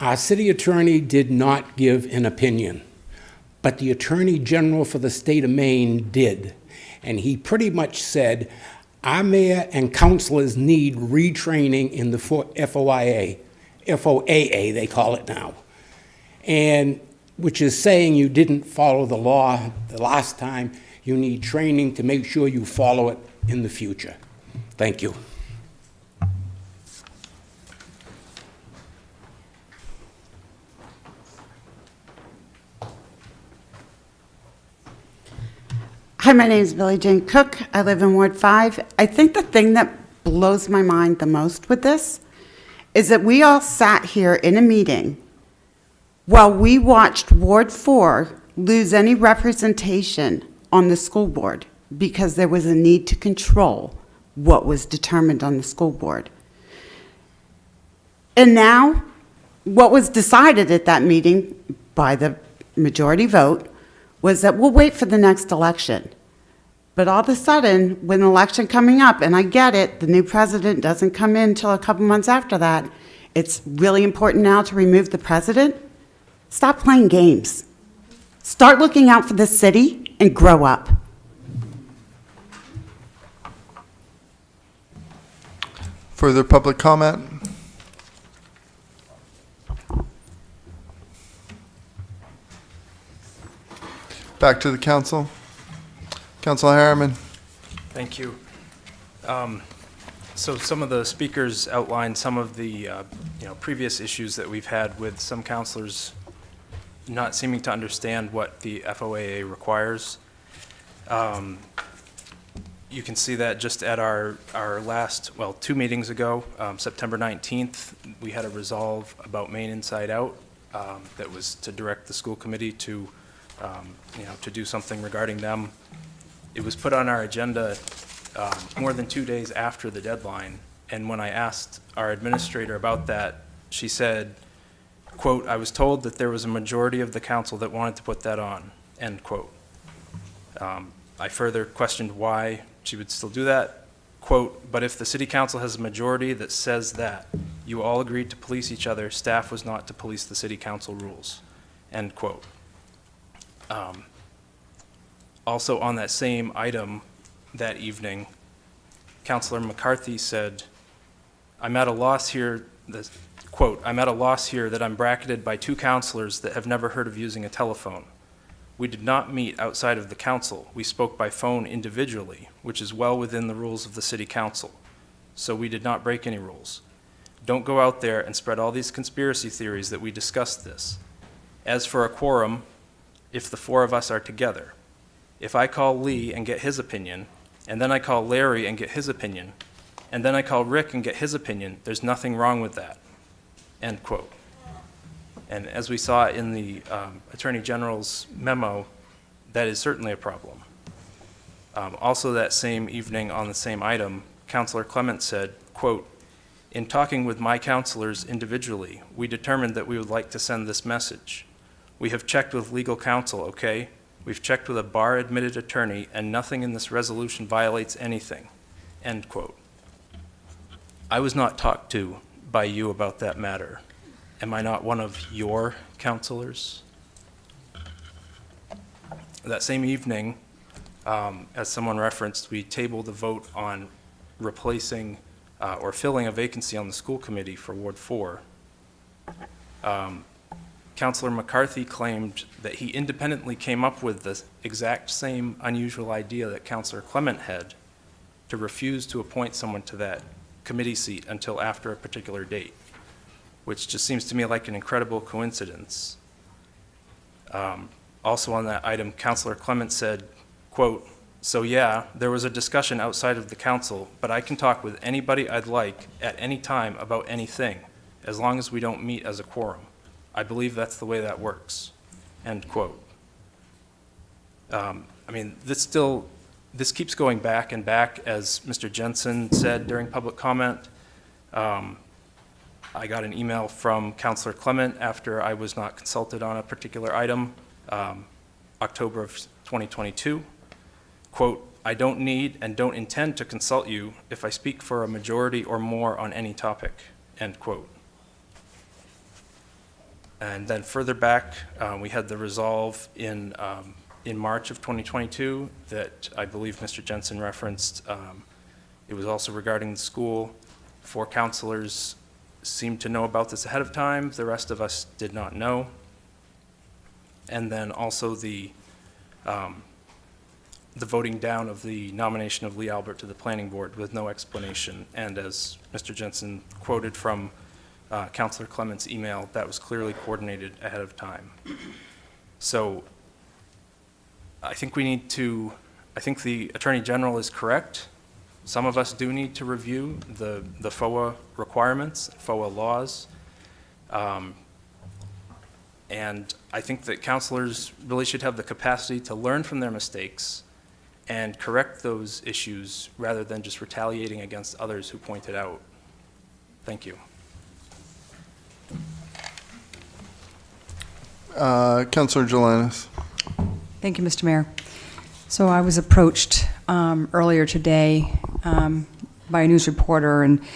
Our city attorney did not give an opinion, but the Attorney General for the state of Maine did. And he pretty much said, our mayor and councilors need retraining in the FOIA, they call it now. And which is saying you didn't follow the law the last time. You need training to make sure you follow it in the future. Thank you. Hi, my name is Billie Jane Cook. I live in Ward 5. I think the thing that blows my mind the most with this is that we all sat here in a meeting while we watched Ward 4 lose any representation on the school board because there was a need to control what was determined on the school board. And now, what was decided at that meeting by the majority vote was that we'll wait for the next election. But all of a sudden, with an election coming up, and I get it, the new president doesn't come in until a couple months after that, it's really important now to remove the president. Stop playing games. Start looking out for the city and grow up. Further public comment? Back to the council. Councilor Harriman. Thank you. So some of the speakers outlined some of the previous issues that we've had with some councilors not seeming to understand what the FOIA requires. You can see that just at our last, 2 meetings ago, September 19th, we had a resolve about Maine Inside Out that was to direct the school committee to to do something regarding them. It was put on our agenda more than 2 days after the deadline, and when I asked our administrator about that, she said, quote, "I was told that there was a majority of the council that wanted to put that on," end quote. I further questioned why she would still do that. Quote, "But if the city council has a majority that says that you all agreed to police each other, staff was not to police the city council rules," end quote. Also on that same item that evening, Councilor McCarthy said, "I'm at a loss here," quote, "I'm at a loss here that I'm bracketed by two councilors that have never heard of using a telephone. We did not meet outside of the council. We spoke by phone individually, which is well within the rules of the city council. So we did not break any rules. Don't go out there and spread all these conspiracy theories that we discussed this. As for a quorum, if the four of us are together, if I call Lee and get his opinion, and then I call Larry and get his opinion, and then I call Rick and get his opinion, there's nothing wrong with that," end quote. And as we saw in the Attorney General's memo, that is certainly a problem. Also that same evening on the same item, Councilor Clement said, quote, "In talking with my councilors individually, we determined that we would like to send this message. We have checked with legal counsel, okay? We've checked with a bar-admitted attorney, and nothing in this resolution violates anything," end quote. I was not talked to by you about that matter. Am I not one of your counselors? That same evening, as someone referenced, we tabled a vote on replacing or filling a vacancy on the school committee for Ward 4. Councilor McCarthy claimed that he independently came up with the exact same unusual idea that Councilor Clement had to refuse to appoint someone to that committee seat until after a particular date, which just seems to me like an incredible coincidence. Also on that item, Councilor Clement said, quote, "So yeah, there was a discussion outside of the council, but I can talk with anybody I'd like at any time about anything, as long as we don't meet as a quorum. I believe that's the way that works," end quote. I mean, this keeps going back and back, as Mr. Jensen said during public comment. I got an email from Councilor Clement after I was not consulted on a particular item, October of 2022. Quote, "I don't need and don't intend to consult you if I speak for a majority or more on any topic," end quote. And then further back, we had the resolve in March of 2022 that I believe Mr. Jensen referenced. It was also regarding the school. 4 councilors seemed to know about this ahead of time. The rest of us did not know. And then also the voting down of the nomination of Lee Albert to the planning board with no explanation. And as Mr. Jensen quoted from Councilor Clement's email, that was clearly coordinated ahead of time. So I think I think the Attorney General is correct. Some of us do need to review the FOA requirements, FOA laws. And I think that councilors really should have the capacity to learn from their mistakes and correct those issues rather than just retaliating against others who point it out. Thank you. Councilor Jelinek. Thank you, Mr. Mayor. So I was approached earlier today by a news reporter, and the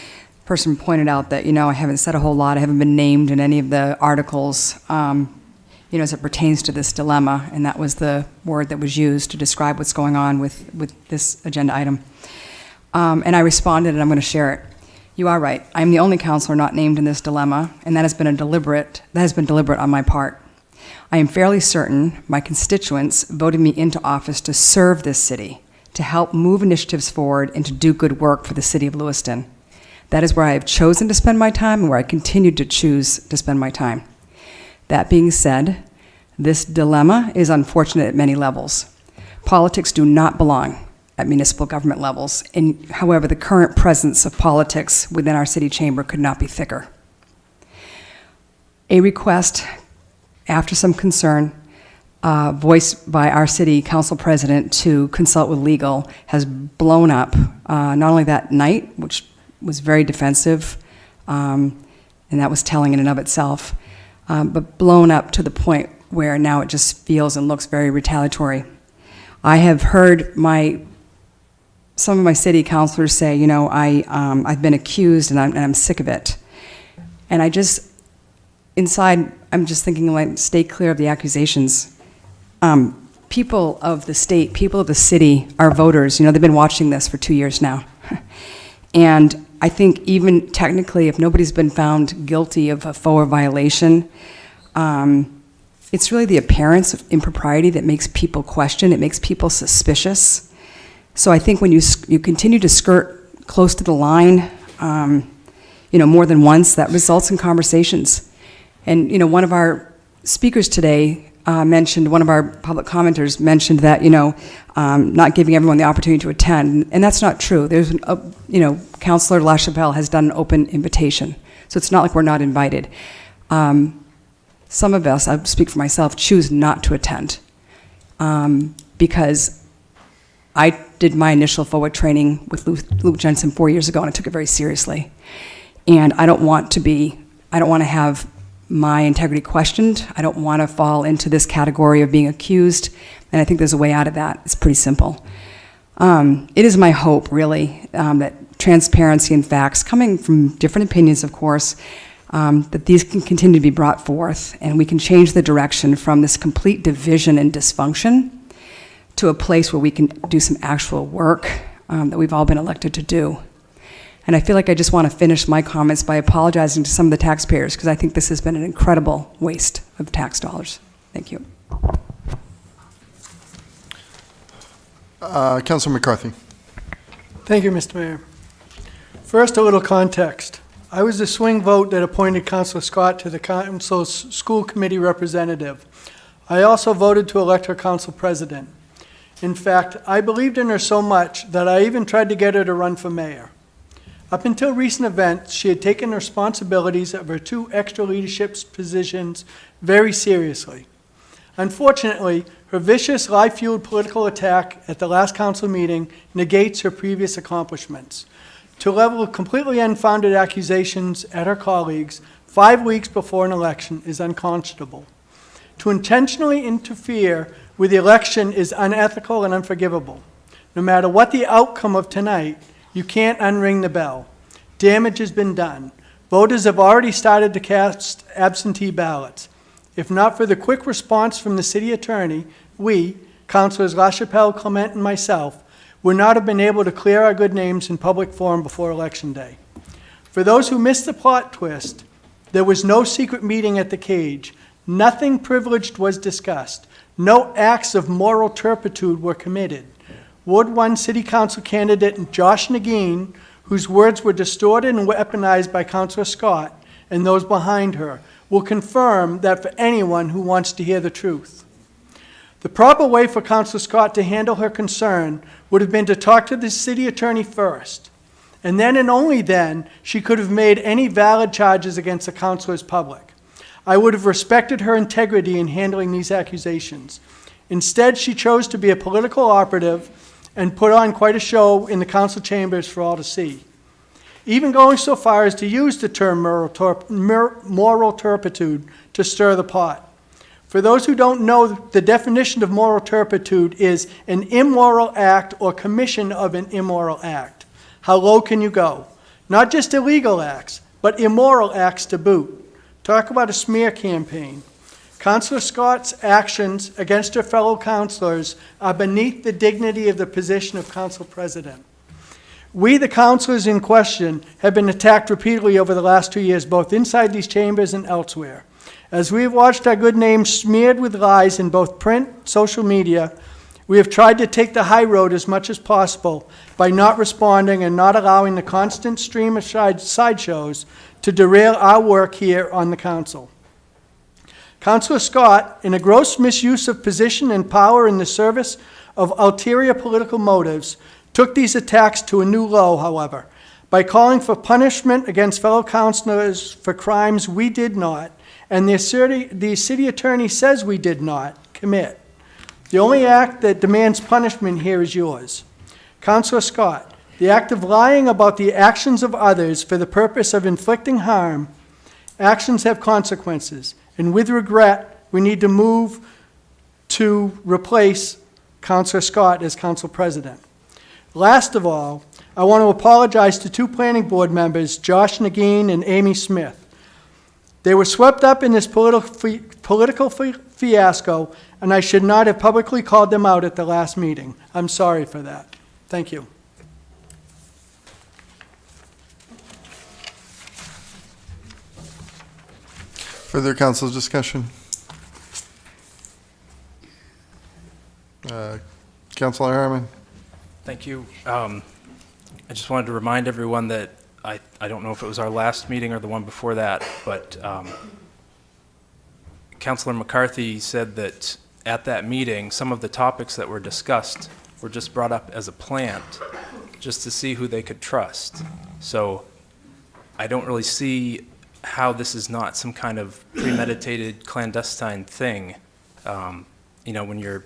person pointed out that, I haven't said a whole lot. I haven't been named in any of the articles, as it pertains to this dilemma, and that was the word that was used to describe what's going on with this agenda item. And I responded, and I'm going to share it. You are right. I'm the only counselor not named in this dilemma, and that has been deliberate on my part. I am fairly certain my constituents voted me into office to serve this city, to help move initiatives forward, and to do good work for the city of Lewiston. That is where I have chosen to spend my time and where I continue to choose to spend my time. That being said, this dilemma is unfortunate at many levels. Politics do not belong at municipal government levels, and however, the current presence of politics within our city chamber could not be thicker. A request, after some concern, voiced by our city council president to consult with legal has blown up. Not only that night, which was very defensive, and that was telling in and of itself, but blown up to the point where now it just feels and looks very retaliatory. I have heard some of my city councilors say, you know, I've been accused and I'm sick of it. And I just, inside, I'm just thinking, like, stay clear of the accusations. People of the state, people of the city, our voters, you know, they've been watching this for 2 years now. And I think even technically, if nobody's been found guilty of a FOA violation, it's really the appearance of impropriety that makes people question, it makes people suspicious. So I think when you continue to skirt close to the line, you know, more than once, that results in conversations. And, you know, one of our speakers today mentioned, one of our public commenters mentioned that, you know, not giving everyone the opportunity to attend, and that's not true. There's, you know, Councillor LaChapelle has done an open invitation, so it's not like we're not invited. Some of us, I speak for myself, choose not to attend because I did my initial FOA training with Luke Jensen 4 years ago, and I took it very seriously. And I don't want to have my integrity questioned. I don't want to fall into this category of being accused, and I think there's a way out of that. It's pretty simple. It is my hope, really, that transparency and facts, coming from different opinions, of course, that these can continue to be brought forth, and we can change the direction from this complete division and dysfunction to a place where we can do some actual work that we've all been elected to do. And I feel like I just want to finish my comments by apologizing to some of the taxpayers, because I think this has been an incredible waste of tax dollars. Thank you. Councilor McCarthy. Thank you, Mr. Mayor. First, a little context. I was the swing vote that appointed Councilor Scott to the council's school committee representative. I also voted to elect her council president. In fact, I believed in her so much that I even tried to get her to run for mayor. Up until recent events, she had taken the responsibilities of her 2 extra leadership positions very seriously. Unfortunately, her vicious, lie-fueled political attack at the last council meeting negates her previous accomplishments. To level completely unfounded accusations at her colleagues 5 weeks before an election is unconscionable. To intentionally interfere with the election is unethical and unforgivable. No matter what the outcome of tonight, you can't unring the bell. Damage has been done. Voters have already started to cast absentee ballots. If not for the quick response from the city attorney, we, Councilors LaChapelle, Clement, and myself, would not have been able to clear our good names in public forum before Election Day. For those who missed the plot twist, there was no secret meeting at the cage. Nothing privileged was discussed. No acts of moral turpitude were committed. Ward 1 City Council candidate Josh Negin, whose words were distorted and weaponized by Councilor Scott and those behind her, will confirm that for anyone who wants to hear the truth. The proper way for Councilor Scott to handle her concern would have been to talk to the city attorney first, and then and only then she could have made any valid charges against the councilors public. I would have respected her integrity in handling these accusations. Instead, she chose to be a political operative and put on quite a show in the council chambers for all to see, even going so far as to use the term moral turpitude to stir the pot. For those who don't know, the definition of moral turpitude is an immoral act or commission of an immoral act. How low can you go? Not just illegal acts, but immoral acts to boot. Talk about a smear campaign. Councilor Scott's actions against her fellow councilors are beneath the dignity of the position of council president. We, the councilors in question, have been attacked repeatedly over the last 2 years, both inside these chambers and elsewhere. As we have watched our good name smeared with lies in both print, social media, we have tried to take the high road as much as possible by not responding and not allowing the constant stream of sideshows to derail our work here on the council. Councilor Scott, in a gross misuse of position and power in the service of ulterior political motives, took these attacks to a new low, however, by calling for punishment against fellow councilors for crimes we did not, and the city attorney says we did not, commit. The only act that demands punishment here is yours. Councilor Scott, the act of lying about the actions of others for the purpose of inflicting harm, actions have consequences, and with regret, we need to move to replace Councilor Scott as council president. Last of all, I want to apologize to two planning board members, Josh Nagin and Amy Smith. They were swept up in this political fiasco, and I should not have publicly called them out at the last meeting. I'm sorry for that. Thank you. Further council discussion? Councilor Harriman. Thank you. I just wanted to remind everyone that I don't know if it was our last meeting or the one before that, but Councilor McCarthy said that at that meeting, some of the topics that were discussed were just brought up as a plant, just to see who they could trust. So I don't really see how this is not some kind of premeditated clandestine thing. You know, when you're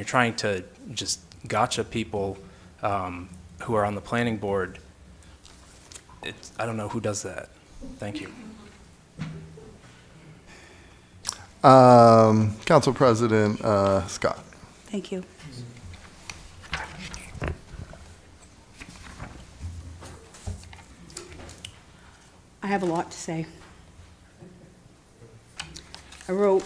trying to just gotcha people who are on the planning board, I don't know who does that. Thank you. Council President Scott. Thank you. I have a lot to say. I wrote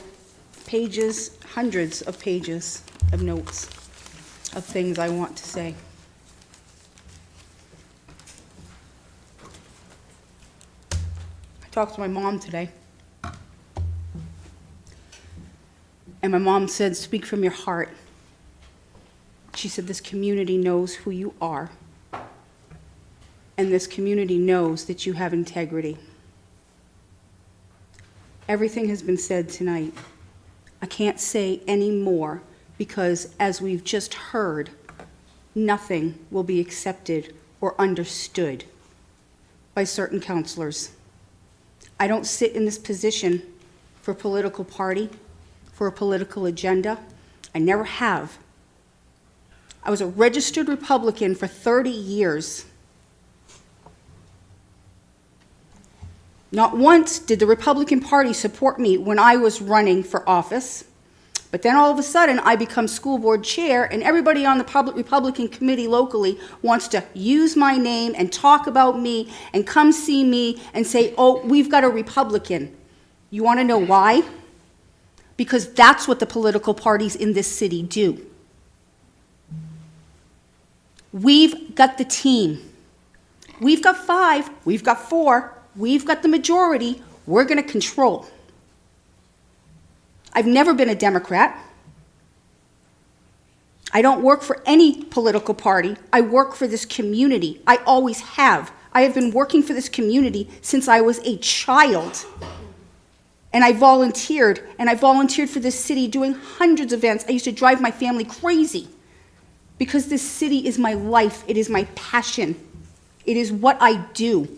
pages, hundreds of pages of notes of things I want to say. I talked to my mom today. And my mom said, speak from your heart. She said, this community knows who you are. And this community knows that you have integrity. Everything has been said tonight. I can't say any more because, as we've just heard, nothing will be accepted or understood by certain councilors. I don't sit in this position for a political party, for a political agenda. I never have. I was a registered Republican for 30 years. Not once did the Republican Party support me when I was running for office, but then all of a sudden I become school board chair and everybody on the Republican committee locally wants to use my name and talk about me and come see me and say, oh, we've got a Republican. You want to know why? Because that's what the political parties in this city do. We've got the team. We've got 5, we've got 4. We've got the majority, we're going to control. I've never been a Democrat. I don't work for any political party. I work for this community. I always have. I have been working for this community since I was a child. And I volunteered for this city doing hundreds of events. I used to drive my family crazy because this city is my life. It is my passion. It is what I do.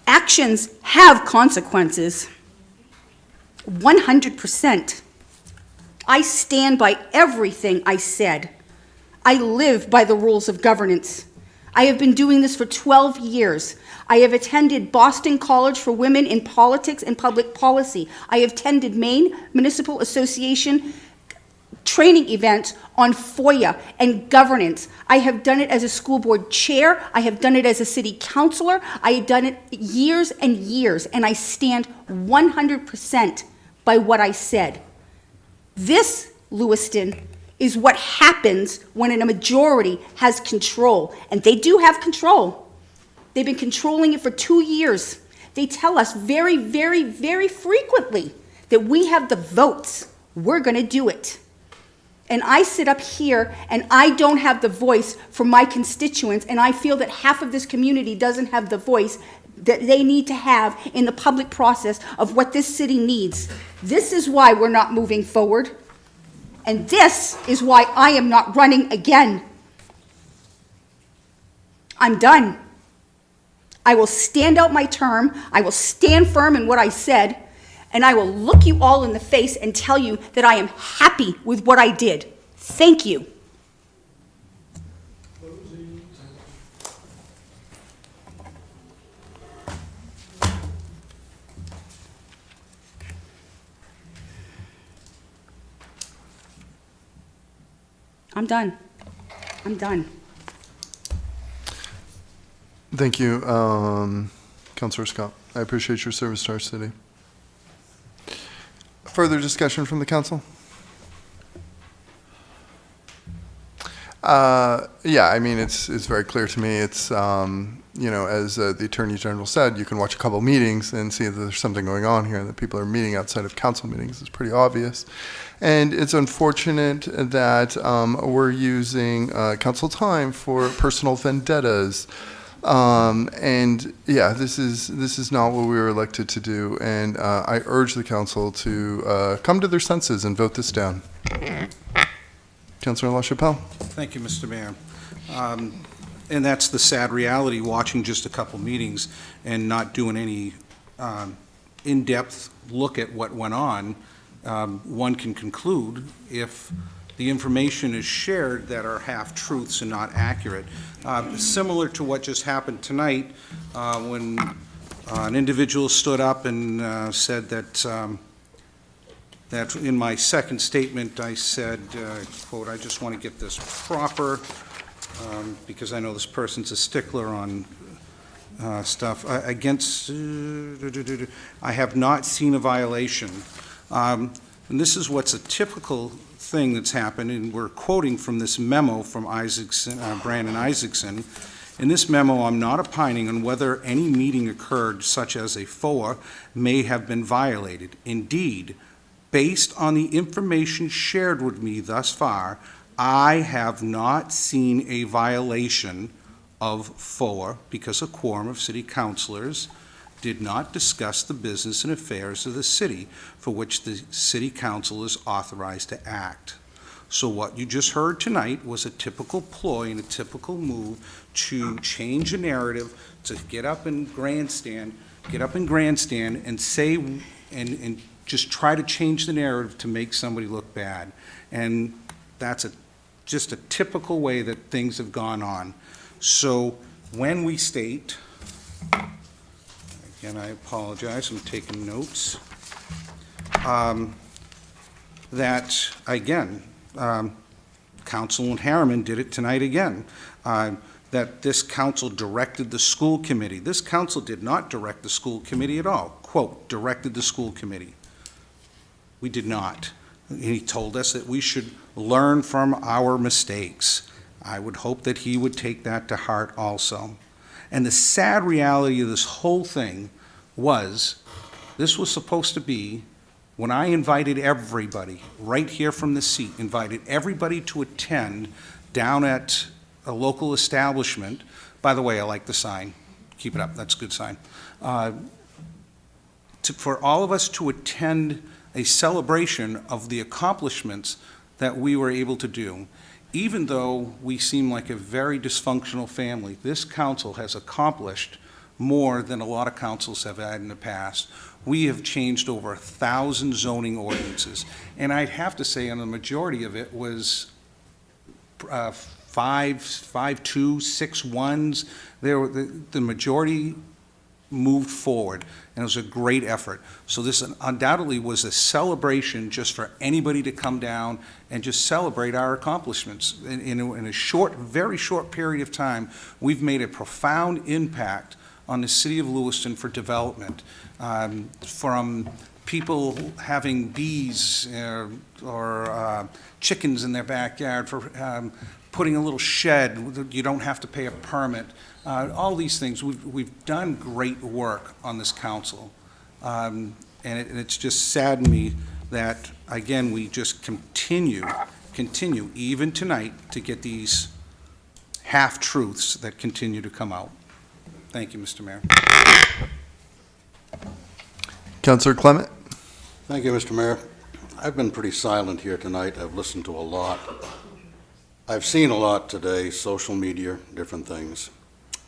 Actions have consequences, 100%. I stand by everything I said. I live by the rules of governance. I have been doing this for 12 years. I have attended Boston College for Women in Politics and Public Policy. I have attended Maine Municipal Association training events on FOIA and governance. I have done it as a school board chair. I have done it as a city councilor. I have done it years and years, and I stand 100% by what I said. This, Lewiston, is what happens when a majority has control, and they do have control. They've been controlling it for 2 years. They tell us very, very, very frequently that we have the votes. We're going to do it. And I sit up here and I don't have the voice for my constituents, and I feel that half of this community doesn't have the voice that they need to have in the public process of what this city needs. This is why we're not moving forward. And this is why I am not running again. I'm done. I will stand out my term, I will stand firm in what I said, and I will look you all in the face and tell you that I am happy with what I did. Thank you. I'm done. I'm done. Thank you, Councilor Scott. I appreciate your service to our city. Further discussion from the council? Yeah, I mean, it's very clear to me. It's, you know, as the Attorney General said, you can watch a couple meetings and see that there's something going on here, that people are meeting outside of council meetings. It's pretty obvious. And it's unfortunate that we're using council time for personal vendettas. And yeah, this is not what we were elected to do. And I urge the council to come to their senses and vote this down. Councilor LaChapelle. Thank you, Mr. Mayor. And that's the sad reality, watching just a couple meetings and not doing any in-depth look at what went on. One can conclude, if the information is shared, that are half-truths and not accurate. Similar to what just happened tonight, when an individual stood up and said that that in my second statement I said, quote, I just want to get this proper, because I know this person's a stickler on stuff. I have not seen a violation. And this is what's a typical thing that's happened, and we're quoting from this memo from Brandon Isaacson. In this memo, I'm not opining on whether any meeting occurred such as a FOA may have been violated. Indeed, based on the information shared with me thus far, I have not seen a violation of FOA because a quorum of city councilors did not discuss the business and affairs of the city for which the city council is authorized to act. So what you just heard tonight was a typical ploy and a typical move to change a narrative, to get up and grandstand and say, and just try to change the narrative to make somebody look bad. And that's just a typical way that things have gone on. So when we state, again, I apologize, I'm taking notes, that, again, Councilman Harriman did it tonight again, that this council directed the school committee. This council did not direct the school committee at all. Quote, directed the school committee. We did not. He told us that we should learn from our mistakes. I would hope that he would take that to heart also. And the sad reality of this whole thing was, this was supposed to be, when I invited everybody, right here from the seat, invited everybody to attend down at a local establishment. By the way, I like the sign. Keep it up, that's a good sign. For all of us to attend a celebration of the accomplishments that we were able to do. Even though we seem like a very dysfunctional family, this council has accomplished more than a lot of councils have had in the past. We have changed over 1,000 zoning ordinances, and I'd have to say on the majority of it was 5-2, 6-1s. The majority moved forward, and it was a great effort. So this undoubtedly was a celebration just for anybody to come down and just celebrate our accomplishments. In a short, very short period of time, we've made a profound impact on the city of Lewiston for development, from people having bees or chickens in their backyard, for putting a little shed, you don't have to pay a permit. All these things, we've done great work on this council. And it's just saddened me that, again, we just continue, even tonight, to get these half-truths that continue to come out. Thank you, Mr. Mayor. Councilor Clement. Thank you, Mr. Mayor. I've been pretty silent here tonight. I've listened to a lot. I've seen a lot today, social media, different things.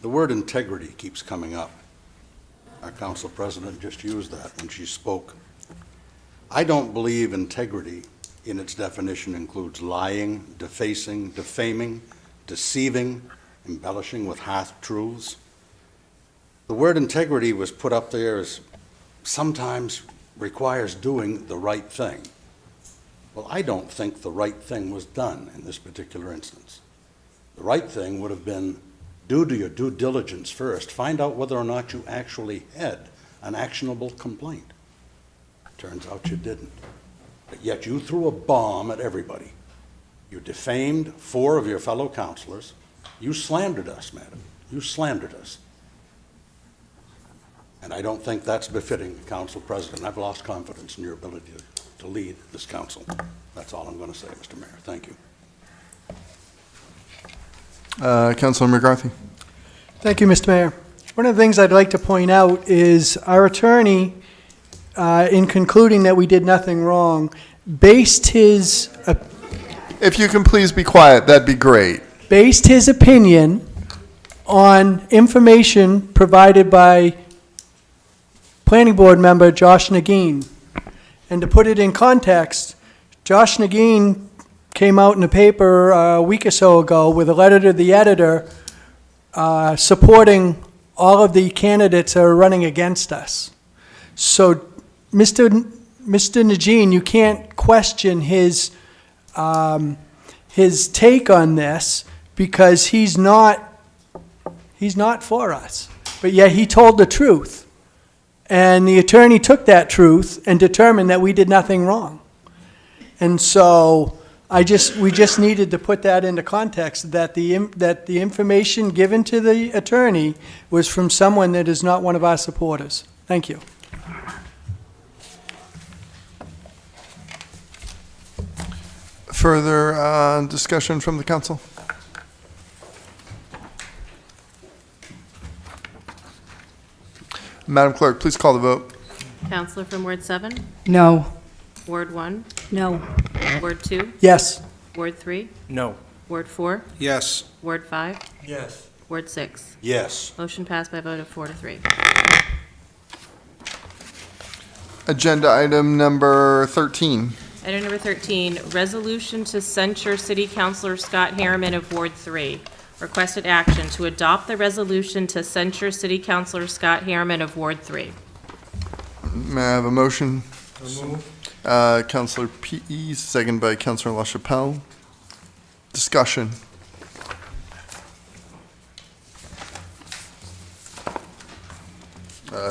The word integrity keeps coming up. Our council president just used that when she spoke. I don't believe integrity in its definition includes lying, defacing, defaming, deceiving, embellishing with half-truths. The word integrity was put up there as sometimes requires doing the right thing. Well, I don't think the right thing was done in this particular instance. The right thing would have been do your due diligence first. Find out whether or not you actually had an actionable complaint. Turns out you didn't. But yet you threw a bomb at everybody. You defamed 4 of your fellow councilors. You slandered us, madam. You slandered us. And I don't think that's befitting the council president. I've lost confidence in your ability to lead this council. That's all I'm going to say, Mr. Mayor. Thank you. Councilor McCarthy. Thank you, Mr. Mayor. One of the things I'd like to point out is our attorney, in concluding that we did nothing wrong, based his... If you can please be quiet, that'd be great. Based his opinion on information provided by Planning Board member Josh Nagin. And to put it in context, Josh Nagin came out in the paper a week or so ago with a letter to the editor supporting all of the candidates that are running against us. So, Mr. Nagin, you can't question his take on this because he's not for us. But yet he told the truth. And the attorney took that truth and determined that we did nothing wrong. And so we just needed to put that into context, that the information given to the attorney was from someone that is not one of our supporters. Thank you. Further discussion from the council? Madam Clerk, please call the vote. Counselor from Ward 7? No. Ward 1? No. Ward 2? Yes. Ward 3? No. Ward 4? Yes. Ward 5? Yes. Ward 6? Yes. Motion passed by a vote of 4 to 3. Agenda item number 13. Item number 13, resolution to censure City Councilor Scott Harriman of Ward 3. Requested action to adopt the resolution to censure City Councilor Scott Harriman of Ward 3. May I have a motion? Councilor P.E., second by Councilor LaChapelle. Discussion.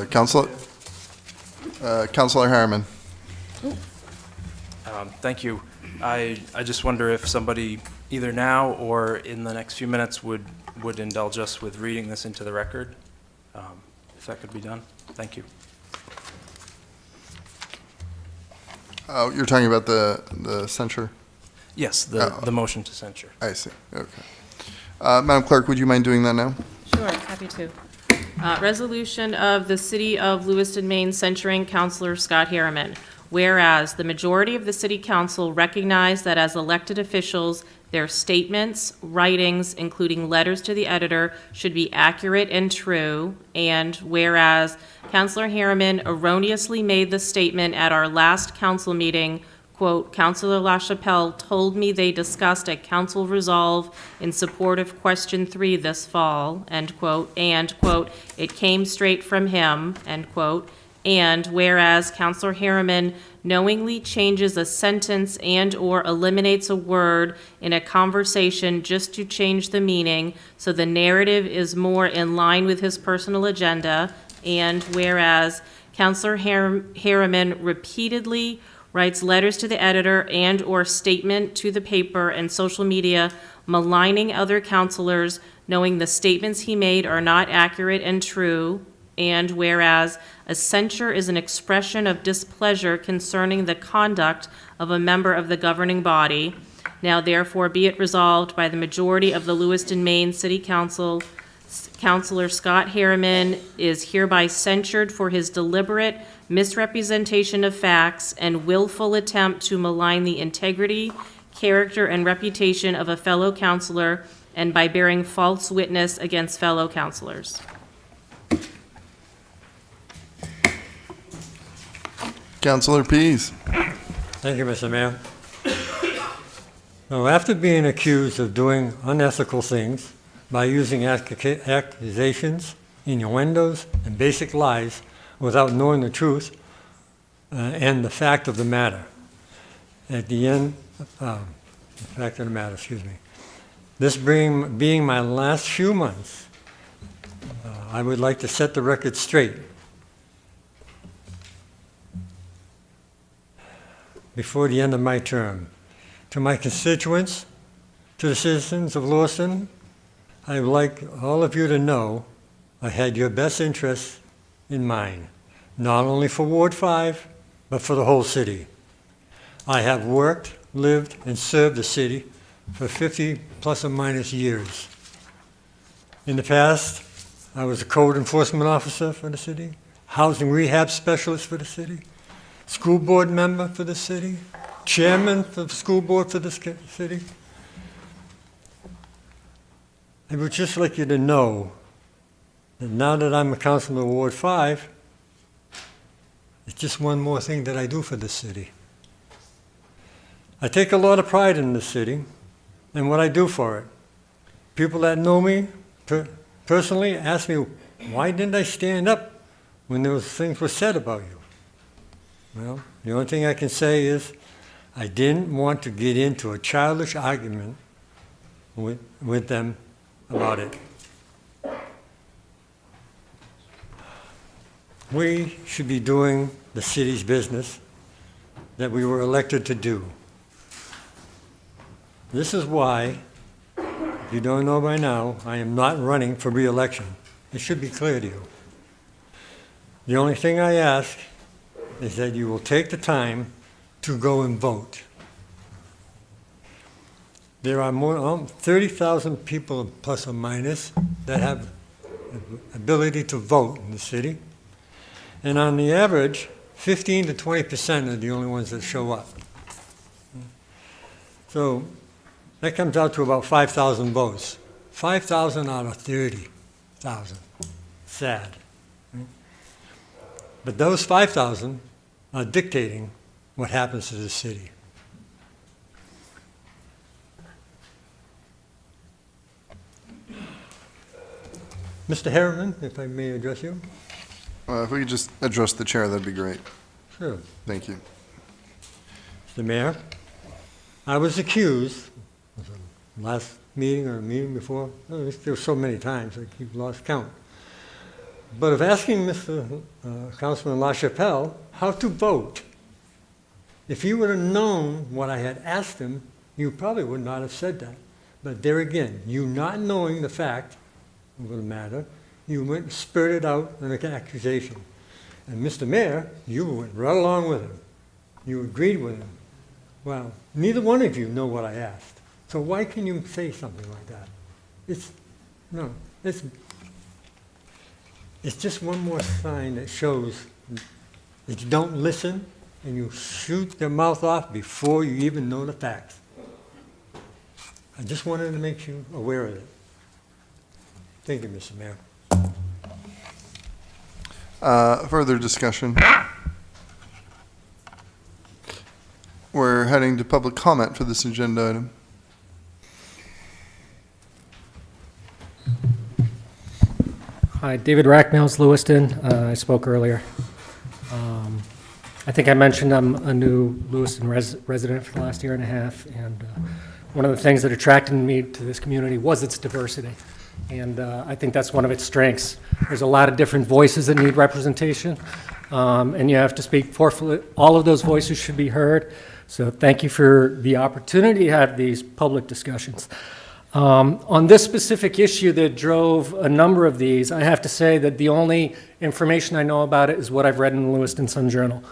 Councilor Harriman. Thank you. I just wonder if somebody, either now or in the next few minutes, would indulge us with reading this into the record, if that could be done. Thank you. Oh, you're talking about the censure? Yes, the motion to censure. I see, okay. Madam Clerk, would you mind doing that now? Sure, happy to. Resolution of the City of Lewiston, Maine censuring Councilor Scott Harriman. Whereas the majority of the City Council recognize that as elected officials, their statements, writings, including letters to the editor, should be accurate and true. And whereas Councilor Harriman erroneously made the statement at our last council meeting, quote, Councilor LaChapelle told me they discussed a council resolve in support of question 3 this fall, end quote, and, quote, it came straight from him, end quote. And whereas Councilor Harriman knowingly changes a sentence and/or eliminates a word in a conversation just to change the meaning so the narrative is more in line with his personal agenda, and whereas Councilor Harriman repeatedly writes letters to the editor and/or statement to the paper and social media maligning other councilors, knowing the statements he made are not accurate and true, and whereas a censure is an expression of displeasure concerning the conduct of a member of the governing body, now therefore be it resolved by the majority of the Lewiston, Maine City Council, Councilor Scott Harriman is hereby censured for his deliberate misrepresentation of facts and willful attempt to malign the integrity, character, and reputation of a fellow councilor, and by bearing false witness against fellow councilors. Councilor Pease. Thank you, Mr. Mayor. Now, after being accused of doing unethical things by using accusations, innuendos, and basic lies without knowing the truth and the fact of the matter, this being my last few months, I would like to set the record straight. Before the end of my term. To my constituents, to the citizens of Lewiston, I would like all of you to know I had your best interests in mind, not only for Ward 5, but for the whole city. I have worked, lived, and served the city for 50 plus or minus years. In the past, I was a code enforcement officer for the city, housing rehab specialist for the city, school board member for the city, chairman of the school board for the city. I would just like you to know that now that I'm a councilor of Ward 5, it's just one more thing that I do for the city. I take a lot of pride in the city and what I do for it. People that know me personally ask me, why didn't I stand up when those things were said about you? Well, the only thing I can say is I didn't want to get into a childish argument with them about it. We should be doing the city's business that we were elected to do. This is why, if you don't know by now, I am not running for re-election. It should be clear to you. The only thing I ask is that you will take the time to go and vote. There are more 30,000 people plus or minus that have ability to vote in the city. And on the average, 15 to 20% are the only ones that show up. So that comes out to about 5,000 votes. 5,000 out of 30,000. Sad. But those 5,000 are dictating what happens to the city. Mr. Harriman, if I may address you. If we could just address the chair, that'd be great. Sure. Thank you. Mr. Mayor, I was accused, was it last meeting or a meeting before? Oh, there were so many times I keep lost count. But of asking Mr. Councilman LaChapelle how to vote. If he would have known what I had asked him, you probably would not have said that. But there again, you not knowing the fact of the matter, you went and spurted out an accusation. And Mr. Mayor, you went right along with him. You agreed with him. Well, neither one of you know what I asked. So why can you say something like that? It's just one more sign that shows that you don't listen and you shoot their mouth off before you even know the facts. I just wanted to make you aware of it. Thank you, Mr. Mayor. Further discussion. We're heading to public comment for this agenda item. Hi, David Racknells, Lewiston. I spoke earlier. I think I mentioned I'm a new Lewiston resident for the last year and a half, and one of the things that attracted me to this community was its diversity, and I think that's one of its strengths. There's a lot of different voices that need representation, and you have to speak forcefully. All of those voices should be heard, so thank you for the opportunity to have these public discussions. On this specific issue that drove a number of these, I have to say that the only information I know about it is what I've read in the Lewiston Sun-Journal.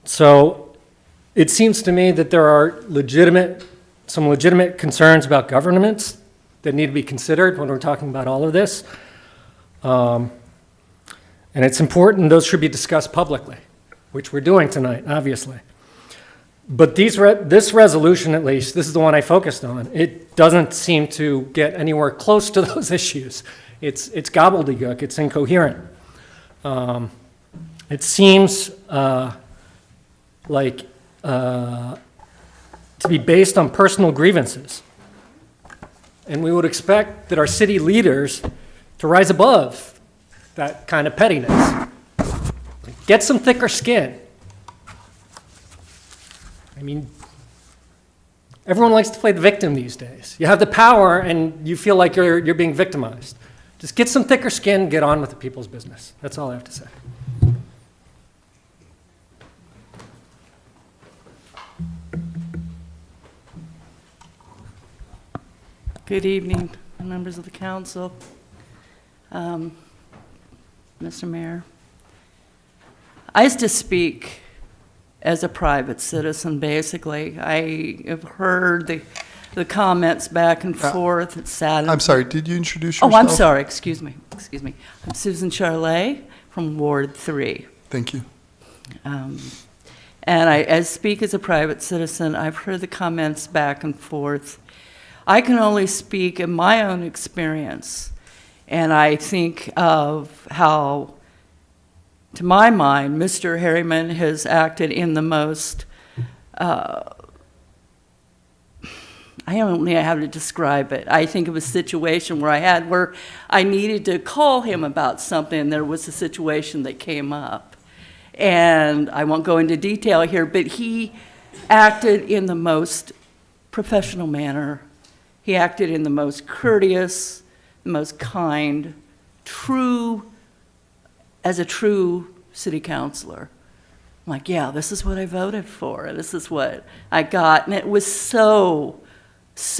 So it seems to me that there are some legitimate concerns about governance that need to be considered when we're talking about all of this. And it's important those should be discussed publicly, which we're doing tonight, obviously. But this resolution, at least, this is the one I focused on, it doesn't seem to get anywhere close to those issues. It's gobbledygook, it's incoherent. It seems like to be based on personal grievances. And we would expect that our city leaders to rise above that kind of pettiness. Get some thicker skin. I mean, everyone likes to play the victim these days. You have the power and you feel like you're being victimized. Just get some thicker skin, get on with the people's business. That's all I have to say. Good evening, members of the council. Mr. Mayor, I used to speak as a private citizen, basically. I have heard the comments back and forth. It's sad. I'm sorry, did you introduce yourself? Oh, I'm sorry, excuse me. I'm Susan Charlet from Ward 3. Thank you. And I speak as a private citizen. I've heard the comments back and forth. I can only speak in my own experience, and I think of how, to my mind, Mr. Harriman has acted in the most, I don't know how to describe it. I think of a situation where I needed to call him about something, and there was a situation that came up. And I won't go into detail here, but he acted in the most professional manner. He acted in the most courteous, the most kind, as a true city councilor. I'm like, yeah, this is what I voted for. This is what I got. And it was so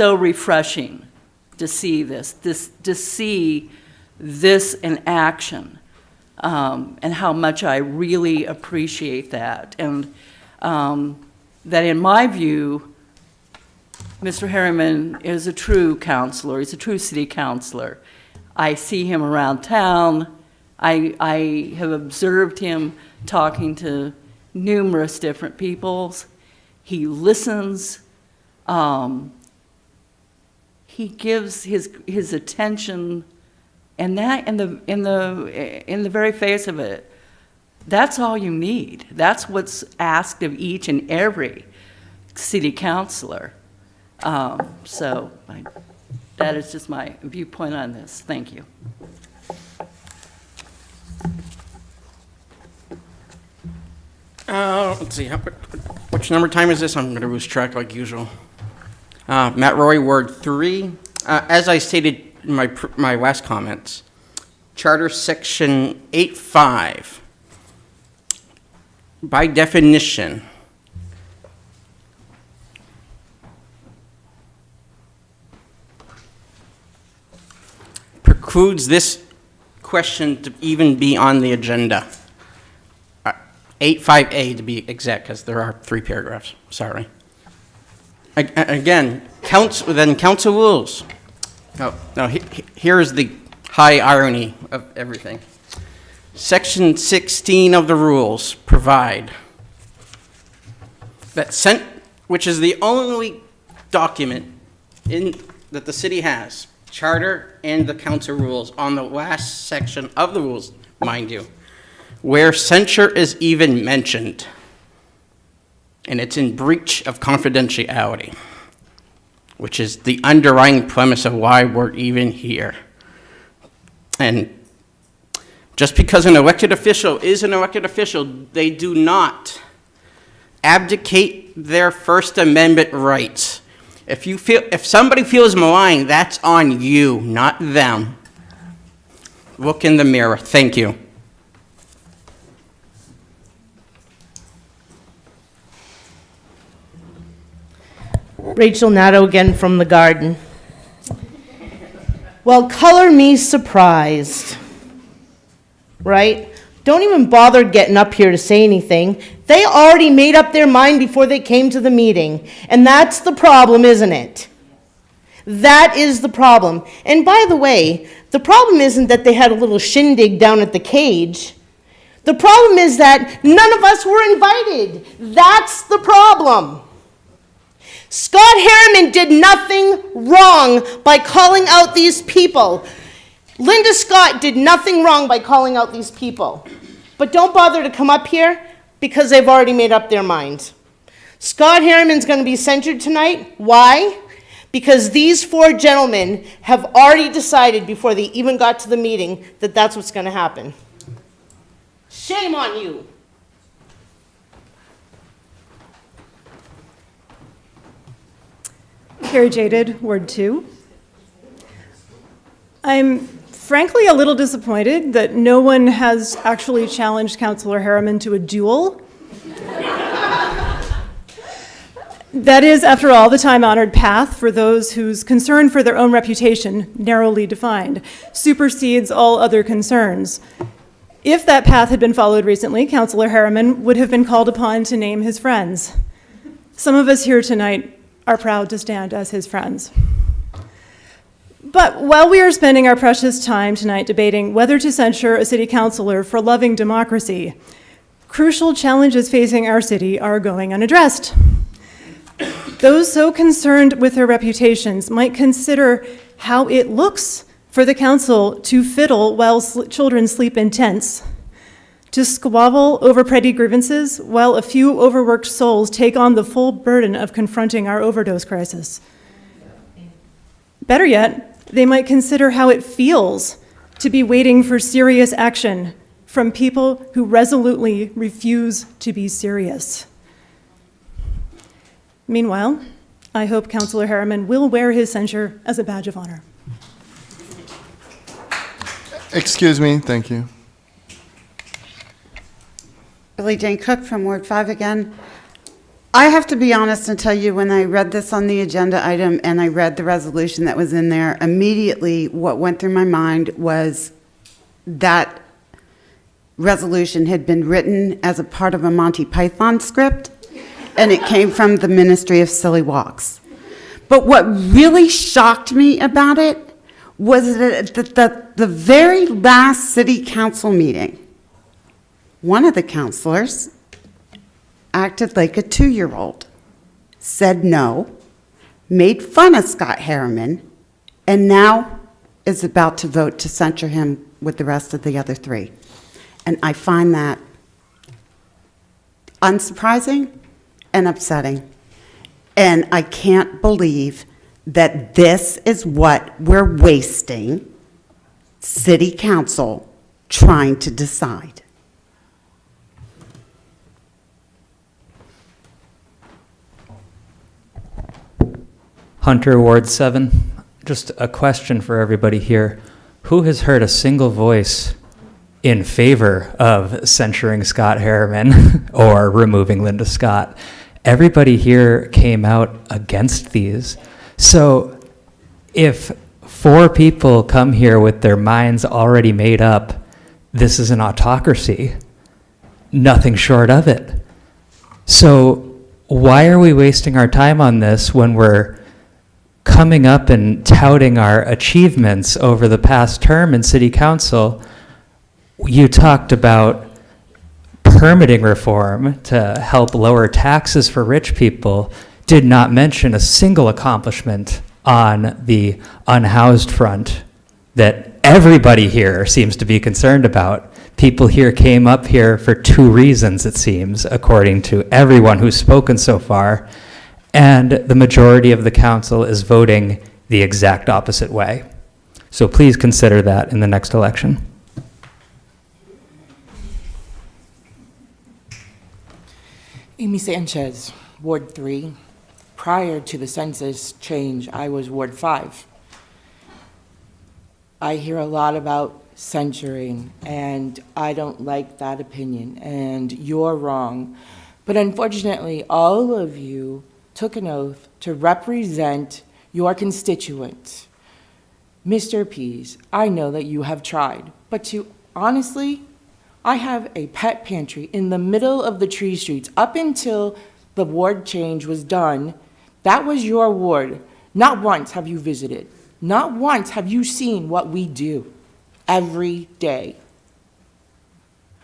refreshing to see to see this in action, and how much I really appreciate that. And that in my view, Mr. Harriman is a true councilor. He's a true city councilor. I see him around town. I have observed him talking to numerous different people. He listens. He gives his attention, and that in the very face of it, that's all you need. That's what's asked of each and every city councilor. That is just my viewpoint on this. Thank you. Let's see, which number time is this? I'm going to lose track like usual. Matt Roy, Ward 3. As I stated in my last comments, Charter Section 8.5, by definition, precludes this question to even be on the agenda. 8.5A to be exact, because there are 3 paragraphs. Sorry. Again, council rules. Now, here's the high irony of everything. Section 16 of the rules provide that which is the only document that the city has, charter and the council rules, on the last section of the rules, mind you, where censure is even mentioned, and it's in breach of confidentiality, which is the underlying premise of why we're even here. And just because an elected official is an elected official, they do not abdicate their First Amendment rights. If somebody feels maligned, that's on you, not them. Look in the mirror. Thank you. Rachel Nadeau again from the Garden. Well, color me surprised, right? Don't even bother getting up here to say anything. They already made up their mind before they came to the meeting. And that's the problem, isn't it? That is the problem. And by the way, the problem isn't that they had a little shindig down at the Cage. The problem is that none of us were invited. That's the problem. Scott Harriman did nothing wrong by calling out these people. Linda Scott did nothing wrong by calling out these people. But don't bother to come up here because they've already made up their minds. Scott Harriman's going to be censured tonight. Why? Because these four gentlemen have already decided before they even got to the meeting that that's what's going to happen. Shame on you. Carrie Jaded, Ward 2. I'm frankly a little disappointed that no one has actually challenged Councillor Harriman to a duel. That is, after all, the time-honored path for those whose concern for their own reputation, narrowly defined, supersedes all other concerns. If that path had been followed recently, Councillor Harriman would have been called upon to name his friends. Some of us here tonight are proud to stand as his friends. But while we are spending our precious time tonight debating whether to censure a city councillor for loving democracy, crucial challenges facing our city are going unaddressed. Those so concerned with their reputations might consider how it looks for the council to fiddle while children sleep in tents, to squabble over petty grievances while a few overworked souls take on the full burden of confronting our overdose crisis. Better yet, they might consider how it feels to be waiting for serious action from people who resolutely refuse to be serious. Meanwhile, I hope Councillor Harriman will wear his censure as a badge of honor. Excuse me, thank you. Billie Jane Cook from Ward 5 again. I have to be honest and tell you, when I read this on the agenda item and I read the resolution that was in there, immediately what went through my mind was that resolution had been written as a part of a Monty Python script, and it came from the Ministry of Silly Walks. But what really shocked me about it was that the very last city council meeting, one of the councilors acted like a 2-year-old, said no, made fun of Scott Harriman, and now is about to vote to censure him with the rest of the other 3. And I find that unsurprising and upsetting. And I can't believe that this is what we're wasting city council trying to decide. Hunter, Ward 7. Just a question for everybody here. Who has heard a single voice in favor of censuring Scott Harriman or removing Linda Scott? Everybody here came out against these. So if 4 people come here with their minds already made up, this is an autocracy, nothing short of it. So why are we wasting our time on this when we're coming up and touting our achievements over the past term in city council? You talked about permitting reform to help lower taxes for rich people, did not mention a single accomplishment on the unhoused front that everybody here seems to be concerned about. People here came up here for 2 reasons, it seems, according to everyone who's spoken so far, and the majority of the council is voting the exact opposite way. So please consider that in the next election. Amy Sanchez, Ward 3. Prior to the census change, I was Ward 5. I hear a lot about censoring, and I don't like that opinion, and you're wrong. But unfortunately, all of you took an oath to represent your constituents. Mr. Pease, I know that you have tried, but honestly, I have a pet pantry in the middle of the tree streets. Up until the ward change was done, that was your ward. Not once have you visited. Not once have you seen what we do every day.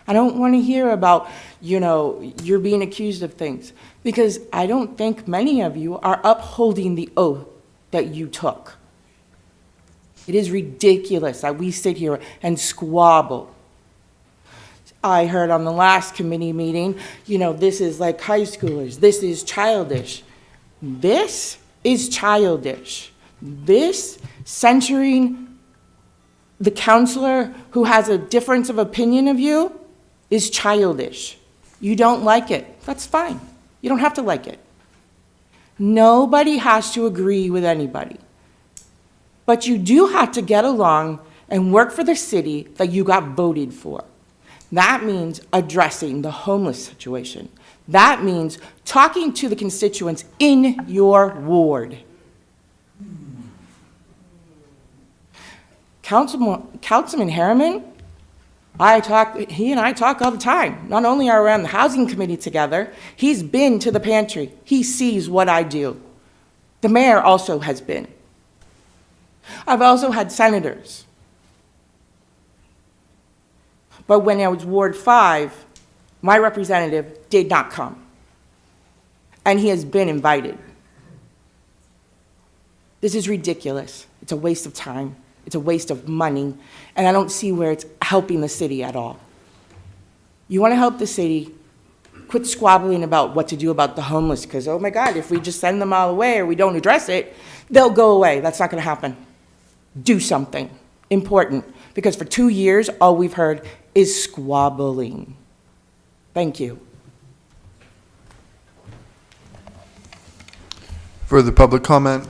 I don't want to hear about, you're being accused of things, because I don't think many of you are upholding the oath that you took. It is ridiculous that we sit here and squabble. I heard on the last committee meeting, this is like high schoolers, this is childish. This is childish. This censuring the counselor who has a difference of opinion of you is childish. You don't like it, that's fine. You don't have to like it. Nobody has to agree with anybody. But you do have to get along and work for the city that you got voted for. That means addressing the homeless situation. That means talking to the constituents in your ward. Councilman Harriman, he and I talk all the time. Not only are we on the housing committee together, he's been to the pantry. He sees what I do. The mayor also has been. I've also had senators. But when I was Ward 5, my representative did not come. And he has been invited. This is ridiculous. It's a waste of time. It's a waste of money. And I don't see where it's helping the city at all. You want to help the city, quit squabbling about what to do about the homeless, because, oh my God, if we just send them all away or we don't address it, they'll go away. That's not going to happen. Do something important, because for 2 years, all we've heard is squabbling. Thank you. Further public comment?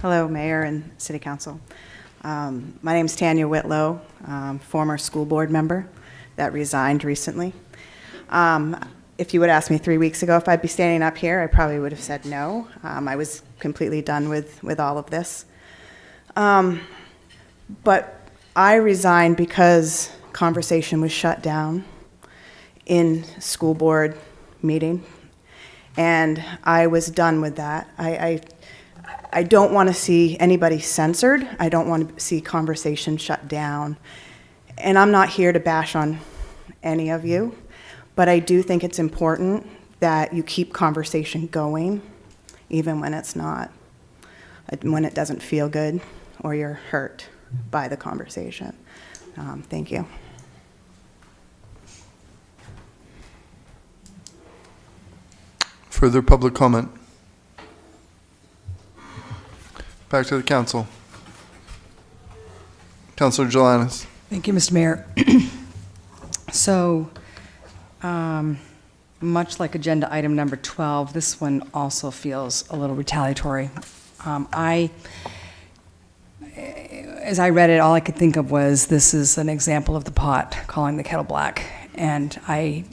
Hello, Mayor and City Council. My name is Tanya Whitlow, former school board member that resigned recently. If you would ask me 3 weeks ago if I'd be standing up here, I probably would have said no. I was completely done with all of this. But I resigned because conversation was shut down in school board meeting, and I was done with that. I don't want to see anybody censored. I don't want to see conversation shut down. And I'm not here to bash on any of you, but I do think it's important that you keep conversation going, even when it's not, when it doesn't feel good or you're hurt by the conversation. Thank you. Further public comment? Back to the council. Councilor Jelanis. Thank you, Mr. Mayor. So, much like agenda item number 12, this one also feels a little retaliatory. As I read it, all I could think of was this is an example of the pot calling the kettle black. And I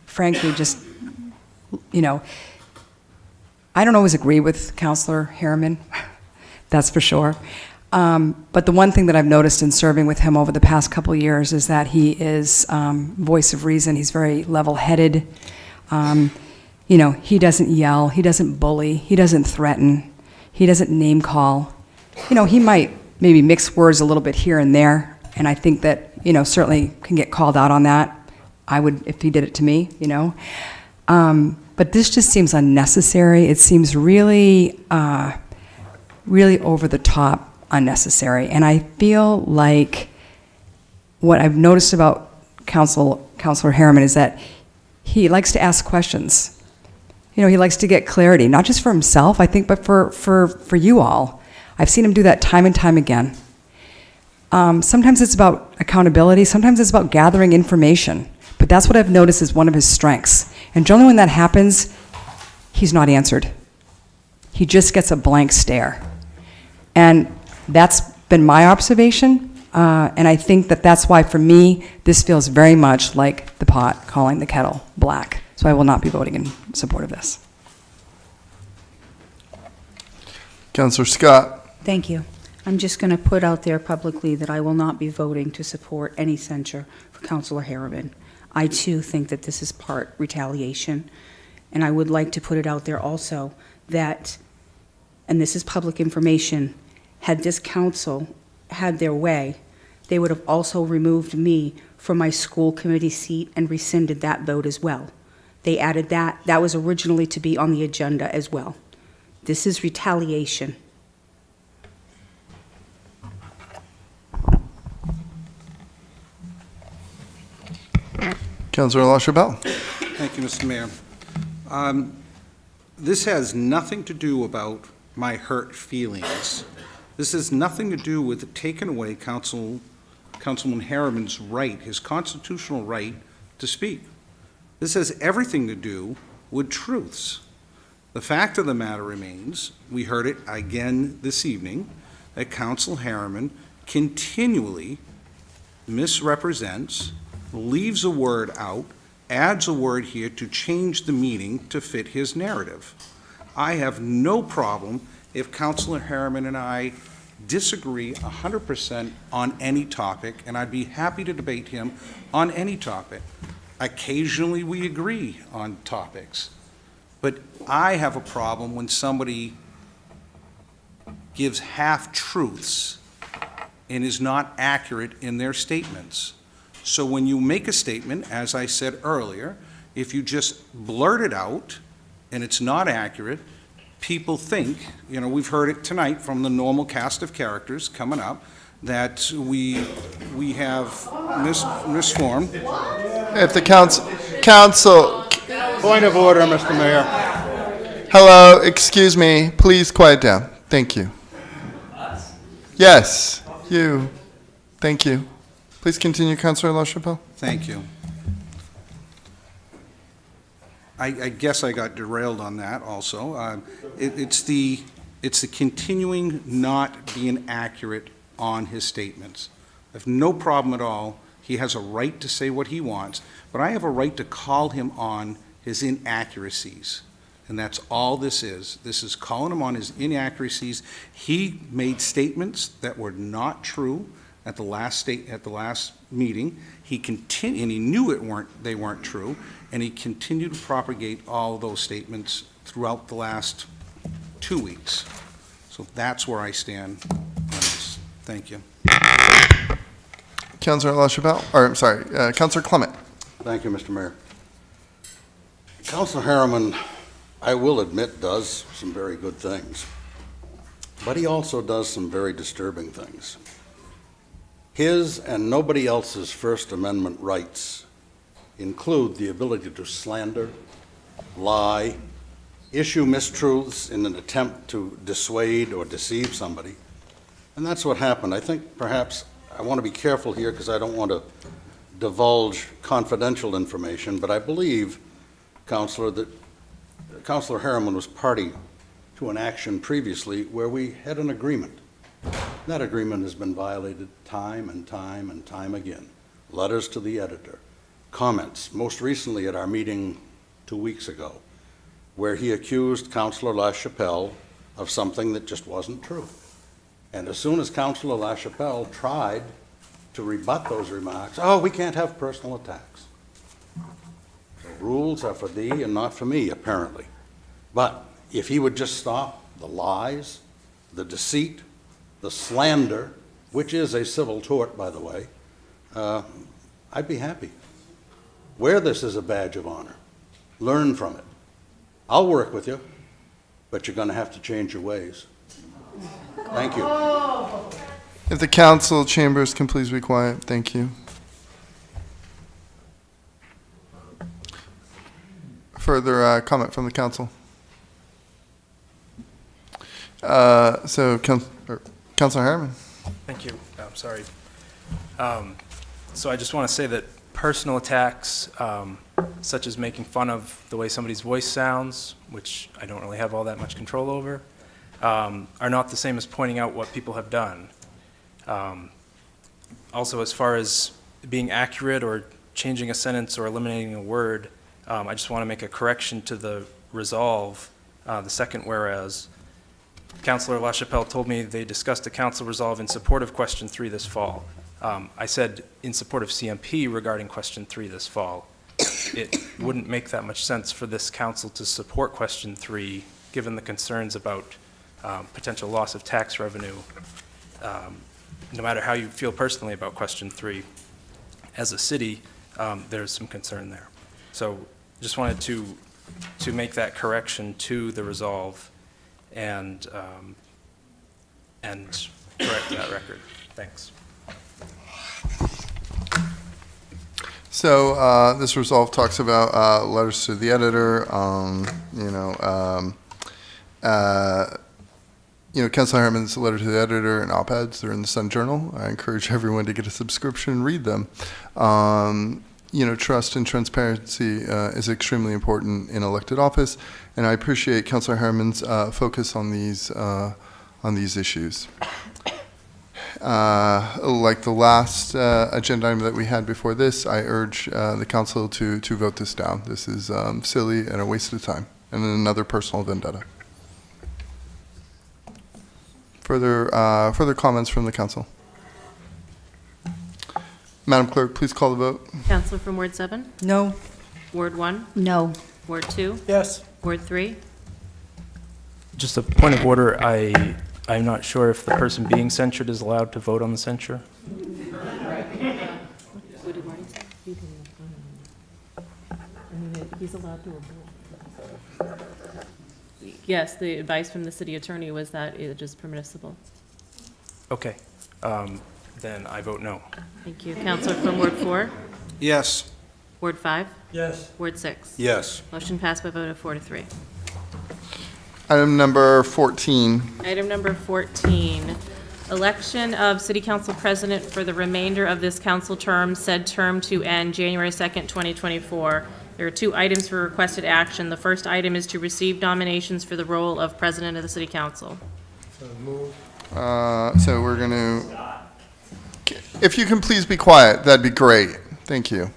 frankly just, I don't always agree with Councilor Harriman, that's for sure. But the one thing that I've noticed in serving with him over the past couple of years is that he is voice of reason. He's very level-headed. He doesn't yell, he doesn't bully, he doesn't threaten, he doesn't name call. He might maybe mix words a little bit here and there, and I think that, certainly can get called out on that. I would if he did it to me, But this just seems unnecessary. It seems really, really over the top unnecessary. And I feel like what I've noticed about Councilor Harriman is that he likes to ask questions. He likes to get clarity, not just for himself, I think, but for you all. I've seen him do that time and time again. Sometimes it's about accountability, sometimes it's about gathering information, but that's what I've noticed is one of his strengths. And generally when that happens, he's not answered. He just gets a blank stare. And that's been my observation, and I think that that's why, for me, this feels very much like the pot calling the kettle black. So I will not be voting in support of this. Councilor Scott. Thank you. I'm just going to put out there publicly that I will not be voting to support any censure for Councilor Harriman. I, too, think that this is part retaliation. And I would like to put it out there also that, and this is public information, Had this council had their way, they would have also removed me from my school committee seat and rescinded that vote as well. They added that. That was originally to be on the agenda as well. This is retaliation. Councilor LaChapelle. Thank you, Mr. Mayor. This has nothing to do about my hurt feelings. This has nothing to do with taking away Councilman Harriman's right, his constitutional right to speak. This has everything to do with truths. The fact of the matter remains, we heard it again this evening, that Council Harriman continually misrepresents, leaves a word out, adds a word here to change the meaning to fit his narrative. I have no problem if Councilor Harriman and I disagree 100% on any topic, and I'd be happy to debate him on any topic. Occasionally we agree on topics, but I have a problem when somebody gives half-truths and is not accurate in their statements. So when you make a statement, as I said earlier, if you just blurt it out and it's not accurate, people think, you know, we've heard it tonight from the normal cast of characters coming up, that we have misformed. If the council. Point of order, Mr. Mayor. Hello, excuse me, please quiet down. Thank you. Yes, you. Thank you. Please continue, Councilor LaChapelle. Thank you. I guess I got derailed on that also. It's the continuing not being accurate on his statements. I have no problem at all. He has a right to say what he wants, but I have a right to call him on his inaccuracies. And that's all this is. This is calling him on his inaccuracies. He made statements that were not true at the last meeting. He continued, and he knew they weren't true, and he continued to propagate all of those statements throughout the last 2 weeks. So that's where I stand on this. Thank you. Councilor LaChapelle, or I'm sorry, Councilor Clement. Thank you, Mr. Mayor. Councilor Harriman, I will admit, does some very good things, but he also does some very disturbing things. His and nobody else's First Amendment rights include the ability to slander, lie, issue mistruths in an attempt to dissuade or deceive somebody. And that's what happened. I think perhaps I want to be careful here because I don't want to divulge confidential information, but I believe, Councilor, that Councilor Harriman was party to an action previously where we had an agreement. That agreement has been violated time and time and time again. Letters to the editor, comments, most recently at our meeting 2 weeks ago, where he accused Councilor LaChapelle of something that just wasn't true. And as soon as Councilor LaChapelle tried to rebut those remarks, oh, we can't have personal attacks. The rules are for thee and not for me, apparently. But if he would just stop the lies, the deceit, the slander, which is a civil tort, by the way, I'd be happy. Wear this as a badge of honor. Learn from it. I'll work with you, but you're going to have to change your ways. Thank you. If the council chambers can please be quiet, thank you. Further comment from the council? Councilor Harriman. Thank you. I'm sorry. So I just want to say that personal attacks, such as making fun of the way somebody's voice sounds, which I don't really have all that much control over, are not the same as pointing out what people have done. Also, as far as being accurate or changing a sentence or eliminating a word, I just want to make a correction to the resolve, the second whereas. Councilor LaChapelle told me they discussed a council resolve in support of question 3 this fall. I said in support of CMP regarding question 3 this fall. It wouldn't make that much sense for this council to support question 3 given the concerns about potential loss of tax revenue, no matter how you feel personally about question 3, as a city, there's some concern there. So just wanted to make that correction to the resolve and correct that record. Thanks. So this resolve talks about letters to the editor, Councilor Harriman's letter to the editor and op-eds, they're in the Sun Journal. I encourage everyone to get a subscription and read them. Trust and transparency is extremely important in elected office, and I appreciate Councilor Harriman's focus on these issues. Like the last agenda item that we had before this, I urge the council to vote this down. This is silly and a waste of time, and another personal vendetta. Further comments from the council? Madam Clerk, please call the vote. Counselor from Ward 7? No. Ward 1? No. Ward 2? Yes. Ward 3? Just a point of order, I'm not sure if the person being censured is allowed to vote on the censure. What did Marty say? He's allowed to abort. Yes, the advice from the city attorney was that it is permissible. Okay, then I vote no. Thank you. Counselor from Ward 4? Yes. Ward 5? Yes. Ward 6? Yes. Motion passed by a vote of 4 to 3. Item number 14. Item number 14, election of city council president for the remainder of this council term, said term to end January 2nd, 2024. There are 2 items for requested action. The first item is to receive nominations for the role of president of the city council. So we're going to, if you can please be quiet, that'd be great. Thank you.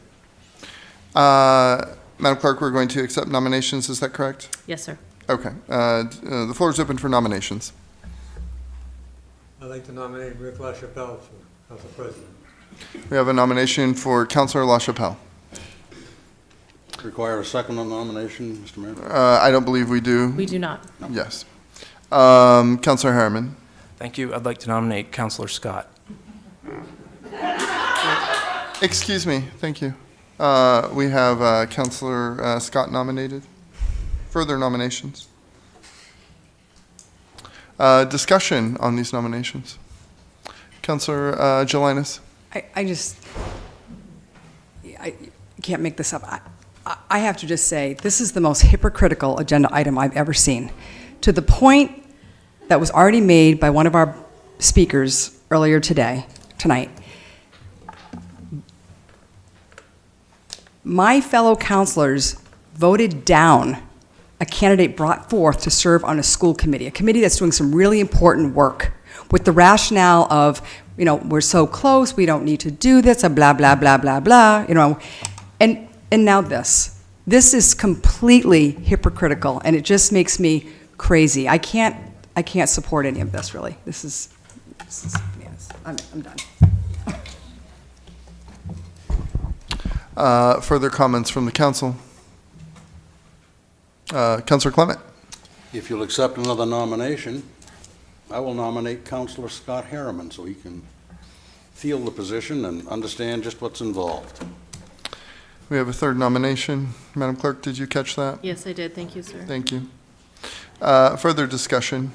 Madam Clerk, we're going to accept nominations, is that correct? Yes, sir. Okay. The floor is open for nominations. I'd like to nominate Rick LaChapelle for council president. We have a nomination for Councilor LaChapelle. Require a second on nomination, Mr. Mayor? I don't believe we do. We do not. Yes. Councilor Harriman. Thank you. I'd like to nominate Councilor Scott. Excuse me. Thank you. We have Councilor Scott nominated. Further nominations? Discussion on these nominations. Councilor Jelinas. I can't make this up. I have to just say, this is the most hypocritical agenda item I've ever seen. To the point that was already made by one of our speakers earlier tonight. My fellow councilors voted down a candidate brought forth to serve on a school committee, a committee that's doing some really important work, with the rationale of, we're so close, we don't need to do this, blah, blah, blah, blah, blah, and now this. This is completely hypocritical, and it just makes me crazy. I can't support any of this, really. This is yes, I'm done. Further comments from the council? Councilor Clement. If you'll accept another nomination, I will nominate Councilor Scott Harriman so he can feel the position and understand just what's involved. We have a third nomination. Madam Clerk, did you catch that? Yes, I did. Thank you, sir. Thank you. Further discussion?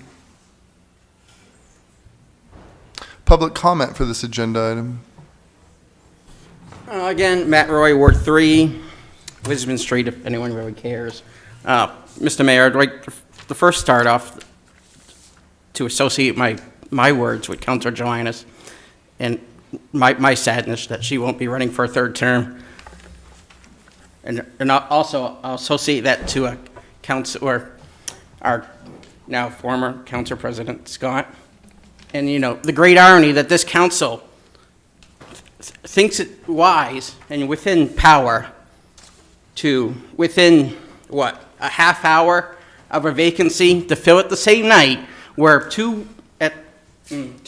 Public comment for this agenda item. Again, Matt Roy, Ward 3, Lisbon Street, if anyone really cares. Mr. Mayor, I'd like to first start off to associate my words with Councilor Jelinas and my sadness that she won't be running for a 3rd term. And also, I'll associate that to a councilor, our now former council president, Scott. And, the great irony that this council thinks it wise and within power to, within, a half hour of a vacancy, to fill it the same night, where 2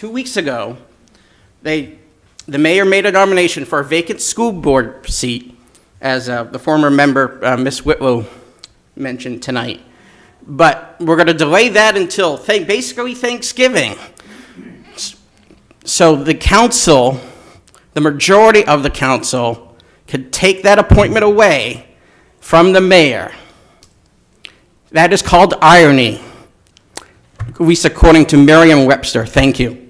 weeks ago, the mayor made a nomination for a vacant school board seat, as the former member, Ms. Whitlow, mentioned tonight. but we're going to delay that until basically Thanksgiving. So the council, the majority of the council, could take that appointment away from the mayor. That is called irony, at least according to Merriam-Webster. Thank you.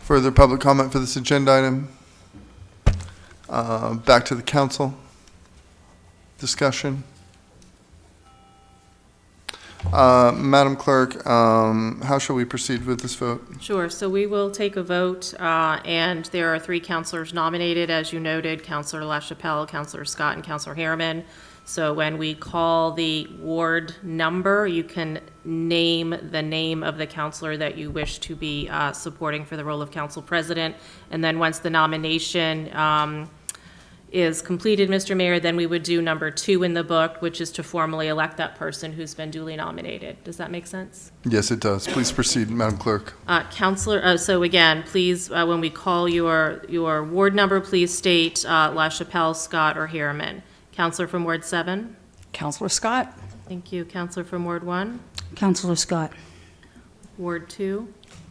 Further public comment for this agenda item? Back to the council. Discussion. Madam Clerk, how shall we proceed with this vote? Sure, so we will take a vote, and there are 3 counselors nominated, as you noted, Counselor LaChapelle, Counselor Scott, and Counselor Harriman. So when we call the ward number, you can name the name of the counselor that you wish to be supporting for the role of council president. And then once the nomination is completed, Mr. Mayor, then we would do number 2 in the book, which is to formally elect that person who's been duly nominated. Does that make sense? Yes, it does. Please proceed, Madam Clerk. Counselor, so again, please, when we call your ward number, please state LaChapelle, Scott, or Harriman. Counselor from Ward 7? Counselor Scott? Thank you. Counselor from Ward 1? Counselor Scott. Ward 2?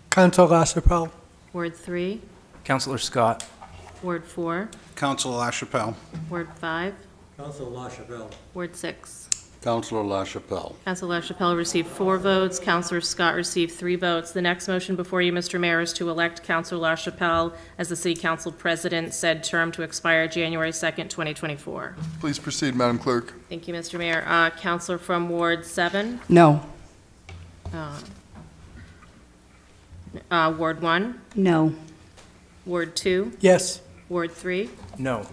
Council LaChapelle. Ward 3? Counselor Scott. Ward 4? Councilor LaChapelle. Ward 5? Council LaChapelle. Ward 6? Councilor LaChapelle. Councilor LaChapelle received 4 votes. Councilor Scott received 3 votes. The next motion before you, Mr. Mayor, is to elect Councilor LaChapelle as the City Council President, said term to expire January 2nd, 2024. Please proceed, Madam Clerk. Thank you, Mr. Mayor. Councilor from Ward 7? No. Ward 1? No. Ward 2? Yes. Ward 3? No.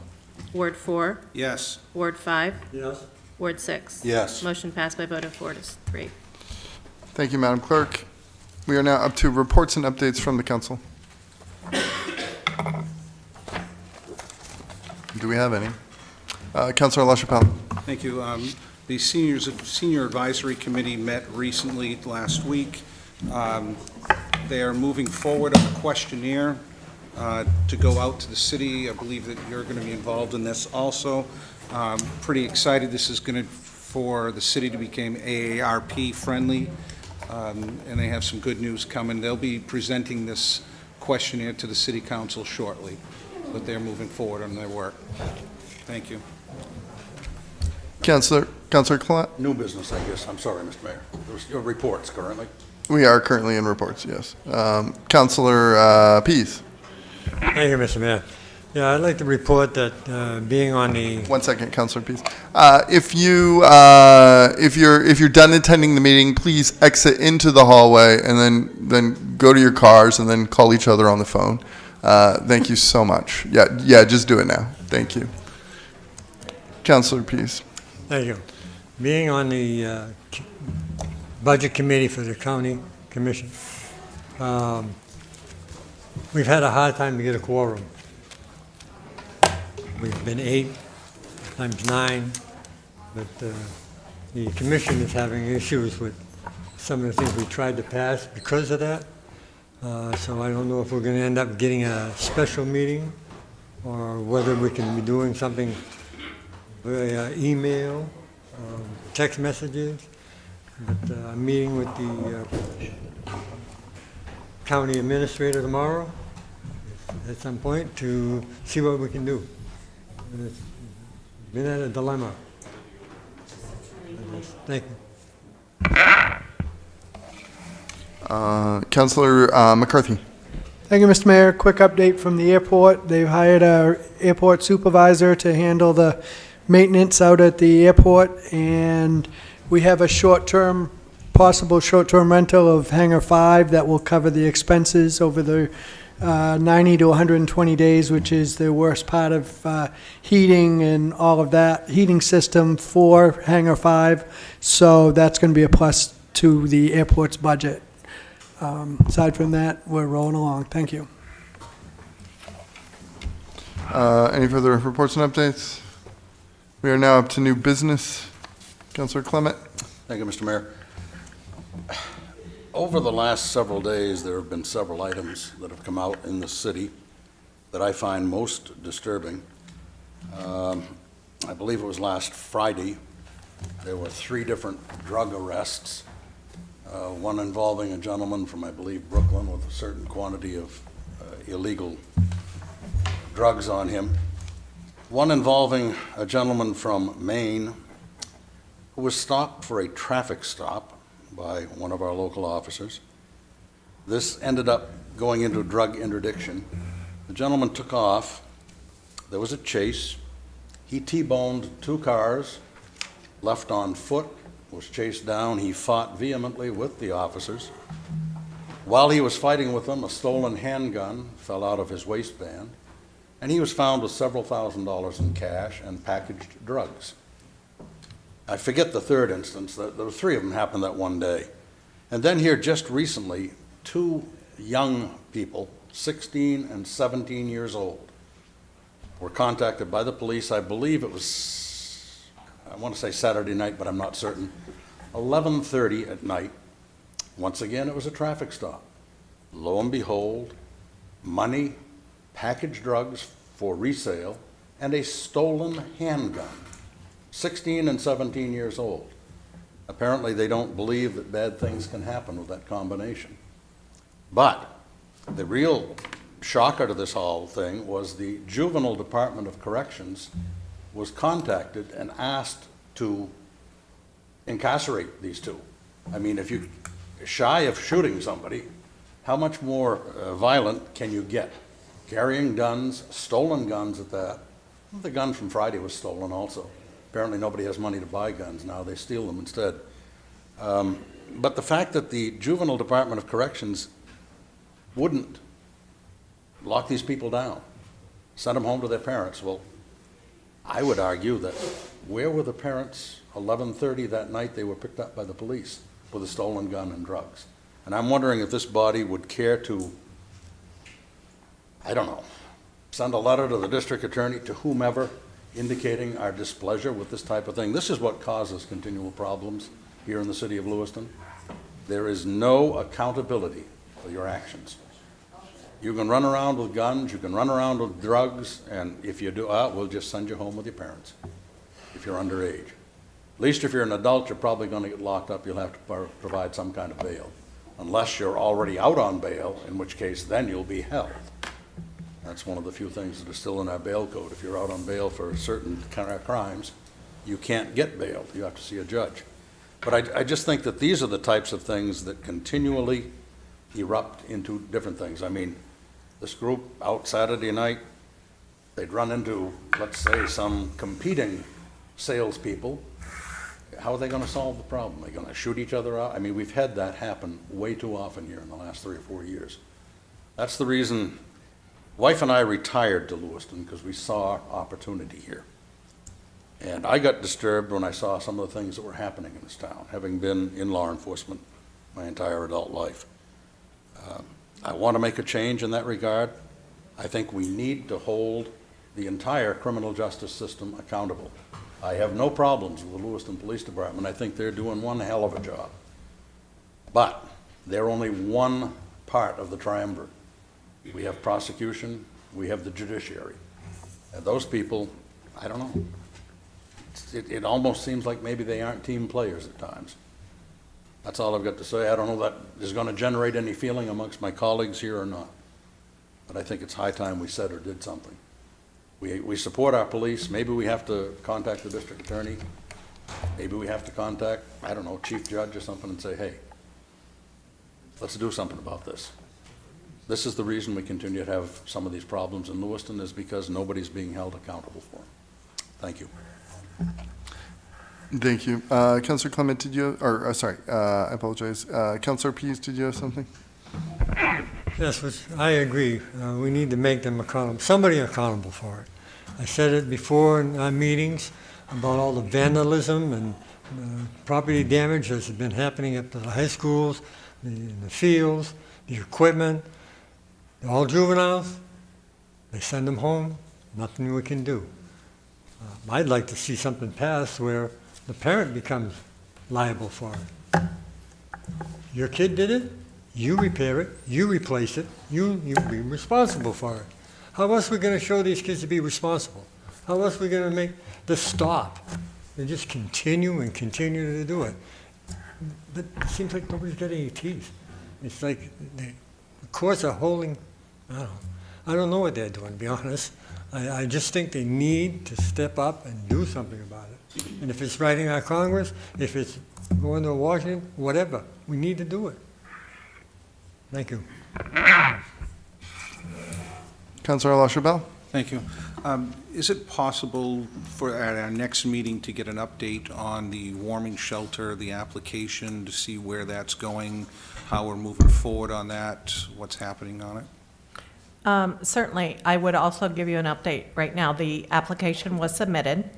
Ward 4? Yes. Ward 5? Yes. Ward 6? Yes. Motion passed by a vote of 4 to 3. Thank you, Madam Clerk. We are now up to reports and updates from the council. Do we have any? Councilor LaChapelle. Thank you. The Senior Advisory Committee met recently, last week. They are moving forward on a questionnaire to go out to the city. I believe that you're going to be involved in this also. Pretty excited. This is going to, for the city to become AARP friendly, and they have some good news coming. They'll be presenting this questionnaire to the city council shortly, but they're moving forward on their work. Thank you. Councilor Collette? New business, I guess. I'm sorry, Mr. Mayor. There's your reports currently. We are currently in reports, yes. Councilor Pease. Thank you, Mr. Mayor. Yeah, I'd like to report that being on the... 1 second, Councilor Pease. If you're done attending the meeting, please exit into the hallway and then go to your cars and then call each other on the phone. Thank you so much. Yeah, just do it now. Thank you. Councilor Pease. Thank you. Being on the Budget Committee for the County Commission, we've had a hard time to get a quorum. We've been 8 times 9, but the commission is having issues with some of the things we tried to pass because of that. So I don't know if we're going to end up getting a special meeting or whether we can be doing something via email, text messages. But I'm meeting with the county administrator tomorrow at some point to see what we can do. And it's been at a dilemma. Thank you. Councilor McCarthy. Thank you, Mr. Mayor. Quick update from the airport. They've hired our airport supervisor to handle the maintenance out at the airport, and we have a possible short-term rental of Hangar 5 that will cover the expenses over the 90 to 120 days, which is the worst part of heating and all of that, heating system for Hangar 5. So that's going to be a plus to the airport's budget. Aside from that, we're rolling along. Thank you. Any further reports and updates? We are now up to new business. Councilor Clement. Thank you, Mr. Mayor. Over the last several days, there have been several items that have come out in the city that I find most disturbing. I believe it was last Friday, there were 3 different drug arrests, one involving a gentleman from, I believe, Brooklyn with a certain quantity of illegal drugs on him, one involving a gentleman from Maine who was stopped for a traffic stop by one of our local officers. This ended up going into drug interdiction. The gentleman took off. There was a chase. He T-boned 2 cars, left on foot, was chased down. He fought vehemently with the officers. While he was fighting with them, a stolen handgun fell out of his waistband, and he was found with several $1,000s in cash and packaged drugs. I forget the third instance. There were 3 of them happened that one day. And then here just recently, 2 young people, 16 and 17 years old, were contacted by the police. I believe it was, I want to say Saturday night, but I'm not certain, 11:30 at night. Once again, it was a traffic stop. Lo and behold, money, packaged drugs for resale, and a stolen handgun. 16 and 17 years old. Apparently, they don't believe that bad things can happen with that combination. But the real shocker to this whole thing was the Juvenile Department of Corrections was contacted and asked to incarcerate these 2. I mean, if you're shy of shooting somebody, how much more violent can you get? Carrying guns, stolen guns at that. The gun from Friday was stolen also. Apparently nobody has money to buy guns now. They steal them instead. But the fact that the Juvenile Department of Corrections wouldn't lock these people down, send them home to their parents, well, I would argue that where were the parents 11:30 that night they were picked up by the police with a stolen gun and drugs? And I'm wondering if this body would care to, I don't know, send a letter to the district attorney, to whomever, indicating our displeasure with this type of thing. This is what causes continual problems here in the city of Lewiston. There is no accountability for your actions. You can run around with guns, you can run around with drugs, and if you do, we'll just send you home with your parents if you're underage. At least if you're an adult, you're probably going to get locked up. You'll have to provide some kind of bail, unless you're already out on bail, in which case then you'll be held. That's one of the few things that are still in our bail code. If you're out on bail for certain kind of crimes, you can't get bailed. You have to see a judge. But I just think that these are the types of things that continually erupt into different things. I mean, this group out Saturday night, they'd run into, let's say, some competing salespeople. How are they going to solve the problem? Are they going to shoot each other out? I mean, we've had that happen way too often here in the last 3 or 4 years. That's the reason wife and I retired to Lewiston, because we saw opportunity here. And I got disturbed when I saw some of the things that were happening in this town, having been in law enforcement my entire adult life. I want to make a change in that regard. I think we need to hold the entire criminal justice system accountable. I have no problems with the Lewiston Police Department. I think they're doing one hell of a job. But they're only one part of the triumvirate. We have prosecution, we have the judiciary. And those people, I don't know. It almost seems like maybe they aren't team players at times. That's all I've got to say. I don't know that is going to generate any feeling amongst my colleagues here or not. But I think it's high time we said or did something. We support our police. Maybe we have to contact the district attorney. Maybe we have to contact, I don't know, chief judge or something and say, hey, let's do something about this. This is the reason we continue to have some of these problems in Lewiston, is because nobody's being held accountable for them. Thank you. Thank you. Councillor Clement, did you, I apologize. Councillor Pease, did you have something? Yes, I agree. We need to make them accountable, somebody accountable for it. I said it before in our meetings about all the vandalism and property damage that's been happening at the high schools, in the fields, the equipment. They're all juveniles. They send them home. Nothing we can do. I'd like to see something passed where the parent becomes liable for it. Your kid did it, you repair it, you replace it, you be responsible for it. How else are we going to show these kids to be responsible? How else are we gonna make this stop? They just continue and continue to do it. But it seems like nobody's got any teeth. It's like the courts are holding, I don't know what they're doing, to be honest. I just think they need to step up and do something about it. And if it's writing our Congress, if it's going to Washington, whatever, we need to do it. Thank you. Councilor LaChapelle? Thank you. Is it possible for, at our next meeting, to get an update on the warming shelter, the application, to see where that's going, how we're moving forward on that, what's happening on it? Certainly. I would also give you an update right now. The application was submitted.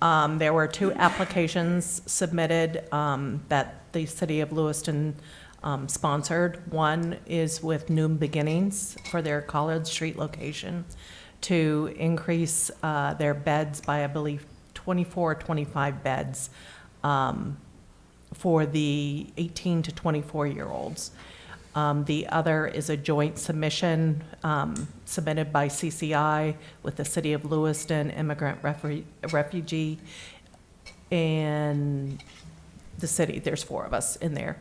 There were 2 applications submitted that the city of Lewiston sponsored. One is with New Beginnings for their College Street location to increase their beds by, I believe, 24 or 25 beds for the 18 to 24-year-olds. The other is a joint submission submitted by CCI with the City of Lewiston, Immigrant Refugee, and the city. There's 4 of us in there.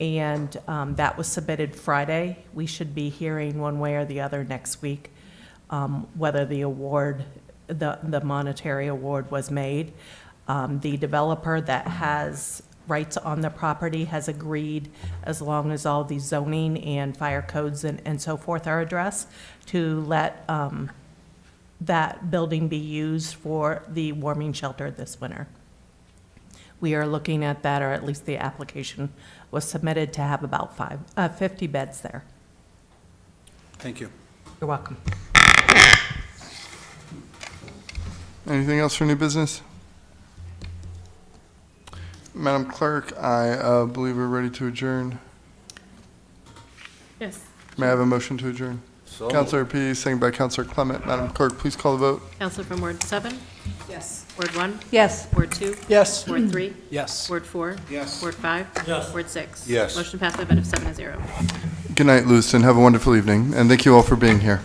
And that was submitted Friday. We should be hearing one way or the other next week whether the award, the monetary award was made. The developer that has rights on the property has agreed, as long as all the zoning and fire codes and so forth are addressed, to let that building be used for the warming shelter this winter. We are looking at that, or at least the application was submitted to have about 50 beds there. Thank you. You're welcome. Anything else for new business? Madam Clerk, I believe we're ready to adjourn. Yes. May I have a motion to adjourn? So Councilor P, seconded by Councilor Clement. Madam Clerk, please call the vote. Counselor from Ward 7? Yes. Ward 1? Yes. Ward 2? Yes. Ward 3? Yes. Ward 4? Yes. Ward 5? Yes. Ward 6? Yes. Motion passed by a vote of 7-0. Good night, Lewiston. Have a wonderful evening, and thank you all for being here.